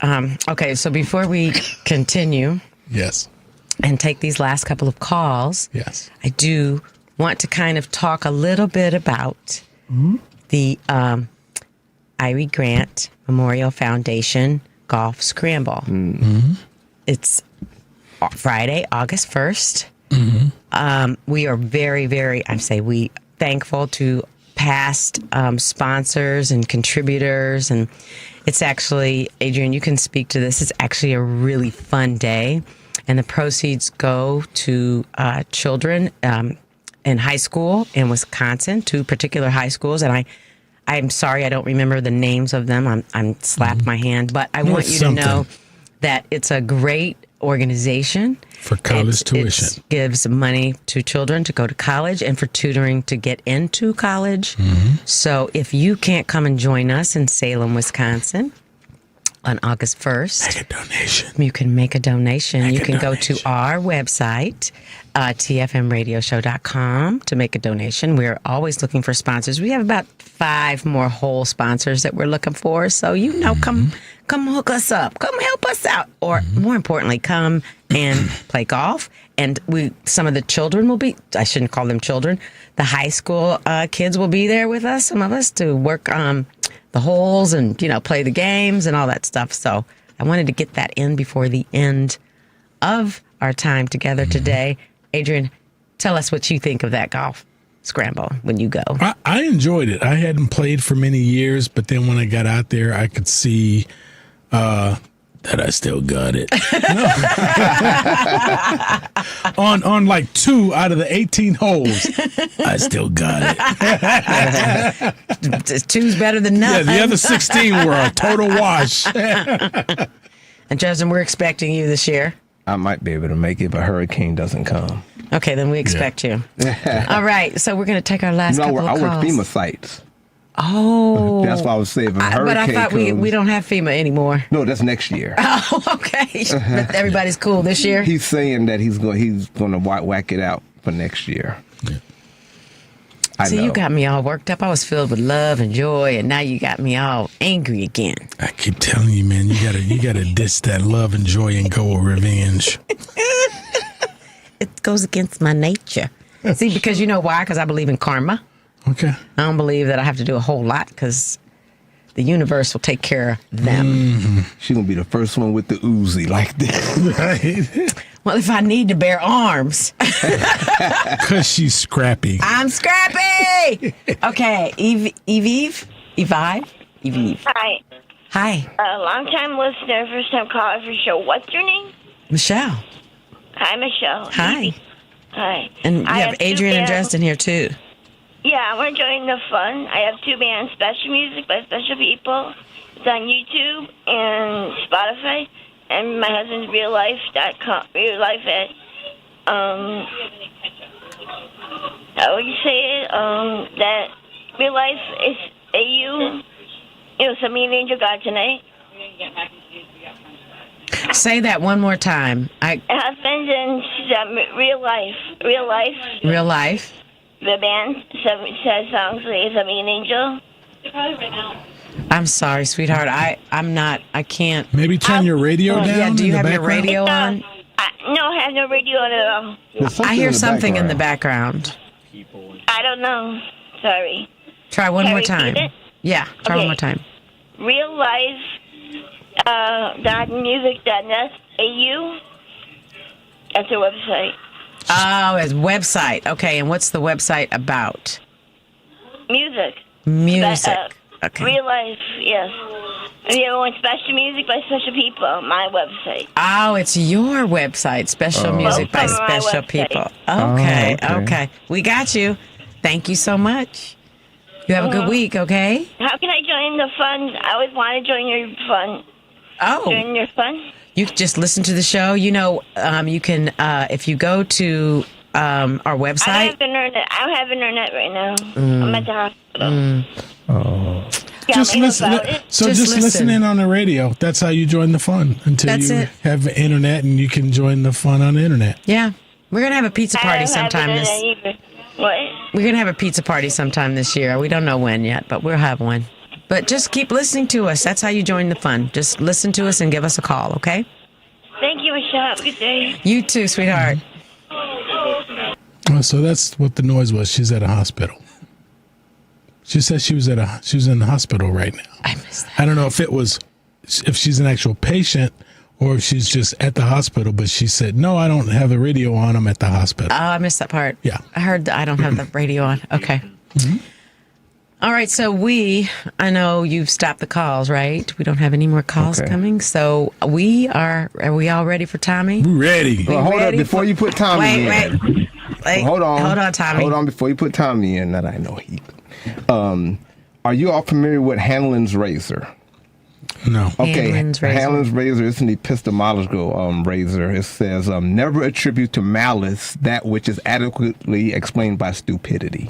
[SPEAKER 7] Okay, so before we continue.
[SPEAKER 11] Yes.
[SPEAKER 7] And take these last couple of calls.
[SPEAKER 11] Yes.
[SPEAKER 7] I do want to kind of talk a little bit about the Irie Grant Memorial Foundation Golf Scramble.
[SPEAKER 10] Mm-hmm.
[SPEAKER 7] It's Friday, August 1st. We are very, very, thankful to past sponsors and contributors. And it's actually, Adrian, you can speak to this. It's actually a really fun day. And the proceeds go to children in high school in Wisconsin, 2 particular high schools. And I'm sorry I don't remember the names of them. I'm slapped my hand. But I want you to know that it's a great organization.
[SPEAKER 11] For college tuition.
[SPEAKER 7] It gives money to children to go to college and for tutoring to get into college. So if you can't come and join us in Salem, Wisconsin, on August 1st.
[SPEAKER 11] Make a donation.
[SPEAKER 7] You can make a donation. You can go to our website, tfmradioshow.com, to make a donation. We're always looking for sponsors. We have about 5 more whole sponsors that we're looking for. So, come hook us up. Come help us out. Or more importantly, come and play golf. And some of the children will be, I shouldn't call them children, the high school kids will be there with us, some of us, to work the holes and, play the games and all that stuff. So I wanted to get that in before the end of our time together today. Adrian, tell us what you think of that golf scramble when you go.
[SPEAKER 11] I enjoyed it. I hadn't played for many years, but then when I got out there, I could see that I still got it. on like 2 out of the 18 holes, I still got it.
[SPEAKER 7] 2's better than nothing.
[SPEAKER 11] Yeah, the other 16 were a total wash.
[SPEAKER 7] And Justin, we're expecting you this year.
[SPEAKER 10] I might be able to make it, but hurricane doesn't come.
[SPEAKER 7] Okay, then we expect you. All right, so we're going to take our last couple of calls.
[SPEAKER 10] I work FEMA sites.
[SPEAKER 7] Oh.
[SPEAKER 10] That's why I was saying.
[SPEAKER 7] But I thought we don't have FEMA anymore.
[SPEAKER 10] No, that's next year.
[SPEAKER 7] Oh, okay. But everybody's cool this year?
[SPEAKER 10] He's saying that he's going to whack it out for next year.
[SPEAKER 11] Yeah.
[SPEAKER 7] See, you got me all worked up. I was filled with love and joy, and now you got me all angry again.
[SPEAKER 11] I keep telling you, man, you gotta ditch that love and joy and go with revenge.
[SPEAKER 7] It goes against my nature. See, because you know why? Because I believe in karma.
[SPEAKER 11] Okay.
[SPEAKER 7] I don't believe that I have to do a whole lot because the universe will take care of them.
[SPEAKER 10] Mm-hmm. She's going to be the first one with the Uzi like this.
[SPEAKER 11] Right?
[SPEAKER 7] Well, if I need to bear arms.
[SPEAKER 11] Because she's scrappy.
[SPEAKER 7] I'm scrappy! Okay, Eve.
[SPEAKER 17] Hi.
[SPEAKER 7] Hi.
[SPEAKER 17] Long-time listener, first-time caller for the show. What's your name?
[SPEAKER 7] Michelle.
[SPEAKER 17] Hi, Michelle.
[SPEAKER 7] Hi.
[SPEAKER 17] Hi.
[SPEAKER 7] And you have Adrian and
[SPEAKER 17] bands.
[SPEAKER 7] Justin here, too.
[SPEAKER 17] Yeah, I want to join the fun. I have 2 bands, Special Music by Special People. It's on YouTube and Spotify. And my husband's reallife.com. Real life at, how would you say it? That real life is AU. You know, send me an angel God tonight.
[SPEAKER 7] Say that one more time.
[SPEAKER 17] Husband and real life.
[SPEAKER 7] Real life.
[SPEAKER 17] The band says songs like Send Me an Angel.
[SPEAKER 7] I'm sorry, sweetheart. I can't.
[SPEAKER 11] Maybe turn your radio down.
[SPEAKER 7] Yeah, do you have your
[SPEAKER 11] background?
[SPEAKER 7] radio on?
[SPEAKER 17] No, I have no radio on at all.
[SPEAKER 7] I hear something in the background.
[SPEAKER 17] I don't know. Sorry.
[SPEAKER 7] Try one
[SPEAKER 17] Can I
[SPEAKER 7] more
[SPEAKER 17] repeat
[SPEAKER 7] time.
[SPEAKER 17] it?
[SPEAKER 7] Yeah, try one
[SPEAKER 17] Okay.
[SPEAKER 7] more time.
[SPEAKER 17] Real life. .music.net AU. That's their website.
[SPEAKER 7] Oh, it's website. Okay, and what's the website about?
[SPEAKER 17] Music.
[SPEAKER 7] Music. Okay.
[SPEAKER 17] Real life, yes. And the other one, Special Music by Special People, my website.
[SPEAKER 7] Oh, it's your website, Special Music by
[SPEAKER 17] Both on my
[SPEAKER 7] Special
[SPEAKER 17] website.
[SPEAKER 7] People.
[SPEAKER 17] Oh,
[SPEAKER 7] Okay,
[SPEAKER 17] okay.
[SPEAKER 7] okay. We got you. Thank you so much. You have a good week, okay?
[SPEAKER 17] How can I join the fun? I always want to join your fun.
[SPEAKER 7] Oh.
[SPEAKER 17] Join your fun?
[SPEAKER 7] You can just listen to the show. You know, you can, if you go to our website.
[SPEAKER 17] I don't have internet right now. I'm at the hospital.
[SPEAKER 11] Just listen. So just listen in on the radio. That's how you join the fun until
[SPEAKER 7] That's
[SPEAKER 11] you
[SPEAKER 7] it.
[SPEAKER 11] have internet and you can join the fun on the internet.
[SPEAKER 7] Yeah. We're going to have a pizza party
[SPEAKER 17] I don't
[SPEAKER 7] sometime
[SPEAKER 17] have
[SPEAKER 7] this.
[SPEAKER 17] internet either. What?
[SPEAKER 7] We're going to have a pizza party sometime this year. We don't know when yet, but we'll have one. But just keep listening to us. That's how you join the fun. Just listen to us and give us a call, okay?
[SPEAKER 17] Thank you, Michelle. Have a good day.
[SPEAKER 7] You too, sweetheart.
[SPEAKER 11] Oh, so that's what the noise was. She's at a hospital. She said she was in the hospital right now.
[SPEAKER 7] I missed that.
[SPEAKER 11] I don't know if she's an actual patient or if she's just at the hospital, but she said, no, I don't have the radio on. I'm at the hospital.
[SPEAKER 7] Oh, I missed that part.
[SPEAKER 11] Yeah.
[SPEAKER 7] I heard that I don't have the radio on. Okay.
[SPEAKER 11] Mm-hmm.
[SPEAKER 7] All right. So I know you've stopped the calls, right? We don't have any more calls coming. So are we all ready for Tommy?
[SPEAKER 11] We're ready.
[SPEAKER 10] Well, hold up before you put Tommy in.
[SPEAKER 7] Wait,
[SPEAKER 10] hold on,
[SPEAKER 7] Tommy.
[SPEAKER 10] Hold on before you put Tommy in. That I know he. Are you all familiar with Hanlon's razor?
[SPEAKER 11] No.
[SPEAKER 10] Okay,
[SPEAKER 7] Hanlon's razor.
[SPEAKER 10] Hanlon's razor is an epistemological razor. It says, never attribute to malice that which is adequately explained by stupidity.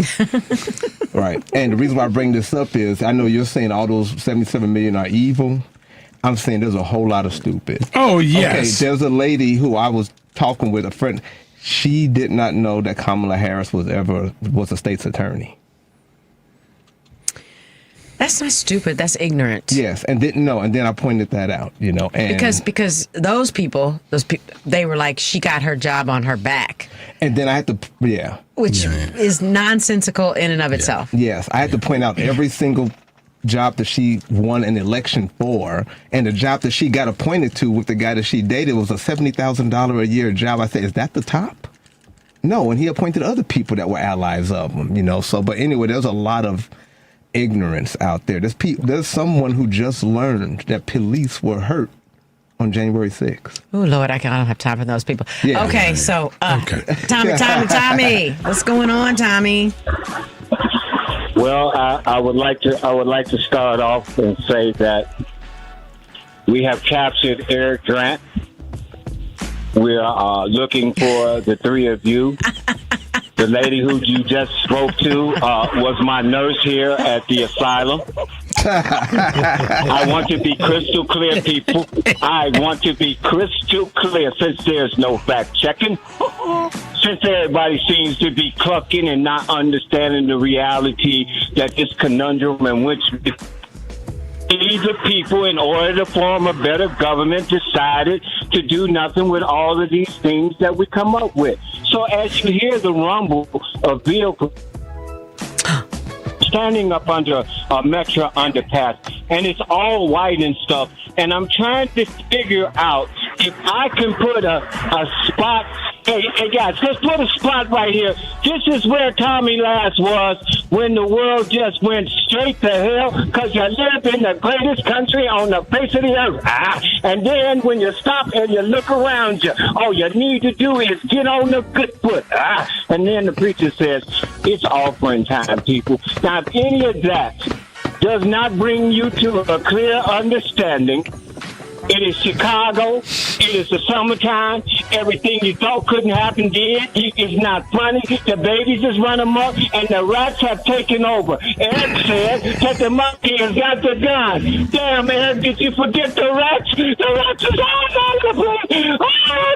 [SPEAKER 10] Right. And the reason why I bring this up is I know you're saying all those 77 million are evil. I'm saying there's a whole lot of stupid.
[SPEAKER 11] Oh, yes.
[SPEAKER 10] Okay, there's a lady who I was talking with, a friend. She did not know that Kamala Harris was a state's attorney.
[SPEAKER 7] That's not stupid. That's ignorant.
[SPEAKER 10] Yes, and didn't know. And then I pointed that out, and
[SPEAKER 7] because those people, they were like, she got her job on her back.
[SPEAKER 10] And then I had to,
[SPEAKER 7] which is nonsensical in and of itself.
[SPEAKER 10] Yes, I had to point out every single job that she won an election for, and the job that she got appointed to with the guy that she dated was a $70,000 a year job. I said, is that the top? No, and he appointed other people that were allies of him, So, but anyway, there's a lot of ignorance out there. There's someone who just learned that police were hurt on January 6th.
[SPEAKER 7] Oh, Lord, I don't have time for those people.
[SPEAKER 10] Yeah.
[SPEAKER 7] Okay, so, Tommy, what's going on, Tommy?
[SPEAKER 1] Well, I would like to start off and say that we have captured Eric Grant. We are looking for the three of you. The lady who you just spoke to was my nurse here at the asylum. I want to be crystal clear, people. I want to be crystal clear since there's no fact checking.
[SPEAKER 20] since everybody seems to be clucking and not understanding the reality that this conundrum in which the people, in order to form a better government, decided to do nothing with all of these things that we come up with. So as you hear the rumble of vehicles standing up under a metro underpass, and it's all white and stuff, and I'm trying to figure out if I can put a spot. Hey, guys, let's put a spot right here. This is where Tommy last was when the world just went straight to hell because you live in the greatest country on the face of the earth. And then when you stop and you look around you, all you need to do is get on the good foot. And then the preacher says, it's offering time, people. Now, if any of that does not bring you to a clear understanding, it is Chicago. It is the summertime. Everything you thought couldn't happen did. It's not funny. The babies is running amok, and the rats have taken over. Eric said that the monkey has got the gun. Damn, Eric, did you forget the rats? The rats is all over the place. Oh,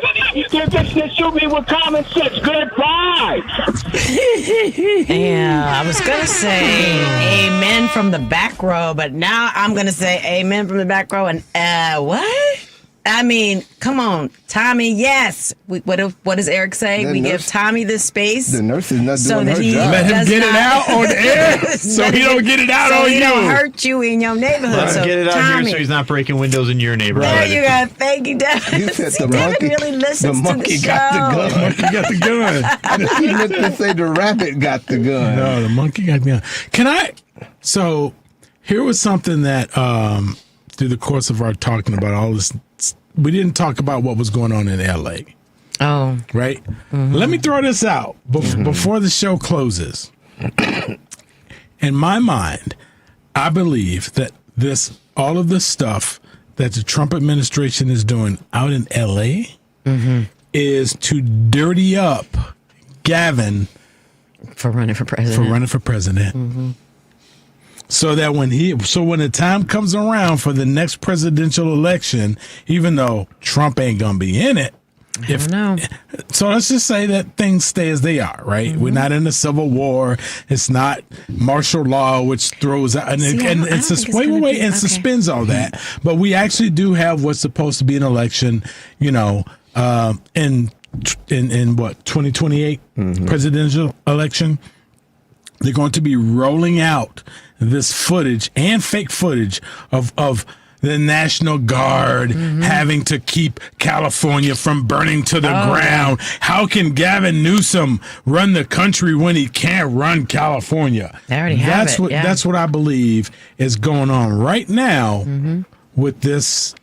[SPEAKER 20] they're just to shoot me with common sense. Goodbye.
[SPEAKER 7] Yeah, I was going to say amen from the back row, but now I'm going to say amen from the back row. And what? I mean, come on, Tommy, yes. What does Eric say? We give Tommy this space.
[SPEAKER 10] The nurse is not
[SPEAKER 7] so
[SPEAKER 10] doing
[SPEAKER 7] that
[SPEAKER 10] her
[SPEAKER 7] he
[SPEAKER 10] job.
[SPEAKER 11] Let him get it out on the air so he don't get it out on you.
[SPEAKER 7] So he don't hurt you in your neighborhood.
[SPEAKER 21] Let him
[SPEAKER 7] so
[SPEAKER 21] get it out
[SPEAKER 7] Tommy,
[SPEAKER 21] here so he's not breaking windows in your neighborhood.
[SPEAKER 7] There you go. Thank you, Devin.
[SPEAKER 10] You said the
[SPEAKER 7] Devin
[SPEAKER 10] monkey,
[SPEAKER 7] really listens
[SPEAKER 10] the monkey
[SPEAKER 7] to the
[SPEAKER 10] got
[SPEAKER 7] show.
[SPEAKER 10] the gun.
[SPEAKER 11] The monkey got the gun.
[SPEAKER 10] He meant to say the rabbit got the gun.
[SPEAKER 11] No, the monkey got the gun. So here was something that through the course of our talking about all this, we didn't talk about what was going on in L.A.
[SPEAKER 7] Oh.
[SPEAKER 11] Right? Mm-hmm. Let me throw this out before the show closes. In my mind, I believe that all of this stuff that the Trump administration is doing out in L.A. is to dirty up Gavin
[SPEAKER 7] for running for president. Mm-hmm.
[SPEAKER 11] So that when the time comes around for the next presidential election, even though Trump ain't gonna be in it, so let's just say that things stay as they are, right? Mm-hmm. We're not in a civil war. It's not martial law, which throws out and suspends all that. But we actually do have what's supposed to be an election, in what 2028 presidential election. They're going to be rolling out this footage and fake footage of the National Guard having to keep California from burning to the ground. How can Gavin Newsom run the country when he can't run California?
[SPEAKER 7] They already have it.
[SPEAKER 11] That's what I believe is going on right now with this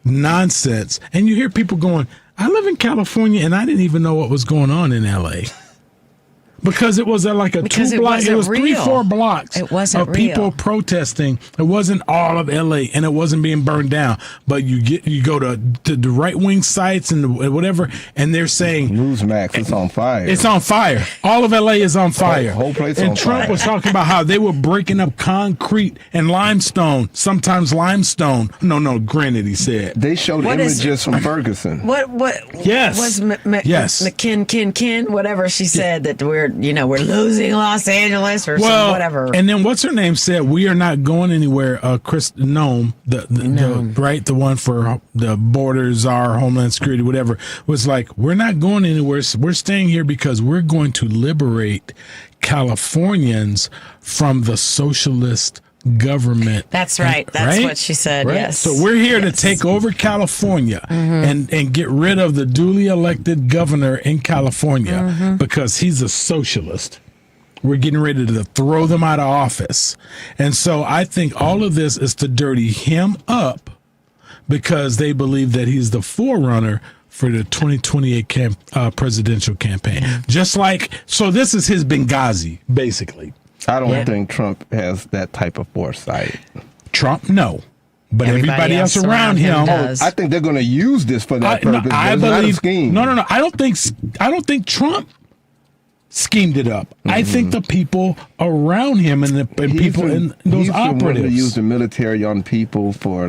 [SPEAKER 11] nonsense. And you hear people going, I live in California and I didn't even know what was going on in L.A. Because it was like a 2 block. It was 3-4 blocks of people protesting. It wasn't all of LA, and it wasn't being burned down. But you go to the right wing sites and whatever, and they're saying
[SPEAKER 10] Newsmax, it's on fire.
[SPEAKER 11] It's on fire. All of LA is on fire.
[SPEAKER 10] Whole place
[SPEAKER 11] and
[SPEAKER 10] on
[SPEAKER 11] Trump
[SPEAKER 10] fire.
[SPEAKER 11] was talking about how they were breaking up concrete and limestone. Sometimes limestone. No. Granted, he said
[SPEAKER 10] they showed images from Ferguson.
[SPEAKER 7] What?
[SPEAKER 11] Yes.
[SPEAKER 7] Was
[SPEAKER 11] yes.
[SPEAKER 7] McKin, whatever she said that we're losing Los Angeles or whatever.
[SPEAKER 11] And then what's her name said, we are not going anywhere. Chris Noem, the one for the borders, our Homeland Security, whatever, was like, we're not going anywhere. We're staying here because we're going to liberate Californians from the socialist government.
[SPEAKER 7] That's right. That's what she said. Right? Yes.
[SPEAKER 11] So we're here to take over California and get rid of the duly elected governor in California because he's a socialist. We're getting ready to throw them out of office. And so I think all of this is to dirty him up because they believe that he's the forerunner for the 2028 presidential campaign. So this is his Benghazi, basically.
[SPEAKER 10] I don't think Trump has that type of foresight.
[SPEAKER 11] Trump, no. But everybody else around him
[SPEAKER 10] does. I think they're going to use this for that purpose.
[SPEAKER 11] I believe,
[SPEAKER 10] not a scheme.
[SPEAKER 11] No. I don't think Trump schemed it up. I think the people around him and people in those operatives
[SPEAKER 10] use the military on people for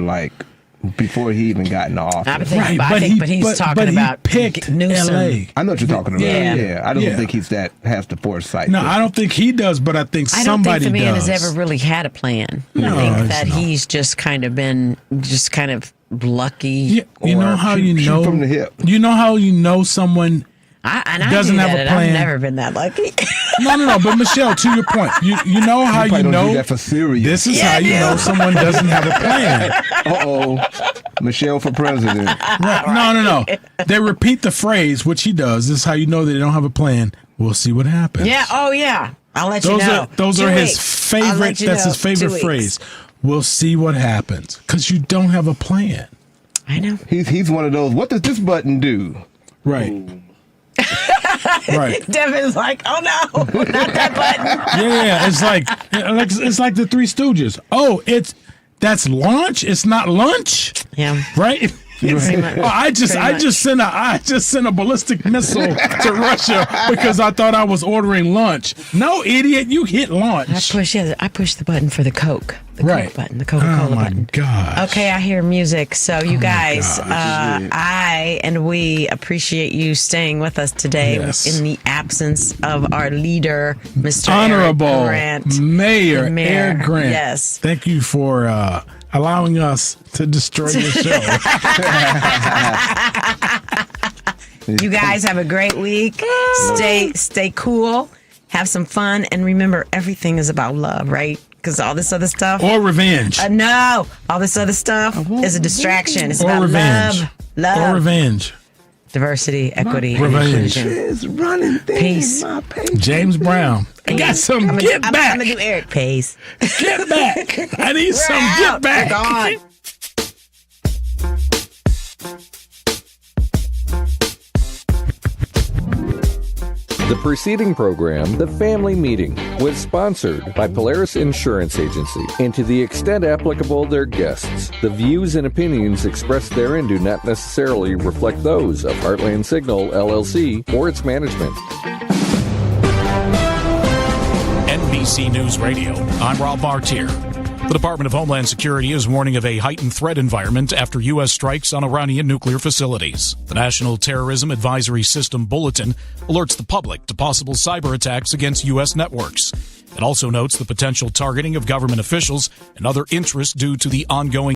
[SPEAKER 10] before he even got in office.
[SPEAKER 7] But he's talking about
[SPEAKER 11] picked
[SPEAKER 7] Newsom.
[SPEAKER 11] LA.
[SPEAKER 10] I know what you're talking about. Yeah. I don't think he's has the foresight.
[SPEAKER 11] No, I don't think he does, but I think somebody does.
[SPEAKER 7] I don't think the man has ever really had a plan.
[SPEAKER 11] No,
[SPEAKER 7] I think that he's just kind of been lucky.
[SPEAKER 11] Yeah, you know how you know
[SPEAKER 10] from the hip.
[SPEAKER 11] You know how you know someone doesn't have a plan.
[SPEAKER 7] I've never been that lucky.
[SPEAKER 11] No. But Michelle, to your point, you know how you know
[SPEAKER 10] that for serious.
[SPEAKER 11] This is how you know someone doesn't have a plan.
[SPEAKER 10] Michelle for president.
[SPEAKER 11] Right. No. They repeat the phrase, which he does. This is how you know they don't have a plan. We'll see what happens.
[SPEAKER 7] Yeah. Oh yeah. I'll let you know.
[SPEAKER 11] Those are his favorite. That's his favorite phrase. We'll see what happens because you don't have a plan.
[SPEAKER 7] I know.
[SPEAKER 10] He's one of those. What does this button do?
[SPEAKER 11] Right.
[SPEAKER 10] Ooh.
[SPEAKER 7] Right. Devin's like, oh no, not that button.
[SPEAKER 11] Yeah. It's like the Three Stooges. Oh, that's launch. It's not lunch.
[SPEAKER 7] Yeah.
[SPEAKER 11] Right. I just sent a ballistic missile to Russia because I thought I was ordering lunch. No, idiot, you hit launch.
[SPEAKER 7] I pushed the button for the Coke. The Coke button, the Coca-Cola button.
[SPEAKER 11] Oh my gosh.
[SPEAKER 7] Okay, I hear music. So you guys, I and we appreciate you staying with us today in the absence of our leader, Mr.
[SPEAKER 11] Honorable
[SPEAKER 7] Eric Grant,
[SPEAKER 11] Mayor Eric Grant.
[SPEAKER 7] Yes.
[SPEAKER 11] Thank you for allowing us to destroy your show.
[SPEAKER 7] You guys have a great week. Stay cool. Have some fun. And remember, everything is about love, right? Because all this other stuff.
[SPEAKER 11] Or revenge.
[SPEAKER 7] No. All this other stuff is a distraction. It's about
[SPEAKER 11] revenge.
[SPEAKER 7] Love.
[SPEAKER 11] Or revenge.
[SPEAKER 7] Diversity, equity, and
[SPEAKER 11] revenge.
[SPEAKER 7] inclusion.
[SPEAKER 10] Running
[SPEAKER 7] Peace.
[SPEAKER 11] James Brown. I got some get back.
[SPEAKER 7] I'm going to do Eric. Peace.
[SPEAKER 11] Get back. I need some get back.
[SPEAKER 7] We're gone.
[SPEAKER 4] The preceding program, The Family Meeting, was sponsored by Polaris Insurance Agency, and to the extent applicable, their guests. The views and opinions expressed therein do not necessarily reflect those of Heartland Signal, LLC, or its management.
[SPEAKER 22] NBC News Radio, I'm Rob Bartier. The Department of Homeland Security is warning of a heightened threat environment after U.S. strikes on Iranian nuclear facilities. The National Terrorism Advisory System Bulletin alerts the public to possible cyber attacks against U.S. networks. It also notes the potential targeting of government officials and other interests due to the ongoing